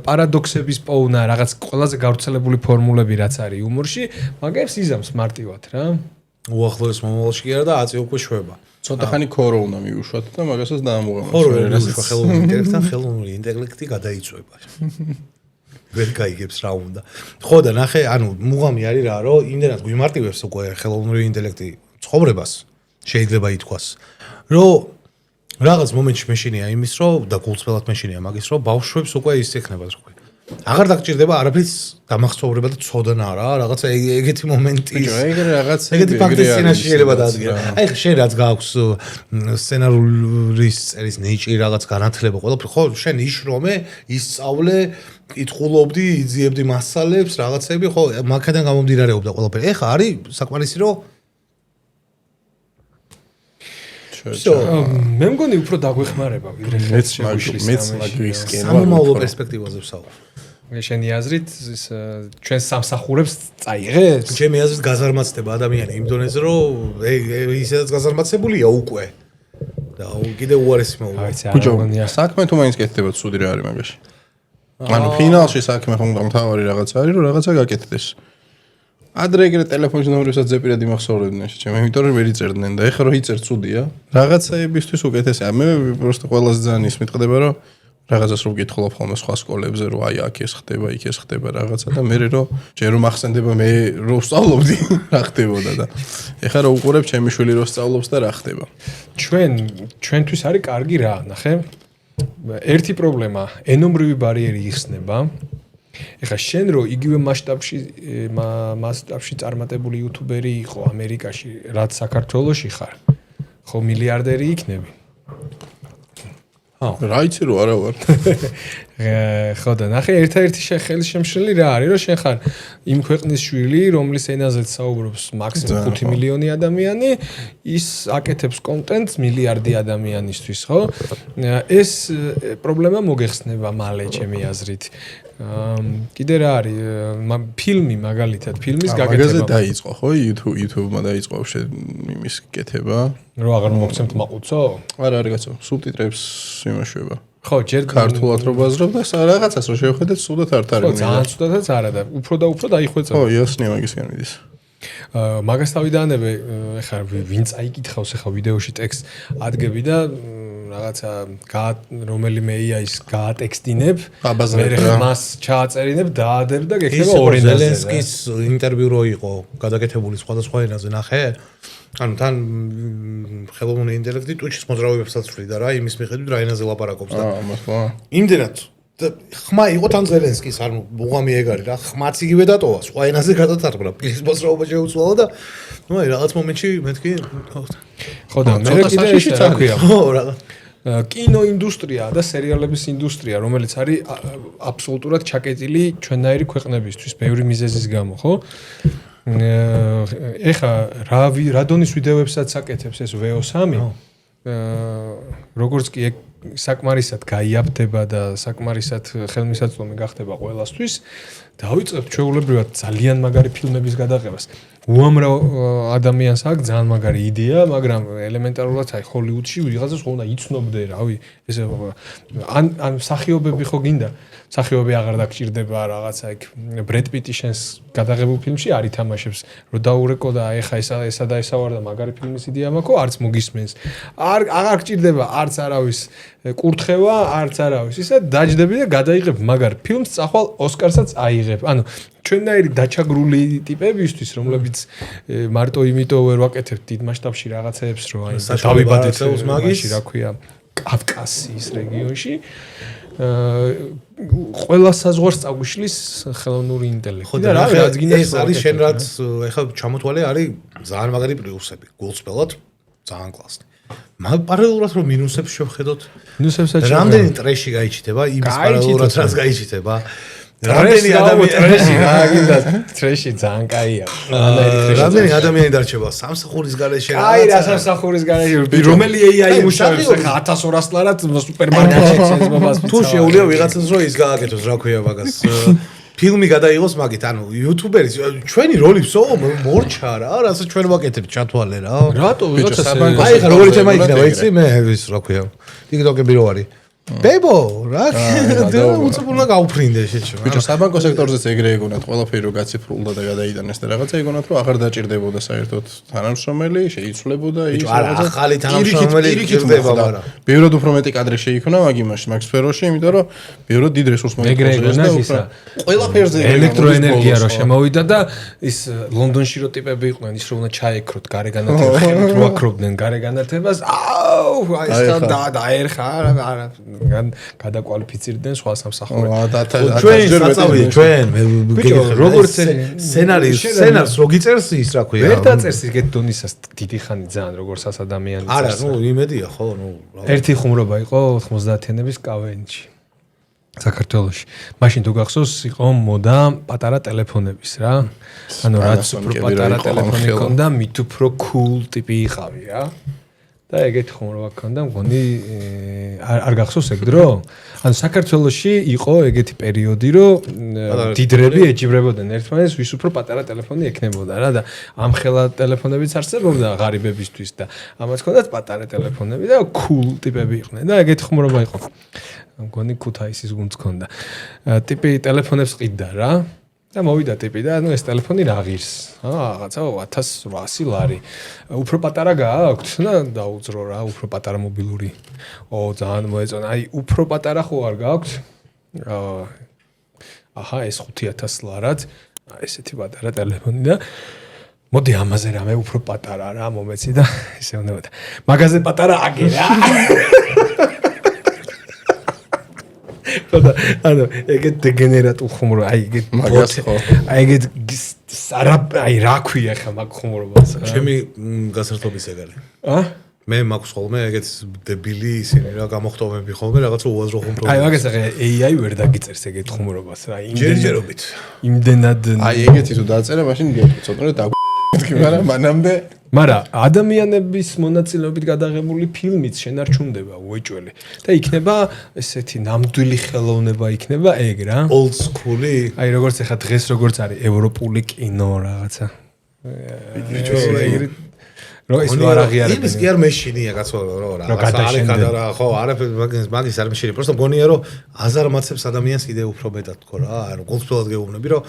პარადოქსების პოვნა რაღაც ყველაზე გავრცელებული ფორმულები რაც არის იუმორში მაგებს იზამს მარტივად რა უახლოეს მომავალში კი არა და აწი უკვე შვება ცოტა ხანი ქორო უნდა მიუშვათ და მაგასაც დაამოღამოთ ქორო ხელოვნურ ინტელექტთან ხელოვნური ინტელექტი გადაიწვება ვერ გაიგებს რა უნდა. ხო და ნახე, ანუ მუღამი არის რა, რომ იმდენად გვიმარტივებს უკვე ხელოვნური ინტელექტი ცხოვრებას, შეიძლება ითქვას, რომ რაღაც მომენტში მეშინია იმის, რომ და გულწრფელად მეშინია მაგის, რომ ბავშვებს უკვე ის ექნება რა. აღარ დაგჭირდება არაფრის დამახსოვრება და ცოდნა რა, რაღაცა ეგეთი მომენტი. ეგეთი ფაქტის წინაშე შეიძლება დაადგენ. აი შენ რაც გაქვს სცენარულის წერის ნიჭი, რაღაც განათლება, ყველაფერი, ხო, შენ იშრომე, ისწავლე, კითხულობდი, იძიებდი მასალებს, რაღაცები, ხო, მაგიდან გამომდინარეობდა ყველაფერი. ეხა არის საკმარისი რომ მე მგონი უფრო დაგვეხმარება ვიდრე მეც მაგის სამომავლო პერსპექტივაზე ვსაუბრობ. შენი აზრით ის ჩვენ სამსახურებს წაიღეს? ჩემი აზრით გაზარმაცდება ადამიანი იმ დონეზე, რომ ისედაც გაზარმაცებულია უკვე. და კიდე უარესი მოუვა. ბუჯო, საქმე თუ მაინც კეთდება, ცუდი რა არის მაგაში. ანუ ფინალში საქმე ხომ მთავარი რაღაც არის, რომ რაღაცა გაკეთდეს. ადრე ეგრე ტელეფონის ნომერებსაც ზეპირად იმახსოვრებდნენ ჩემ, იმიტომ რომ ვერ იწერდნენ და ეხლა რო იწერ ცუდია. რაღაცაებისთვის უკეთესია. მე პროსტო ყველაზე ძალიან ის მიტყდება, რომ რაღაცას რო ვკითხულობ ხოლმე სხვა სკოლებზე, რომ აი აქ ეს ხდება, იქ ეს ხდება რაღაცა და მე რო ჯერ რომ ახსენდება მე რო ვსწავლობდი, რა ხდებოდა და ეხლა რო უყურებ ჩემი შვილი რო სწავლობს და რა ხდება. ჩვენთვის არის კარგი რა, ნახე. ერთი პრობლემა, ენომრივი ბარიერი იხსნება. ეხლა შენ რო იგივე მასშტაბში წარმატებული იუთუბერი იყო ამერიკაში, რაც საქართველოში ხარ, ხო მილიარდერი იქნები. რა იცი რო არა ვარ. ხო და ნახე ერთ-ერთი ხელის შემშლელი რა არის, რომ შენ ხარ იმ ქვეყნის შვილი, რომლის ენაზეც საუბრობს მაქსიმუმ 5 მილიონი ადამიანი, ის აკეთებს კონტენტს მილიარდი ადამიანისთვის, ხო? ეს პრობლემა მოგეხსნება მალე ჩემი აზრით. კიდე რა არის ფილმი მაგალითად ფილმის მაგაზე გაკეთება დაიწყო ხო YouTube-მა დაიწყო იმის კეთება რო აღარ მოგცემთ მაყუცო არა კაცო სუბტიტრებს იმაშვება ხო ჯერ ქართულად რო ბაზრობ და რაღაცას რო შევხედეთ სუდად არ არის ხო ძალიან სუდადაც არა და უფრო და უფრო დაიხვეწა ხო იასნია მაგისგან მიდის მაგას თავიდანები ეხლა ვინ წაიკითხავს ეხლა ვიდეოში ტექსტ ადგები და რაღაცა რომელიმე AI-ის გაატექსტინებ მე მას ჩააწერინებ დაადებ და გექნება ორი ენაზე ზელენსკის ინტერვიუ რო იყო გადაკეთებული სხვადასხვა ენაზე ნახე ანუ თან ხელოვნური ინტელექტი Twitch-ის მოძრაობებსაც ცვლიდა რა იმის მიხედვით რა ენაზე ლაპარაკობს და იმდენად ხმა იყო თან ზელენსკის ანუ უღამი ეგ არის რა ხმაც იგივე დატოვა სხვა ენაზე გადაწარგლა პირის მოძრაობა შეუცვალა და ნუ აი რაღაც მომენტში მეთქი ხო და მე კიდე ის რა ქვია ხო რაღაც კინოინდუსტრია და სერიალების ინდუსტრია, რომელიც არის აბსოლუტურად ჩაკეტილი ჩვენნაირი ქვეყნებისთვის, ბევრი მიზეზის გამო, ხო? ეხა რა დონის ვიდეოებსაც აკეთებს ეს VO3, როგორც კი საკმარისად გაიაფდება და საკმარისად ხელმისაწვდომი გახდება ყველასთვის, დავიწყებთ ჩვეულებრივად ძალიან მაგარი ფილმების გადაღებას. უამრავ ადამიანს აქვს ძალიან მაგარი იდეა, მაგრამ ელემენტარულად აი ჰოლივუდში ვიღაცას ხო უნდა იცნობდე, რავი, ესე ან მსახიობები ხო გინდა? მსახიობი აღარ დაგჭირდება რაღაცა იქ ბრედ პიტი შენს გადაღებულ ფილმში არ ითამაშებს, რომ დაურეკო და ეხა ესა და ესა ვარ და მაგარი ფილმის იდეა მაქვს, არც მოგისმენს. აღარ გჭირდება არც არავის კურთხევა, არც არავის ისა დაჯდები და გადაიღებ მაგარ ფილმს, წახვალ ოსკარსაც აიღებ. ანუ ჩვენნაირი დაჩაგრული ტიპებისთვის, რომლებიც მარტო იმიტომ ვერ ვაკეთებთ დიდ მასშტაბში რაღაცეებს, რომ აი დავიბადეთ მაგაში, რა ქვია, კავკასიის რეგიონში. ყველა საზღვარს წაგვიშლის ხელოვნური ინტელექტი. ხო და რა ეს არის შენ რაც ეხლა ჩამოთვალე არის ძალიან მაგარი პლუსები. გულწრფელად ძალიან კლასი. მაგ პარალელურად რომ მინუსებს შევხედოთ, მინუსებსაც რამდენი ტრეში გაიჩიტება, იმის პარალელურად რაც გაიჩიტება. რამდენი ადამიანი გინდა ტრეში ძალიან კაია. რამდენი ადამიანი დარჩება სამსახურის გარეშე რა. აი რა სამსახურის გარეშე. რომელი AI მუშაობს ახლა 1200 ლარად სუპერმარკეტში ცენზმობას. თუ შეუძლია ვიღაცას რომ ის გააკეთოს, რა ქვია მაგას. ფილმი გადაიღოს მაგით, ანუ იუთუბერის ჩვენი როლი ვსო მორჩა რა, რასაც ჩვენ ვაკეთებთ ჩათვალე რა. რატო ვიღაცას აი ხა როგორი თემა იქნება, იცი მე ის რა ქვია. TikTok-ები რო არის. ბებო, რა უცებურნა გაუფრინდე შეჭო. ბიჭო, საბანკო სექტორზეც ეგრე ეგონათ, ყველაფერი რო გაციფრულდა და გადაიტანეს და რაღაცა ეგონათ, რომ აღარ დაჭირდებოდა საერთოდ თანამშრომელი, შეიცვლებოდა ის რაღაცა. ახალი თანამშრომელი ჭირდება, მაგრამ ბევრად უფრო მეტი კადრი შეიქმნა მაგ იმაში, მაგ სფეროში, იმიტომ რომ ბევრად დიდ რესურს ეგრეგონას ისა. ყველაფერზე ელექტროენერგია რო შემოვიდა და ის ლონდონში რო ტიპები იყვნენ, ის რო უნდა ჩაეკროთ გარე განათებას, რო აკრობდნენ გარე განათებას, აუ, აი ეს დაერხა, არა გადაკვალიფიცირდნენ სხვა სამსახურებს. ჩვენ საწავია, ჩვენ როგორც სცენარს რო გიწერს ის რა ქვია. ვერ დაწერს ეგეთ დონისას დიდი ხანი ძალიან როგორც ასადამიანი წერს. არა, ნუ იმედია ხო, ნუ ერთი ხუმრობა იყო 90-იანების კავენში საქართველოში. მაშინ თუ გახსოვს, იყო მოდა პატარა ტელეფონების რა. ანუ რაც უფრო პატარა ტელეფონი ქონდა, მით უფრო cool ტიპი იყავი რა. და ეგეთი ხუმრობა ქონდა, მგონი არ გახსოვს ეგ დრო? ანუ საქართველოში იყო ეგეთი პერიოდი, რომ დიდრები ეჯიბრებოდნენ ერთმანეთს, ვის უფრო პატარა ტელეფონი ექნებოდა რა და ამხელა ტელეფონებიც არსებობდა ღარიბებისთვის და ამას ჰქონდათ პატარა ტელეფონები და cool ტიპები იყვნენ და ეგეთი ხუმრობა იყო. მგონი ქუთაისის გუნდს ჰქონდა. ტიპი ტელეფონებს ყიდდა რა. და მოვიდა ტიპი და ანუ ეს ტელეფონი რა ღირს? რაღაცა 1800 ლარი. უფრო პატარა გააქვთ და დაუძრო რა, უფრო პატარა მობილური. ძალიან მოეწონა. აი, უფრო პატარა ხო არ გააქვთ? აჰა, ეს 5000 ლარად, ესეთი პატარა ტელეფონი და მოდი ამაზე რამე უფრო პატარა რა მომეცი და ისე უნდა. მაგაზე პატარა აგერა. ხოდა ანუ ეგეთ დეგენერატულ ხუმრობა, აი ეგეთ მაგას ხო. აი ეგეთ აი რა ქვია ხა მაგ ხუმრობას. ჩემი გასართობის ეგარი. მე მაქვს ხოლმე ეგეთ დებილი ისინი რა გამოხტომები ხოლმე რაღაცა უაზრო ხუმრობა. აი მაგას ახლა AI ვერ დაგიწერს ეგეთ ხუმრობას რა. ჯერჯერობით. იმდენად აი ეგეთი თუ დაწერა, მაშინ გეცოდნენ და მაგრამ მანამდე მაგრამ ადამიანების მონაწილეობით გადაღებული ფილმიც შენარჩუნდება უეჭველი და იქნება ესეთი ნამდვილი ხელოვნება იქნება ეგ რა old school-ი აი როგორც ახლა დღეს როგორც არის ევროპული კინო რაღაცა რო ის რა აღიარებს იმის კი არ მეშინია კაცო რა გადაშენდა ხო არაფერ მაგის არ მეშინია просто გონია რომ აზარმაცებს ადამიანს კიდე უფრო მეტად თქო რა ანუ კონსპირაციულად გეუბნები რომ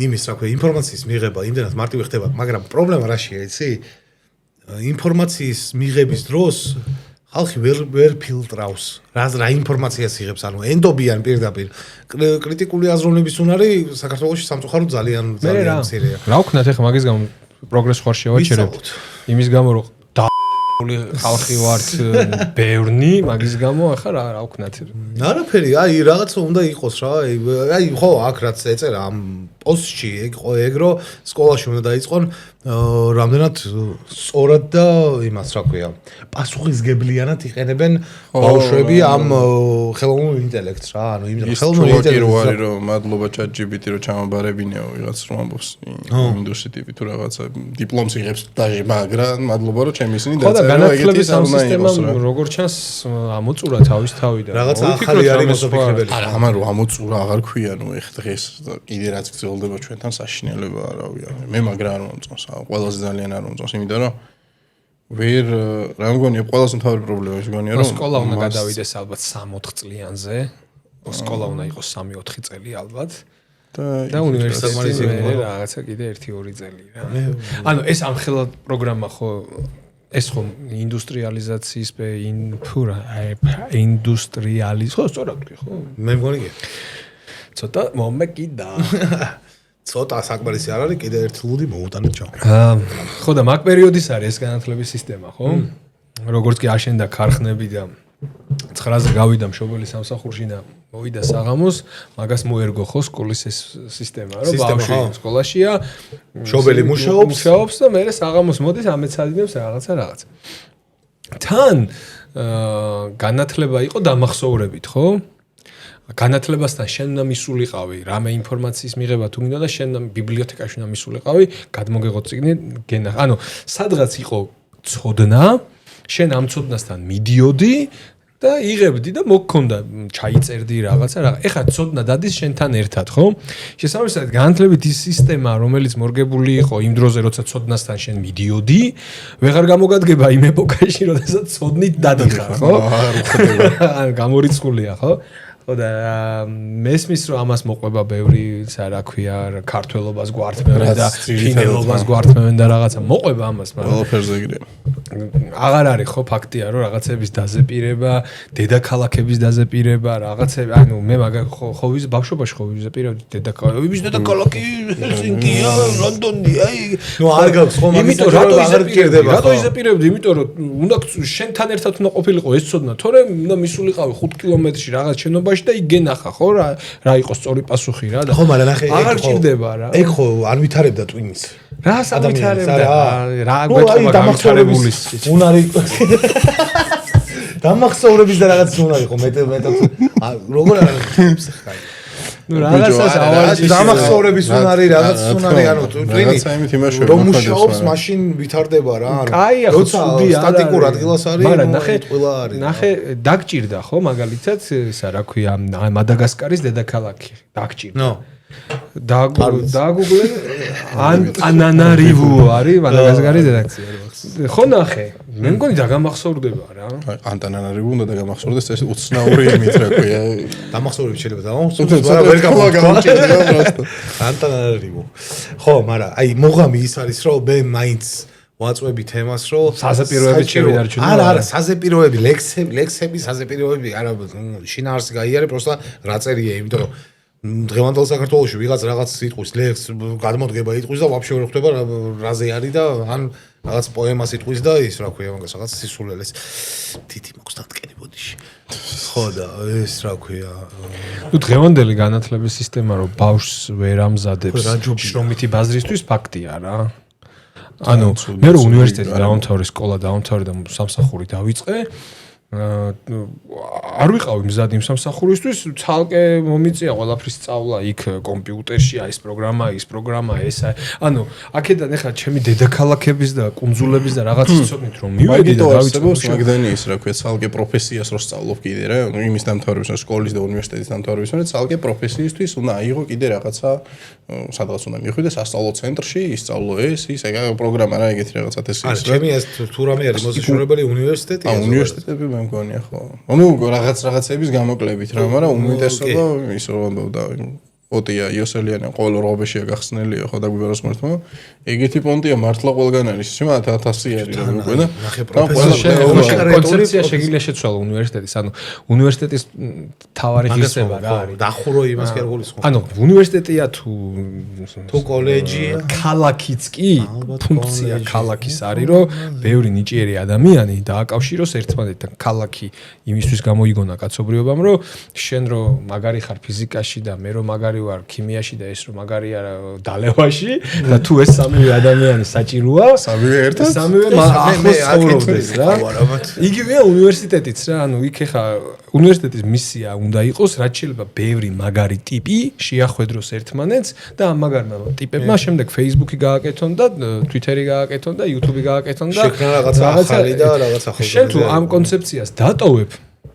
იმის რა ქვია ინფორმაციის მიღება იმდენად მარტივი ხდება მაგრამ პრობლემა რაშია იცი ინფორმაციის მიღების დროს ხალხი ვერ ფილტრავს რა ინფორმაციას იღებს ანუ ენდობიან პირდაპირ კრიტიკული აზროვნების უნარი საქართველოში სამწუხაროდ ძალიან მცირეა რა ვქნათ ახლა მაგის გამო პროგრესს ხარ შევაჩერებთ იმის გამო რომ დაული ხალხი ვართ ბევრნი მაგის გამო ახლა რა ვქნათ არაფერი აი რაღაცა უნდა იყოს რა აი ხო აქ რაც ეწერა ამ პოსტში ეგ რო სკოლაში უნდა დაიწყონ რამდენად სწორად და იმას რა ქვია პასუხისგებლიანად იყენებენ ბავშვები ამ ხელოვნურ ინტელექტს რა ანუ იმ ხელოვნურ ინტელექტს არის რომ მადლობა ChatGPT რომ ჩამაბარებინეო ვიღაც რომ ამბობს Windows-ი ტიპი თუ რაღაცა დიპლომს იღებს დაჟე მაგრამ მადლობა რომ ჩემი ისინი დაწერა ეგეთი ამ სისტემამ როგორ ჩანს ამოწურა თავის თავიდან რაღაცა ახალი არის მოსოფიქრებელი არა ამან რომ ამოწურა აღარ ქვია ნუ ეხ დღეს კიდე რაც გრძელდება ჩვენთან საშინელება არავია მე მაგრა არ მომწონს ყველაზე ძალიან არ მომწონს იმიტომ რომ ვერ რა მგონია ყველაზე მთავარი პრობლემა ის მგონია რომ სკოლა უნდა გადავიდეს ალბათ 3-4 წლიანზე სკოლა უნდა იყოს 3-4 წელი ალბათ და უნივერსიტეტი რაღაცა კიდე 1-2 წელი რა ანუ ეს ამხელა პროგრამა ხო ეს ხო ინდუსტრიალიზაციის ფურა ინდუსტრიალიზ ხო სწორად კი ხო მე მგონი კი ცოტა მომეკიდა ცოტა საკმარისი არ არის კიდე ერთი ლუდი მოუტანეთ ჩავ ხო და მაგ პერიოდის არის ეს განათლების სისტემა ხო როგორც კი აშენდა ქარხნები და 9-ზე გავიდა მშობელი სამსახურში და მოვიდა საღამოს მაგას მოერგო ხო სკოლის ეს სისტემა რომ ბავშვი სკოლაშია მშობელი მუშაობს და მე საღამოს მოდის ამეცადინებს რაღაცა თან განათლება იყო დამახსოვრებით ხო განათლებასთან შენ უნდა მისულიყავი რამე ინფორმაციის მიღება თუ გინდა და შენ ბიბლიოთეკაში უნდა მისულიყავი გადმოგეღო წიგნი ანუ სადღაც იყო ცოდნა შენ ამ ცოდნასთან მიდიოდი და იღებდი და მოგქონდა ჩაიწერდი რაღაცა. ეხლა ცოდნა დადის შენთან ერთად, ხო? შესაბამისად, განათლებით ის სისტემა, რომელიც მორგებული იყო იმ დროზე, როცა ცოდნასთან შენ მიდიოდი, ვეღარ გამოგადგება იმ ეპოქაში, როდესაც ცოდნით დადიხარ, ხო? ანუ გამორიცხულია, ხო? ხო და მესმის რომ ამას მოყვება ბევრი, რა ქვია, ქართველობას გვართმევენ და ფინელობას გვართმევენ და რაღაცა მოყვება ამას, მაგრამ ყველაფერზე გირე. აღარ არის ხო ფაქტია რომ რაღაცების დაზეპირება, დედაქალაქების დაზეპირება, რაღაცები, ანუ მე მაგა ხო ვის ბავშვობაში ხო ვიზეპირებდი დედაქალაქი ჰელსინკია, ლონდონი, აი ნუ არ გაქვს ხომ ამის აღარ გკერდება. რატო იზეპირებდი? იმიტომ რომ უნდა შენთან ერთად უნდა ყოფილიყო ეს ცოდნა, თორემ უნდა მისულიყავი 5 კილომეტრში რაღაც შენობაში და იგენახა ხო რა იყო სწორი პასუხი რა და ხო მაგრამ ნახე აღარ ჭირდება რა. ეგ ხო არ ვითარებდა ტვინის. რა სამითარებდა რა ნუ გვეჭობა დამახსოვრების უნარი დამახსოვრების და რაღაც უნარი ხო მეტად როგორ არის ნუ რაღაცას ავარჯიშე დამახსოვრების უნარი რაღაც უნარი ანუ რაღაცა იმით იმაშოა რომ მუშაობს მაშინ ვითარდება რა ანუ კაია ხო ცუდი არა სტატიკურ ადგილას არის მაგრამ ნახე ყველა არის ნახე დაგჭირდა ხო მაგალითად ისა რა ქვია მადაგასკარის დედაქალაქი დაგჭირდა ნო დაგუგლე ანანარივუ არის მადაგასკარის დედაქალაქი ხო ნახე მე მგონი დაგამახსოვრდება რა ანტანანარივუ უნდა დაგამახსოვრდეს ეს უცნაური იმით რა ქვია დამახსოვრები შეიძლება დამახსოვრდეს მაგრამ ვერ გამოგჭირდება ანტანანარივუ ხო მაგრამ აი მოღამი ის არის რომ მე მაინც ვაწვევი თემას რომ საზეპიროებით შევიდარჩუნო არა საზეპიროები ლექსები საზეპიროები არა შინაარსი გაიარე პროსტა რა წერია იმიტომ რომ დღევანდელ საქართველოში ვიღაც რაღაც სიტყვის ლექს გადმოდგება იტყვის და ვაფშე ვერ ხვდება რაზე არის და ან რაღაც პოემას იტყვის და ის რა ქვია მაგას რაღაც სისულელეს თითი მოხს დატკენი ბოდიში ხო და ეს რა ქვია ნუ დღევანდელი განათლების სისტემა რომ ბავშვს ვერ ამზადებს შრომითი ბაზრისთვის ფაქტია რა ანუ მე რომ უნივერსიტეტი დაამთავრე სკოლა დაამთავრე და სამსახური დავიწყე არ ვიყავი მზად იმ სამსახურისთვის ცალკე მომიწია ყველაფრის სწავლა იქ კომპიუტერში აი ეს პროგრამა ეს ანუ აქედან ეხლა ჩემი დედაქალაქების და კუნძულების და რაღაც ცოდნით რომ მივედი და დავიწყე მაგდანი ის რა ქვია ცალკე პროფესიას რო სწავლობ კიდე რა იმის დამთავრების სკოლის და უნივერსიტეტის დამთავრების მერე ცალკე პროფესიისთვის უნდა აიღო კიდე რაღაცა სადღაც უნდა მიხვიდე სასწავლო ცენტრში ისწავლო ეს ეგ პროგრამა რა ეგეთი რაღაცა ეს ჩემი ეს თუ რამე არის მოსაშორებელი უნივერსიტეტია უნივერსიტეტები მე მგონია ხო ანუ რაღაცების გამოკლებით რა მაგრამ უმეტესობა ის რომ ამბობდა ოტია იოსელიანი ყოველ რობეშია გახსნელია ხო დაგვიბაროს მართლა ეგეთი პონტია მართლა ყველგან არის შემა 1000 არის რა უკვე და ნახე პროფესორი კონცეფცია შეგიძლია შეცვალო უნივერსიტეტის ანუ უნივერსიტეტის თავარი ღირსება რა არის დახურო იმას კი არ გულისხმობ ანუ უნივერსიტეტია თუ კოლეჯია ქალაქიც კი ფუნქცია ქალაქის არის რომ ბევრი ნიჭიერი ადამიანი დააკავშიროს ერთმანეთთან ქალაქი იმისთვის გამოიგონა კაცობრიობამ რომ შენ რომ მაგარი ხარ ფიზიკაში და მე რომ მაგარი ვარ ქიმიაში და ეს რომ მაგარი არა დალევაში და თუ ეს სამივე ადამიანი საჭიროა სამივე ერთად სამივე ახლოს ცხოვრობდეს რა იგივეა უნივერსიტეტიც რა ანუ იქ ხა უნივერსიტეტის მისია უნდა იყოს რაც შეიძლება ბევრი მაგარი ტიპი შეახვედროს ერთმანეთს და ამ მაგარმა ტიპებმა შემდეგ Facebook-ი გააკეთონ და Twitter-ი გააკეთონ და YouTube-ი გააკეთონ და შექმნა რაღაცა ახალი და რაღაცა ხოლმე შენ თუ ამ კონცეფციას დატოვებ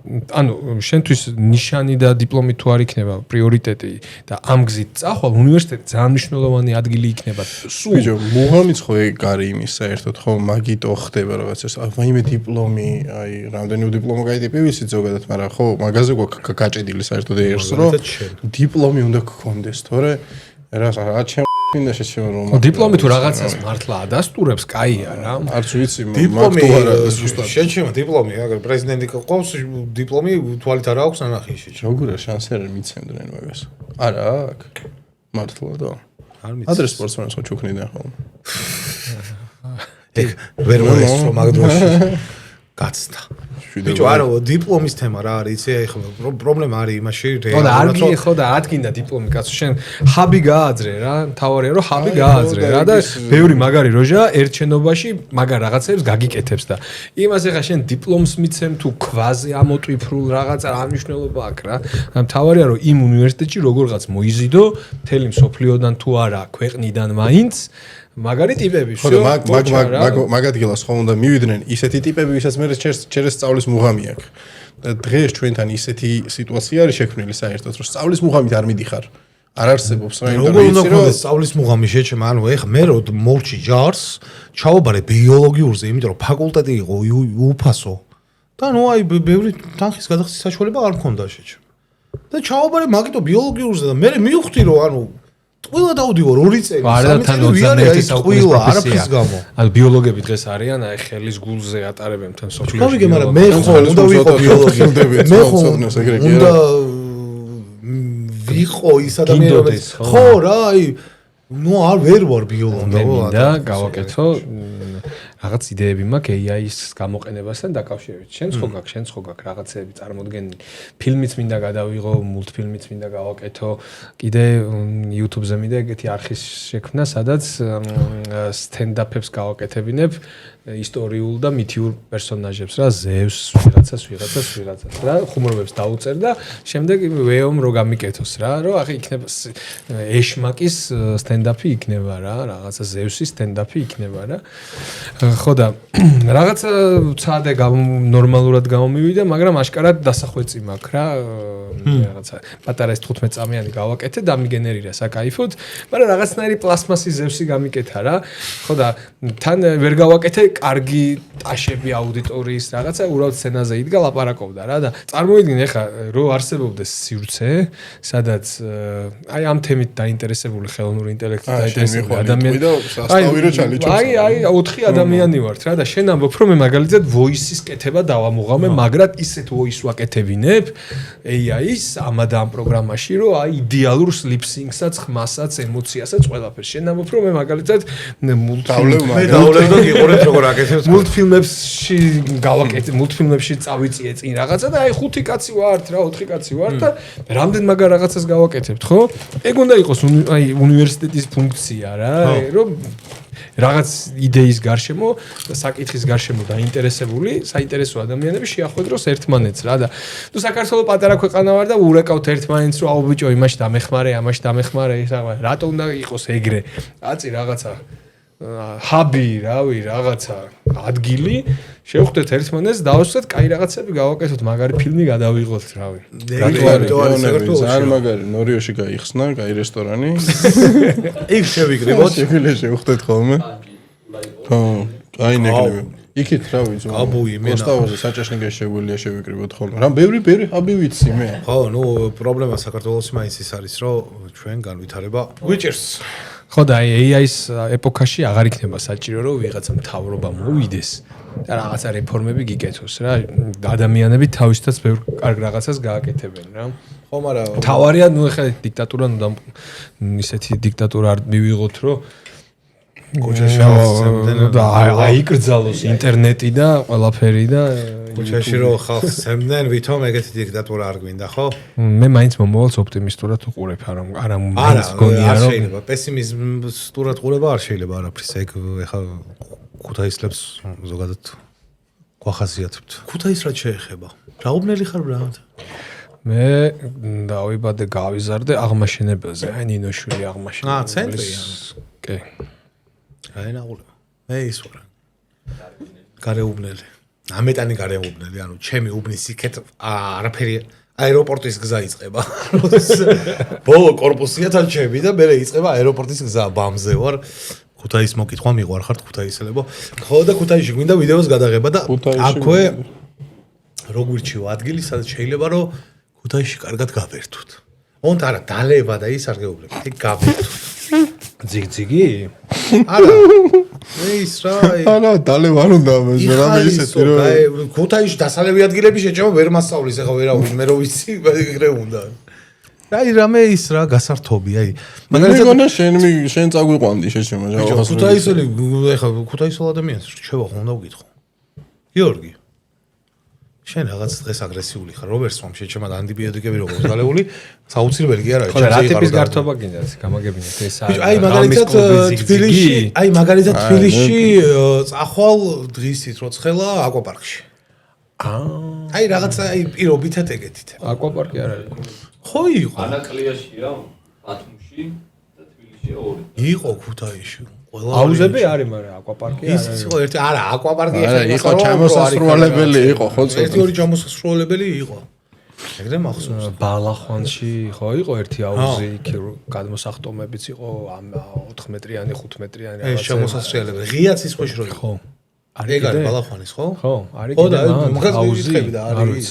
ანუ შენთვის ნიშანი და დიპლომი თუ არ იქნება პრიორიტეტი და ამ გზით წახვალ უნივერსიტეტი ძალიან მნიშვნელოვანი ადგილი იქნება სულ ბიჭო მოღამიც ხო ეგ არის იმის საერთოდ ხო მაგიტო ხდება რაღაც ეს ვაიმე დიპლომი აი რამდენი დიპლომა გაიტიპი ვიცით ზოგადად მაგრამ ხო მაგაზე გვაქვს გაჭედილი საერთოდ ერს რომ დიპლომი უნდა გქონდეს თორე რა ჩემ მინდა შეჩემო რომ დიპლომი თუ რაღაცას მართლა ადასტურებს კაია რა არც ვიცი დიპლომი შეჩემო დიპლომი აგერ პრეზიდენტი ყავს დიპლომი თვალით არ აქვს ანახი შეჩემო როგორია შანსერი მიცემდნენ მაგას არა აქვს მართლა და არ მიცემ ადრე სპორტსმენს ხო ჩუქნიდან ხოლმე ეგ ვერ მოესწრო მაგ დროში გაცდა ბიჭო არა დიპლომის თემა რა არის იცი აი ხო პრობლემა არის იმაში ხო და არ გიე ხო და ათქინდა დიპლომი კაცო შენ ჰაბი გააძრე რა თავარია რომ ჰაბი გააძრე რა და ბევრი მაგარი როჟა ერთ შენობაში მაგარ რაღაცებს გაგიკეთებს და იმას ეხა შენ დიპლომს მიცემ თუ ქვაზე ამოტვიფრულ რაღაცა რა მნიშვნელობა აქვს რა თავარია რომ იმ უნივერსიტეტში როგორღაც მოიზიდო მთელი მსოფლიოდან თუ არა ქვეყნიდან მაინც მაგარი ტიპები, ხო და მაგ ადგილას ხო უნდა მივიდნენ ისეთი ტიპები, ვისაც მე ჩერეს სწავლის მუღამი აქვს. და დღეს ჩვენთან ისეთი სიტუაცია არის შექმნილი საერთოდ, რომ სწავლის მუღამით არ მიდიხარ. არ არსებობს რა როგორ უნდა გქონდეს სწავლის მუღამი შეჩემა, ანუ ეხა მე რო მორჩი ჯარს ჩავაბარე ბიოლოგიურზე, იმიტომ რომ ფაკულტეტი იყო უფასო. და ნუ აი ბევრი თანხის გადახდის საშუალება არ მქონდა შეჩემა. და ჩავაბარე მაგიტო ბიოლოგიურზე და მე მივხვდი რომ ანუ ყველა დავდივარ 2 წელი. არა თან 21 საუკუნის არაფრის გამო. ანუ ბიოლოგები დღეს არიან, აი ხელის გულზე ატარებენ თან სოფლიოში. გავიგე, მაგრამ მე ხო უნდა ვიყო ბიოლოგი. მე ხო უნდა ვიყო ის ადამიანი, ხო რა, აი ნუ არ ვერ ვარ ბიოლოგი. და გავაკეთო რაღაც იდეები მაქვს AI-ის გამოყენებასთან დაკავშირებით. შენც ხო გაქვს რაღაცეები წარმოდგენილი. ფილმიც მინდა გადავიღო, მულტფილმიც მინდა გავაკეთო. კიდე YouTube-ზე მინდა ეგეთი არხის შექმნა, სადაც სტენდაპებს გავაკეთებინებ ისტორიულ და მითიურ პერსონაჟებს რა, ზევს, ვიღაცას რა, ხუმრობებს დაუწერ და შემდეგ ვეომ რო გამიკეთოს რა, რომ ახლა იქნება ეშმაკის სტენდაპი იქნება რა, რაღაცა ზევსის სტენდაპი იქნება რა. ხო და რაღაცა ცადე ნორმალურად გამომივიდა, მაგრამ აშკარად დასახვეწი მაქვს რა, რაღაცა პატარა 15 წამიანი გავაკეთე და მიგენერირა საკაიფოდ, მაგრამ რაღაცნაირი პლასმასის ზევსი გამიკეთა რა. ხო და თან ვერ გავაკეთე კარგი ტაშები აუდიტორიის რაღაცა უბრალოდ სცენაზე იდგა ლაპარაკობდა რა და წარმოიდგინე ახლა რო არსებობდეს სივრცე, სადაც აი ამ თემით დაინტერესებული ხელოვნური ინტელექტით დაინტერესებული ადამიანი და სასტავი რო ჩალიჩობს. აი 4 ადამიანი ვართ რა და შენ ამბობ რომ მე მაგალითად voice-ის კეთება დავამოღამე, მაგრამ ისეთ voice ვაკეთებინებ AI-ის ამადა ამ პროგრამაში, რომ აი იდეალურ lip sync-საც, ხმასაც, ემოციასაც ყველაფერს. შენ ამბობ რომ მე მაგალითად გიყურეთ როგორ აკეთებს მულტფილმებში გავაკეთე, მულტფილმებში წავიწიე წინ რაღაცა და აი 5 კაცი ვართ რა, 4 კაცი ვართ და რამდენ მაგარ რაღაცას გავაკეთებთ, ხო? ეგ უნდა იყოს აი უნივერსიტეტის ფუნქცია რა, რომ რაღაც იდეის გარშემო და საკითხის გარშემო დაინტერესებული, საინტერესო ადამიანები შეახვედროს ერთმანეთს რა და თუ საქართველოს პატარა ქვეყანა ვარ და ურეკავთ ერთმანეთს რომ აუ ბიჭო იმაში დამეხმარე, ამაში დამეხმარე, რატო უნდა იყოს ეგრე? აცი რაღაცა ჰაბი, რავი, რაღაცა ადგილი, შევხვდეთ ერთმანეთს, დავასვათ, კაი რაღაცები გავაკეთოთ, მაგარი ფილმი გადავიღოთ, რავი. ძალიან მაგარი, ნორიოში გაიხსნა, კაი რესტორანი. იქ შევიკრიბოთ. შევხვდეთ ხოლმე. ხო, კაი ნეგრები. იქით რავი, აბუი, მე მოსტავაზე საჭაშნიგა შეგვიძლია შევიკრიბოთ ხოლმე. რამ ბევრი ჰაბი ვიცი მე. ხო, ნუ პრობლემა საქართველოს მაინც ის არის, რომ ჩვენ განვითარება გვიჭერს. ხო და AI-ის ეპოქაში აღარ იქნება საჭირო რომ ვიღაცა მთავრობა მოვიდეს და რაღაცა რეფორმები გიკეთოს რა. ადამიანები თავისთაც ბევრ კარგ რაღაცას გააკეთებენ რა. ხო, მაგრამ თავარია ნუ ეხლა დიქტატურა ნუ ისეთი დიქტატურა არ მივიღოთ რომ კოჩაში და აიკრძალოს ინტერნეტი და ყველაფერი და კოჩაში რო ხალხს სემდნენ ვითომ ეგეთი დიქტატურა არ გვინდა ხო? მე მაინც მომავალს ოპტიმისტურად უყურებ, არა მაინც გონია რომ შეიძლება პესიმიზმურად ყურება არ შეიძლება არაფრის ეგ ეხა ქუთაისლებს ზოგადად გვახასიათებთ. ქუთაის რა შეეხება? რა უბნელი ხარ ბრატ? მე დავიბადე გავიზარდე აღმაშენებელზე, აი ნინოშვილი აღმაშენებელი. ცენტრია. კი. აი ნაყურება. მე ის ვარ. გარეუბნელი. ამეტანი გარეუბნელი, ანუ ჩემი უბნის იქეთ არაფერი აეროპორტის გზა იწყება. ბოლო კორპუსია თან ჩემი და მე იწყება აეროპორტის გზა, ბამზე ვარ. ქუთაის მოკითხვა მიყვარხართ ქუთაისელებო. ხო და ქუთაისში გვინდა ვიდეოს გადაღება და აქვე როგვირჩიო ადგილი, სადაც შეიძლება რომ ქუთაისში კარგად გავერთოთ. ონთ არა, დალება და ის არ გეუბნებით, ეგ გავერთოთ. ძიგძიგი? არა. მე ის რა არა, დალე ვარ უნდა ამას, რამე ისეთი რომ ქუთაისში დასალევი ადგილები შეჭება ვერ მასწავლის, ეხა ვერავინ, მე რო ვიცი, ეგრე უნდა. აი რამე ის რა გასართობი, აი. მაგალითად შენ წაგვიყვანდი შეჭება, ჯავახას. ქუთაისელი, ეხა ქუთაისელ ადამიანს რჩება ხომ უნდა ვკითხო. გიორგი შენ რაღაც დღეს აგრესიული ხარ, რობერტს ვამ შეჭემა და ანტიბიოტიკები როგორ გალეული, საუცილებელი კი არა, ჩემს ზეღარ ტიპის გართობა გინდა, გამაგებინეთ ეს არის. აი მაგალითად თბილისში წახვალ დღისით როცხელა აკვაპარკში. აი რაღაცა აი პირობითად ეგეთით. აკვაპარკი არ არის. ხო იყო. ანაკლიაშია, ბათუმში და თბილისშია ორი. იყო ქუთაისში. აუზები არის, მაგრამ აკვაპარკი ის იყო ერთი არა აკვაპარკი არა იყო ჩამოსასრულებელი იყო ხო ერთი ორი ჩამოსასრულებელი იყო ეგრე მახსოვს ბალახვანში ხო იყო ერთი აუზი იქ გადმოსახტომებიც იყო 4 მეტრიანი 5 მეტრიანი ეს ჩამოსასრულებელი ღიაც ის ხოშ რო იყო ხო ეგ არის ბალახვანის ხო ხო არის კიდე აუზი არის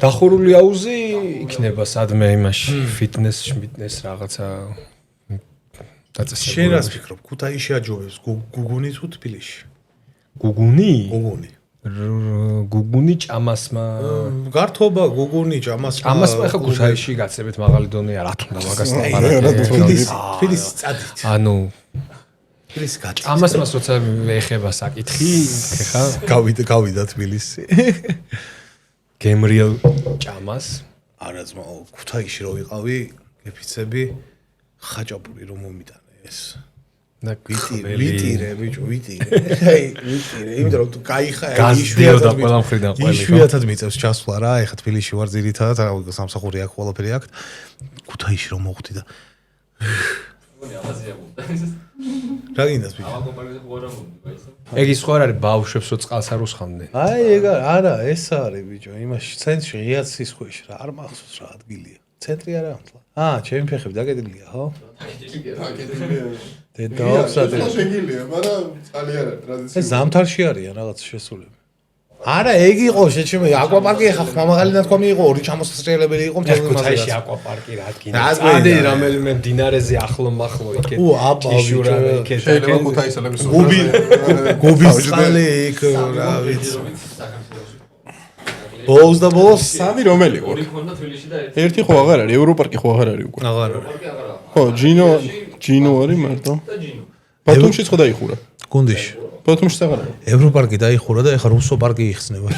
დახურული აუზი იქნება სადმე იმაში ფიტნეს რაღაცა დაწესებული. შენ რას ფიქრობ? ქუთაისში აჯობებს გუგუნი თუ თბილისში? გუგუნი? გუგუნი ჭამასმა. გართობა გუგუნი ჭამასმა. ჭამასმა ხა ქუთაისში გაცებით მაღალი დონე არა თუნდა მაგას ლაპარაკი. თბილისი წადით. ანუ თბილისი გაჭ. ჭამასმას როცა ეხება საკითხი, ხა გავიდა თბილისი. გემრიელ ჭამას. არა ძმა, ქუთაისში რო ვიყავი, გეფიცები ხაჭაპური რომ მომიტანე ეს. და ვიტირე ბიჭო, ვიტირე. აი, ვიტირე. იმიტომ რომ თუ кайხა იშვიათად ყველა მხრიდან ყველი. იშვიათად მიწევს ჩასვლა რა, ეხა თბილისში ვარ ძირითადად, სამსახური აქვს ყველაფერი აქვს. ქუთაისში რომ მოხვდი და რა გინდას ბიჭო? ეგ ის ხო არ არის ბავშვებს რო წყალს არ უსხამდნენ. აი ეგ არა, ეს არის ბიჭო, იმაში ცენტრში ღიაცის ქვეშ რა, არ მახსოვს რა ადგილია. ცენტრი არა ამთლა. ჩემი ფეხები დაკეტილია, ხო? დაკეტილია. დედაობსად. შეგილია, მაგრამ წალი არა ტრადიცია. ეს ზამთარში არიან რაღაც შესულები. არა, ეგ იყო შეჩემ აკვაპარკი ხა ხმამაღალი ნათქვამი იყო, ორი ჩამოსასწრებელი იყო მთელ იმაზე. ქუთაისში აკვაპარკი რა ადგილი. წადი რომელიმე დინარეზე ახლო მახლო იქეთ. აბა იქეთ. შეიძლება ქუთაისელების გუბის წყალი იქ რა ვიცი. ბოლოს და ბოლოს სამი რომელი იყო? ერთი ხო აღარ არის, ევროპარკი ხო აღარ არის უკვე. აღარ არის. ხო, ჯინო არის მარტო. ბათუმშიც ხო დაიხურა? გუნდიში. ბათუმშიც აღარ არის. ევროპარკი დაიხურა და ეხა რუსო პარკი იხსნება.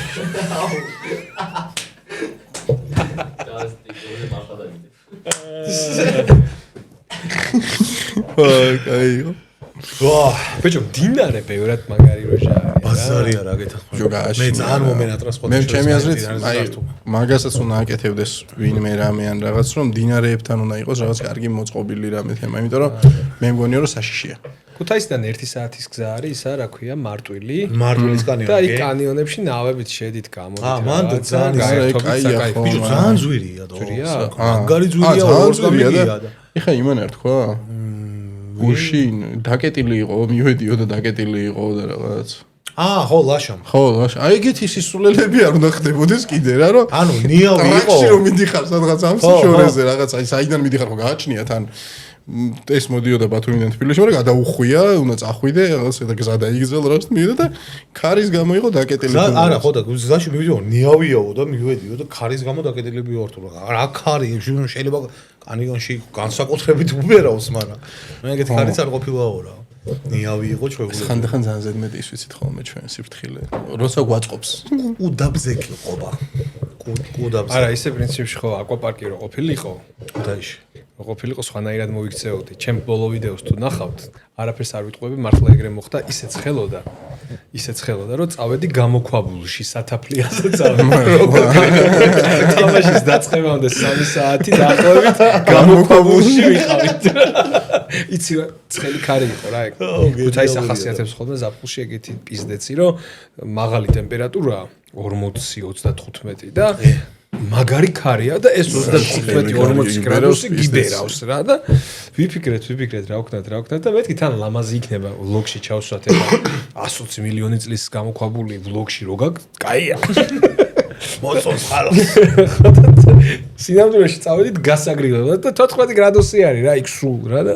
კაი. ვა, ბიჭო, დინარე ბევრად მაგარი როჟა არის. ბაზარია რა გეთახმება. ჯოგაში. მე ძალიან მომენატრა სხვა. მე ჩემი აზრით, აი, მაგასაც უნდა აკეთებდეს ვინმე რამე ან რაღაც, რომ დინარეებთან უნდა იყოს რაღაც კარგი მოწყობილი რამე თემა, იმიტომ რომ მე მგონია რომ საშიშია. ქუთაისიდან 1 საათის გზა არის, ისა რა ქვია, მარტვილი. მარტვილის კანიონი. და იქ კანიონებში ნავებით შედით გამოდით. მან ძალიან გაერთობით საკაიფო. ბიჭო, ძალიან ძვირია და. ძვირია? მაგარი ძვირია, ორს გამიგია და. ეხა იმან არ თქვა? გუშინ დაკეტილი იყო, მივედიო და დაკეტილი იყო და რაღაც. ხო, ლაშამ. ხო, აი ეგეთი სისულელები არ უნდა ხდებოდეს კიდე რა, რომ ანუ ნიავი იყო. ტრაქში რომ მიდიხარ სადღაც ამ სიშორეზე რაღაც, აი საიდან მიდიხარ ხო გააჩნია თან ეს მოდიოდა ბათუმიდან თბილისში, მაგრამ გადაუხვია, უნდა წახვიდე, რაღაც და გზა დაიგზელ რას მივიდა და ქარის გამო იყო დაკეტილი. არა, ხო და გზაში მივიდიო, ნიავიაო და მივედიო და ქარის გამო დაკეტილები ვარ თუ რა ქარი, შეიძლება კანიონში განსაკუთრებით უბერავს, მაგრამ მე ეგეთი ქარიც არ ყოფილაო რა. ნიავი იყო ჩვეულებრივი. ხანდახან ძალიან ზედმეტი ის ვიცით ხოლმე ჩვენ სიფრთხილე. როცა გვაწყობს. უდაბზე ყობა. უდაბზე. არა, ისე პრინციპში ხო აკვაპარკი რო ყოფილიყო. ქუთაისში. ყოფილიყო სხვანაირად მოიქცეოდი. ჩემ ბოლო ვიდეოს თუ ნახავთ, არაფერს არ ვიტყვები, მართლა ეგრე მოხდა, ისეც ხელოდა, რომ წავედი გამოქვაბულში, სათაფლიაზე წავედი. თამაშის დაწყებამდე 3 საათი დაახლოებით გამოქვაბულში ვიყავით. იცი რა, ცხელი ქარი იყო რა ეგ. ქუთაის ახასიათებს ხოლმე ზაფხულში ეგეთი პიზდეცი, რომ მაღალი ტემპერატურაა 40-35 და მაგარი ქარია და ეს 35-40 გრადუსი გიბერავს რა და ვიფიქრეთ რა ვქნათ და მეთქი თან ლამაზი იქნება ვლოგში ჩავსვათ ეხლა 120 მილიონი წლის გამოქვაბული ვლოგში რო გაკ კაია მოწონს ხალხს სინამდვილეში წავედით გასაგრილებლად და 14 გრადუსი არის რა იქ სულ რა და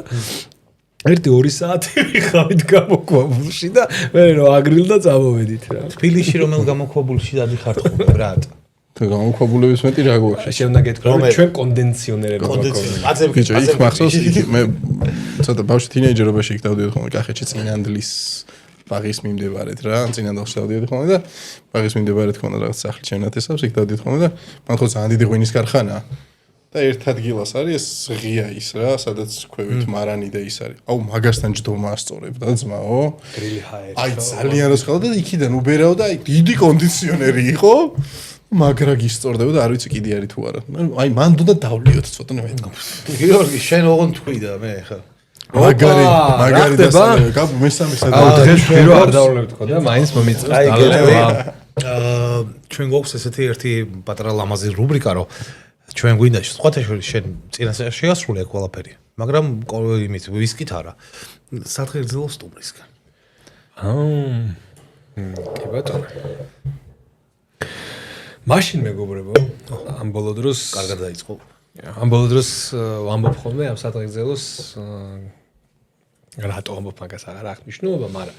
1-2 საათი ვიხავით გამოქვაბულში და მე რო აგრილდა წავედით რა თბილისში რომელ გამოქვაბულში დადიხართ ხოლმე ბრატ და გამოქვაბულების მეტი რა გვაქვს. შეიძლება გეთქვა რომ ჩვენ კონდენციონერები გვაქვს. ბიჭო, იქ მახსოვს მე ცოტა ბავშვი თინეიჯერობაში იქ დავდიოდი ხოლმე კახეთში წინანდლის ბაღის მიმდებარედ რა, წინანდელში დავდიოდი ხოლმე და ბაღის მიმდებარედ ქონდა რაღაც სახლი ჩემნათესავს, იქ დავდიოდი ხოლმე და მან ხო ძალიან დიდი ღვინის ქარხანაა. და ერთ ადგილას არის ეს ღია ის რა, სადაც ქვევით მარანი და ის არის. აუ მაგასთან ჯდომა ასწორებდა ძმაო. გრილი ჰაერი. აი ძალიან როსხელა და იქიდან უბერავ და აი დიდი კონდიციონერი იყო. მაგრა გისწორდება და არ ვიცი კიდე არის თუ არა. აი მან უნდა დავლიოთ ცოტა მე მეთქო. გიორგი, შენ ოღონდ თქვი და მე ხა. მაგარი დასალე გაბ მესამე სადაა დღეს ვერო არ დავლებთ ხო და მაინც მომიწევს დაალევა ჩვენ გვაქვს ესეთი ერთი პატარა ლამაზი რუბრიკა რომ ჩვენ გვინდა სხვათა შორის შენ წინასწარ შეასრულე ყველაფერი მაგრამ იმით ვისკით არა სათხერძელო სტუმრისგან კი ბატონო მაშინ მეგობრებო ამ ბოლო დროს კარგად დაიწყო ამ ბოლო დროს ვამბობ ხოლმე ამ სათხერძელოს რატო ამბობ მაგას აღარ აქვს მნიშვნელობა მაგრამ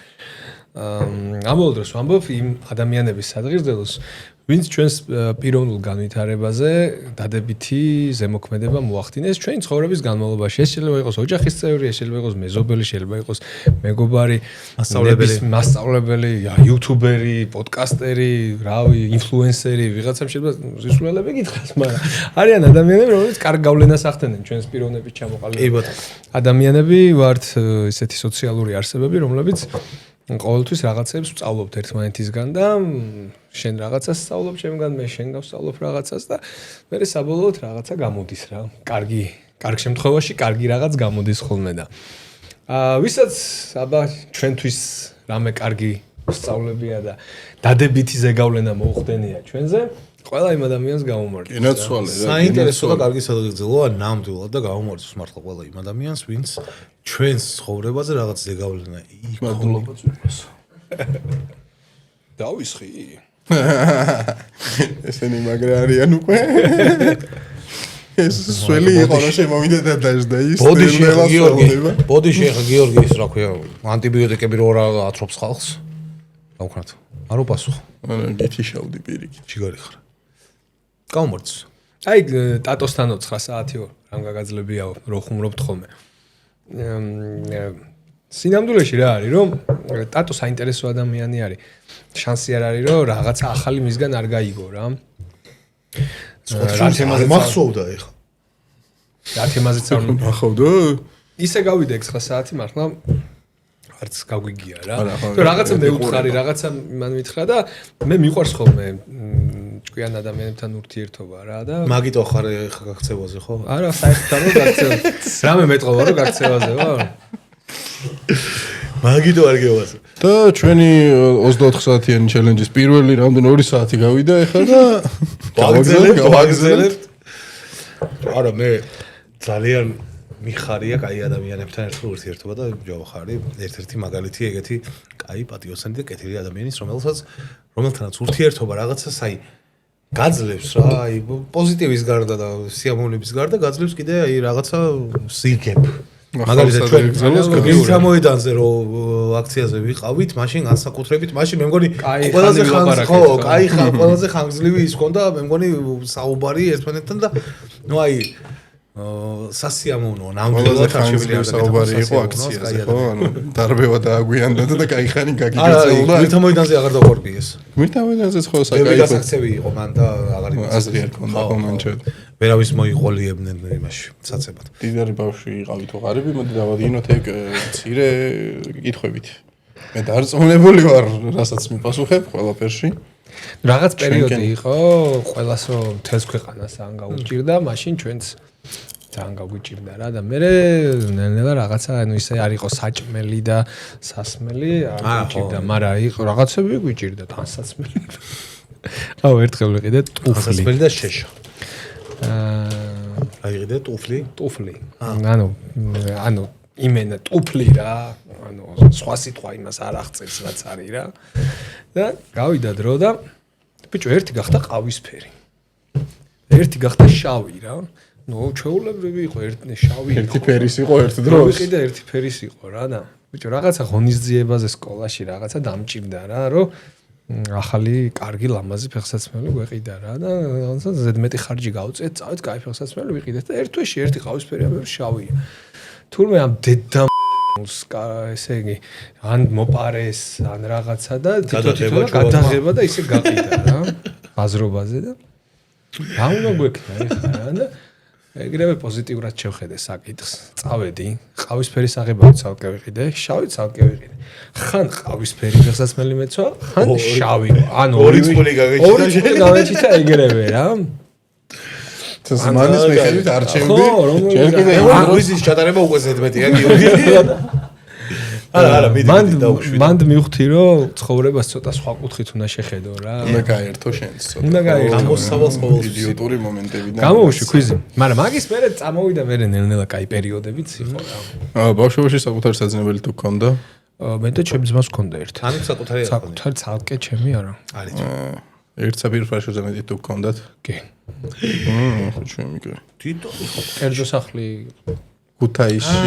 ამ ბოლო დროს ვამბობ იმ ადამიანების სათხერძელოს ვინც ჩვენს პიროვნულ განვითარებაზე დადებითი ზემოქმედება მოახდინეს ჩვენი ცხოვრების განმავლობაში ეს შეიძლება იყოს ოჯახის წევრი ეს შეიძლება იყოს მეზობელი შეიძლება იყოს მეგობარი მასწავლებელი იუთუბერი პოდკასტერი რავი ინფლუენსერი ვიღაცამ შეიძლება ზუსტულები გითხრას მაგრამ არიან ადამიანები რომლებიც კარგ გავლენას ახდენენ ჩვენს პიროვნების ჩამოყალიბებას ადამიანები ვართ ესეთი სოციალური არსებები რომლებიც ყოველთვის რაღაცებს ვსწავლობთ ერთმანეთისგან და შენ რაღაცას სწავლობ ჩემგან მე შენ გავსწავლობ რაღაცას და მე საბოლოოდ რაღაცა გამოდის რა კარგ შემთხვევაში კარგი რაღაც გამოდის ხოლმე და ვისაც აბა ჩვენთვის რამე კარგი სწავლებია და დადებითი ზეგავლენა მოუხდენია ჩვენზე ყველა იმ ადამიანს გამომართავს ინაცვალე საინტერესო და კარგი სათხერძელოა ნამდვილად და გამომართავს მართლა ყველა იმ ადამიანს ვინც ჩვენს ცხოვრებაზე რაღაც ზეგავლენა მადლობა ძვირფას დავისხი ესენი მაგრა არიან უკვე ეს სველი იყო რომ შემოვიდა და დაждდა ის ბოდიში ხა გიორგი ის რა ქვია ანტიბიოტიკები რო რა ათრობს ხალხს დავქნათ არ უპასუხ არა გითიშავდი პირიქით ჩიგარი ხარ გამომართს აი ტატოსთან 9 საათიო რამ გაგაძლებიაო რო ხუმრობთ ხოლმე სინამდვილეში რა არის რომ ტატო საინტერესო ადამიანი არის შანსი არ არის რომ რაღაცა ახალი მისგან არ გაიგო რა რა თემაზე მახსოვდა ეხა რა თემაზე წავნო ახავდა ისე გავიდა 9 საათი მართლა არც გაგვიგია რა რაღაცა მე უთხარი რაღაცა მან მითხრა და მე მიყვარს ხოლმე ჭკვიან ადამიანებთან ურთიერთობა რა და მაგიტო ხარ ეხა გაქცევაზე ხო არა საერთოდ არ გაქცევაზე რამე მეტყობა რომ გაქცევაზე ვარ მაგიტო არ გევაზე და ჩვენი 24 საათიანი ჩელენჯის პირველი რამდენი 2 საათი გავიდა ეხლა და გავაგზავნებთ არა მე ძალიან მიხარია კაი ადამიანებთან ერთად ურთიერთობა და ჯავახარი ერთ-ერთი მაგალითი ეგეთი კაი პატიოსანი და კეთილი ადამიანის რომელთანაც ურთიერთობა რაღაცას აი გაძლევს რა აი პოზიტივის გარდა და სიამოვნების გარდა გაძლევს კიდე აი რაღაცა ზიგებ მაგალითად ჩვენ გამოიდანზე რომ აქციაზე ვიყავით მაშინ განსაკუთრებით მაშინ მე მგონი ყველაზე ყველაზე ხანგრძლივი ის ქონდა მე მგონი საუბარი ერთმანეთთან და ნუ აი სასიამოვნოა ნამდვილად ხანგრძლივი საუბარი იყო აქციაზე ხო ანუ დარბევა დააგვიანდა და кайხანი გაგიგეცეულა არა მირთამოიდანზე აღარ დავყურდი ეს მირთამოიდანზეც ხო საკაიფო გასაქცევი იყო მან და აღარ აზრი არ ქონდა კომენტად ვერავის მოიყოლიებდნენ იმაში საცებად დიდარი ბავშვი იყავით ღარიბი მოდი დავადგინოთ ეგ მცირე კითხვებით მე დარწმუნებული ვარ რასაც მიპასუხებ ყველაფერში რაღაც პერიოდი იყო ყველას რომ თელს ქვეყანას ან გაუჭირდა მაშინ ჩვენც ძალიან გაგვიჭირდა რა და მე ნელა რაღაცა ანუ ისე არ იყო საჭმელი და სასმელი არ გვიჭირდა მაგრამ იყო რაღაცები გვიჭირდა თანსაცმელი აუ ერთხელ ვიყიდე ტუფლი სასმელი და შეშა აიღიდე ტუფლი ანუ იმენა ტუფლი რა ანუ სხვა სიტყვა იმას არ აღწევს რაც არის რა და გავიდა დრო და ბიჭო ერთი გახდა ყავისფერი ერთი გახდა შავი რა ნუ ჩეულებრივი იყო ერთი ფერის იყო ერთ დროს ვიყიდე ერთი ფერის იყო რა და ბიჭო რაღაცა ღონისძიებაზე სკოლაში რაღაცა დამჭირდა რა რომ ახალი კარგი ლამაზი ფეხსაცმელი გვეყიდა რა და ზედმეტი ხარჯი გავწეთ წავით კაი ფეხსაცმელი ვიყიდეთ და ერთ თვეში ერთი ყავისფერია მე შავია თურმე ამ დედა ესე იგი ან მოპარეს ან რაღაცა და თვითონ გადაღება და ისე გაყიდა რა ბაზრობაზე და რა უნდა გვექნა ეხლა რა და ეგრევე პოზიტიურად შევხედე საკითხს. წავედი, ყავისფერი საღებავი ცალკე ვიყიდე, შავი ცალკე ვიყიდე. ხან ყავისფერი ფეხსაცმელი მეცვა, ხან შავი. ანუ ორი წული გავეჭიდა ეგრევე რა. ზმანის მიხედვით არჩევდი. ხო, რომ ჯერ კიდე ღვიზის ჩატარება უკვე ზედმეტია გიორგი. არა, მანდ მივხვდი რომ ცხოვრებას ცოტა სხვა კუთხით უნდა შეხედო რა. უნდა გაერთო შენც ცოტა. უნდა გაერთო. გამოსავალს ყოველთვის იდიოტური მომენტებიდან. გამოვუშვი კვიზი. მაგრამ მაგის მერე წამოვიდა მერე ნელ-ნელა კაი პერიოდებიც იყო რა. ბავშვობაში საკუთარი საძინებელი თუ გქონდა? მე და ჩემს ძმას გქონდა ერთი. ანუ საკუთარი საკუთარი ცალკე ჩემი არა. არის. ერთ საფირფაშოზე მეტი თუ გქონდათ? კი. ხო ჩემი კი. თვითონ კერძო სახლი ქუთაისში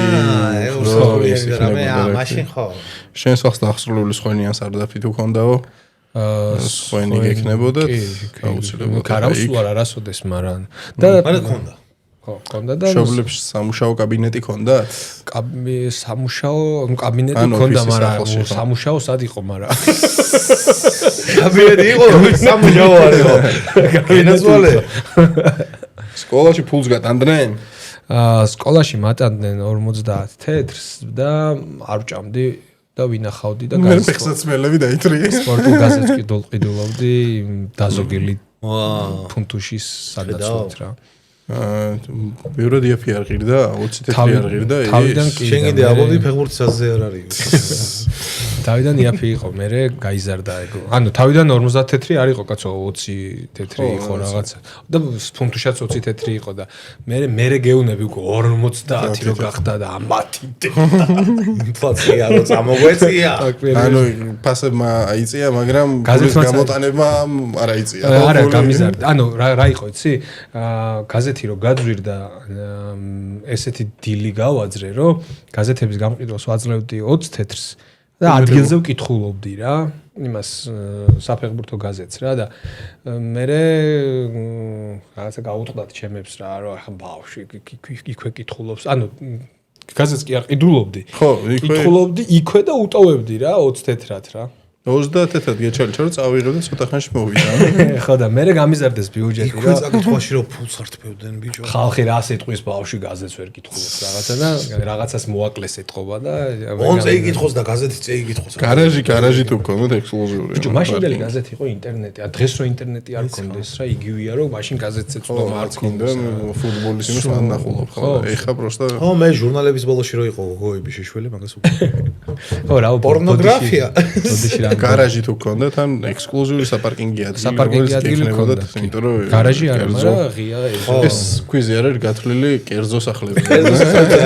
მაშინ ხო. შენ სახლს დაახსრულული სხვენიან სარდაფი თუ გქონდაო? სხვენი გექნებოდათ? აუცილებლად. კარავს ვარ არასოდეს, მაგრამ და მანე გქონდა. ხო, გქონდა და მშობლებს სამუშაო კაბინეტი გქონდათ? სამუშაო კაბინეტი გქონდა, მაგრამ სამუშაო სად იყო, მაგრამ კაბინეტი იყო, სამუშაო არ იყო. გენაზვალე. სკოლაში ფულს გატანდნენ? სკოლაში მატანდნენ 50 თეთრს და არ ვჭამდი და ვინახავდი და მე ფეხსაცმელები დაითრიე. სპორტულ გაზეთს ყიდულობდი დაზოგილი ფუნტუშის სადაცვით რა. ბევრად იაფი არ ღირდა, 20 თეთრი არ ღირდა. თავიდან კი. შენ კიდე აბობდი ფეხბურთსაზე არ არის. თავიდან იაფი იყო, მერე გაიზარდა ეგ. ანუ თავიდან 50 თეთრი არ იყო, კაცო 20 თეთრი იყო რაღაცა. და ფუნტუშაც 20 თეთრი იყო და მერე გეუნები უკვე 50 რო გახდა და ამათი ინფლაცია რო წამოგვეწია. ანუ ფასებმა აიწია, მაგრამ გაზეთის გამოტანება არ აიწია. არა, გამიზარდა. ანუ რა იყო, იცი? გაზეთი რო გაძვირდა ესეთი 딜ი გავაძრე, რომ გაზეთების გამყიდვას ვაძლევდი 20 თეთრს და ადგილზე ვკითხულობდი რა, იმას საფეხბურთო გაზეთს რა და მერე რაღაცა გაუტყდათ ჩემებს რა, რომ ახლა ბავშვი იქვე კითხულობს. ანუ გაზეთს კი არ ყიდულობდი. ხო, კითხულობდი იქვე და უტოვებდი რა 20 თეთრად რა. 30 თეთრად გეჩალიჩა რომ წავიღებ და ცოტა ხანში მოვიდა. ხო და მერე გამიზარდეს ბიუჯეტი რა. იქვე წაკითხვაში რომ ფულს არტფევდნენ ბიჭო. ხალხი რა სიტყვის ბავშვი გაზეთს ვერ კითხულობს რაღაცა და რაღაცას მოაკლეს ეთყობა და ონზე იკითხოს და გაზეთი იკითხოს. გარაჟი თუ გქონდათ ექსკლუზიური. ბიჭო, მაშინდელი გაზეთი იყო ინტერნეტი. დღეს რო ინტერნეტი არ გქონდეს რა, იგივეა რომ მაშინ გაზეთს ეწვდომა არ გქონდეს. ფუტბოლის იმას არ ნახულობ ხო? ეხა პროსტა ხო, მე ჟურნალების ბოლოში რო იყო გოგოები შეშველი, მაგას უკვე. ხო, რა, პორნოგრაფია. გარაჟი თუ გქონდათ, ან ექსკლუზიური საპარკინგი ადგილი. საპარკინგი ადგილი გქონდათ, იმიტომ რომ გარაჟი არა, მაგრამ ღია ეს კვიზი არ არის გათვლილი კერძო სახლები. არ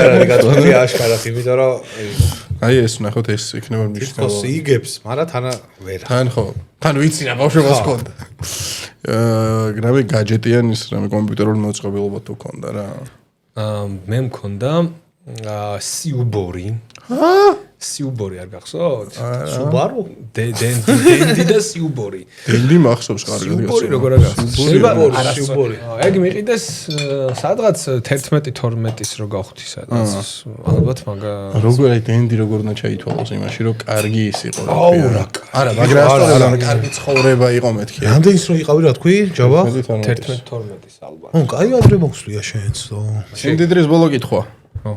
არის გათვლილი აშკარად, იმიტომ რომ აი ეს ნახოთ ეს იქნება თითქოს მნიშვნელოვანი. იგებს, მაგრამ თანა ვერა. თან ხო. თან ვიცი რა ბავშვობას გქონდა. გრამე გაჯეტიან ის რამე კომპიუტერული მოწყობილობა თუ გქონდა რა. მე მქონდა სიუბორი. სიუბორი არ გახსოვთ? სუბარო? დენდი და სიუბორი. დენდი მახსოვს კარგად გასულ. სიუბორი როგორ არ გახსოვს? სიუბორი. ეგ მიყიდეს სადღაც 11-12-ის რო გავხდი სადღაც. ალბათ მაგა როგორ აი დენდი როგორ უნდა ჩაითვალოს იმაში რომ კარგი ის იყო რა. არა, მაგრამ ასწორებდა კარგი ცხოვრება იყო მეთქი. რამდენის რო იყავი რა თქვი? ჯაბა? 11-12-ის ალბათ. ო, კაი ადრე მოხსლია შენც და. შენ დიდრის ბოლო კითხვა. ხო.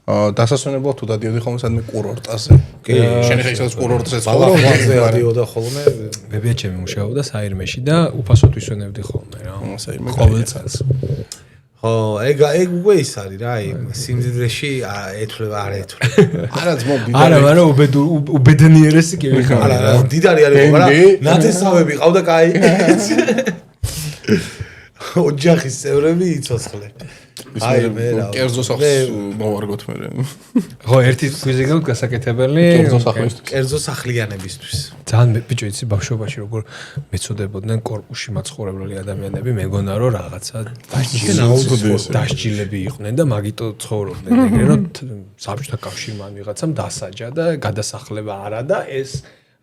დასასვენებლად თუ დადიოდი ხოლმე სადმე კურორტაზე. კი, შენ ხა ისაც კურორტზე ცხოვრობ, ადიოდა ხოლმე. ბებიაჩემი მუშაობდა საირმეში და უფასოდ ვისვენებდი ხოლმე რა. საირმე ყოველ წელს. ხო, ეგ უკვე ის არის რა, აი სიმძიდრეში ეთვლება არ ეთვლება. არა ძმო, არა, მაგრამ უბედნიერესი კი ვიყავი რა. არა, დიდარი არ იყო, მაგრამ ნათესავები ყავდა კაი. ოჯახის წევრები იცოცხლე. აი მე რა. კერძო სახლს მოვარგოთ მე. ხო, ერთი კვიზი გაქვს გასაკეთებელი. კერძო სახლიანებისთვის. ძალიან ბიჭო იცი ბავშვობაში როგორ მეწოდებოდნენ კორპუსში მაცხოვრებლი ადამიანები, მეგონა რომ რაღაცა დასჯილები იყვნენ და მაგიტო ცხოვრობდნენ. ეგრე რომ საბჭოთა კავშირმა ვიღაცამ დასაჯა და გადასახლება არა და ეს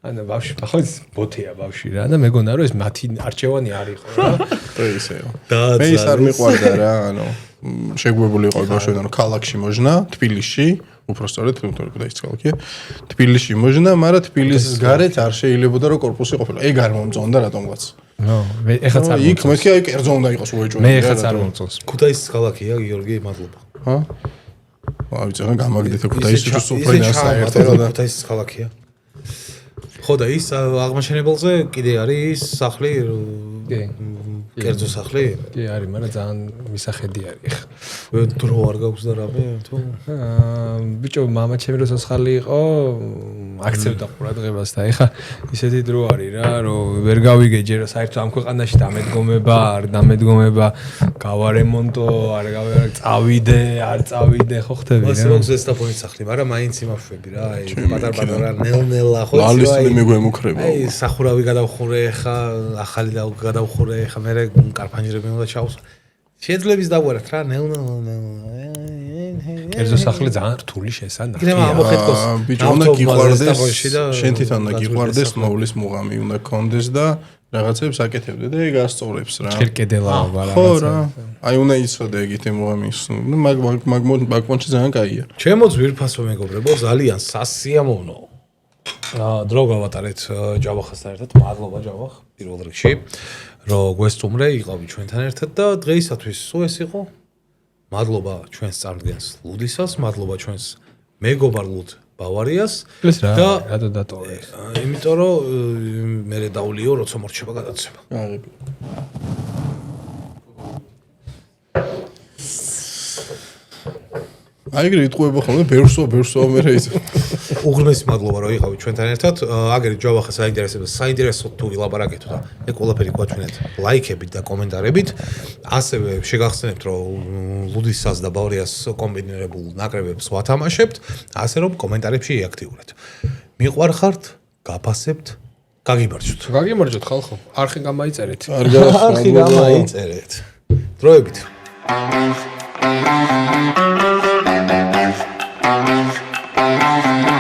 ანუ ბავშვი ახლა ბოთია ბავშვი რა და მეგონა რომ ეს მათი არჩევანი არ იყო რა. ისეო. მე ის არ მიყვარდა რა, ანუ შეგვებული იყო ბავშვიდან რომ ქალაქში მოჟნა, თბილისში, უпростоრეთ და ის ქალაქია. თბილისში მოჟნა, მაგრამ თბილისის გარეთ არ შეიძლებოდა რომ კორპუსი ყოფილა. ეგ არ მომწონდა რატომღაც. ნო, მე ეხაც არ იქ მეთქი აი კერძო უნდა იყოს უეჭველი. მე ეხაც არ მომწონს. ქუთაისის ქალაქია, გიორგი, მადლობა. ჰა? ვიცი, გამაგდეთ ქუთაისის სოფრენას საერთოდ და ქუთაისის ქალაქია. ხო და ის აღმაშენებელზე კიდე არის სახლი კერძო სახლი? კი არის, მაგრამ ძალიან მისახედი არის. დრო არ გაქვს და რამე თუ? ბიჭო, მამა ჩემი როცა ხალი იყო, აქცევდა ყურადღებას და ეხა ისეთი დრო არის რა, რომ ვერ გავიგე ჯერ საერთოდ ამ ქვეყანაში დამედგომება, არ დამედგომება, გავარემონტო, არ წავიდე, არ წავიდე, ხო ხტები რა. ასე მოგზეს სტაფონის სახლი, მაგრამ მაინც იმაშვები რა, აი პატარ-პატარა ნელ-ნელა ხო ლალისწული მიგვემუქრება. აი სახურავი გადავხურე ხა, ახალი გადავხურე ხა, მე კარფანჯრები უნდა ჩაუსვა. შეძლებს დავარეთ რა, ნელ-ნელა. კერძო სახლი ძალიან რთული შესანიშნავია. იქნება ამოხეთქოს. ბიჭო, უნდა გიყვარდეს, შენ თვითონ უნდა გიყვარდეს, მოვლის მუღამი უნდა გქონდეს და რაღაცებს აკეთებდე და ეგ ასწორებს რა. ხერკედელაობა რაღაცა. ხო რა. აი უნდა იცოდე ეგეთი მუღამის. ნუ მაგ ძალიან კაია. ჩემო ძვირფასო მეგობრებო, ძალიან სასიამოვნო. დრო გავატარეთ ჯავახასთან ერთად. მადლობა ჯავახ პირველ რიგში, რომ გვესწუმრე, იყავი ჩვენთან ერთად და დღეისათვის სულ ეს იყო. მადლობა ჩვენს წარმდგენს ლუდისას, მადლობა ჩვენს მეგობარ ლუდ ბავარიას და რატო დატოვე? იმიტომ რომ მე დავლიო როცა მორჩება გადაცემა. აღები. აიგრი იტყუება ხოლმე ბერსო მე რეიზ. უღრმესი მადლობა რომ იყავით ჩვენთან ერთად. აგერი ჯავახა საინტერესო თუ ვილაპარაკეთ და მე ყველაფერი გვაჩვენეთ ლაიქებით და კომენტარებით. ასევე შეგახსენებთ რომ ლუდისას და ბავარიას კომბინირებულ ნაკრებებს ვათამაშებთ, ასე რომ კომენტარებში ეაქტიურეთ. მიყვარხართ, გაფასებთ, გაგიმარჯვოთ. გაგიმარჯვოთ ხალხო. არხი გამაიწერეთ. არხი გამაიწერეთ. დროებით. Thank you.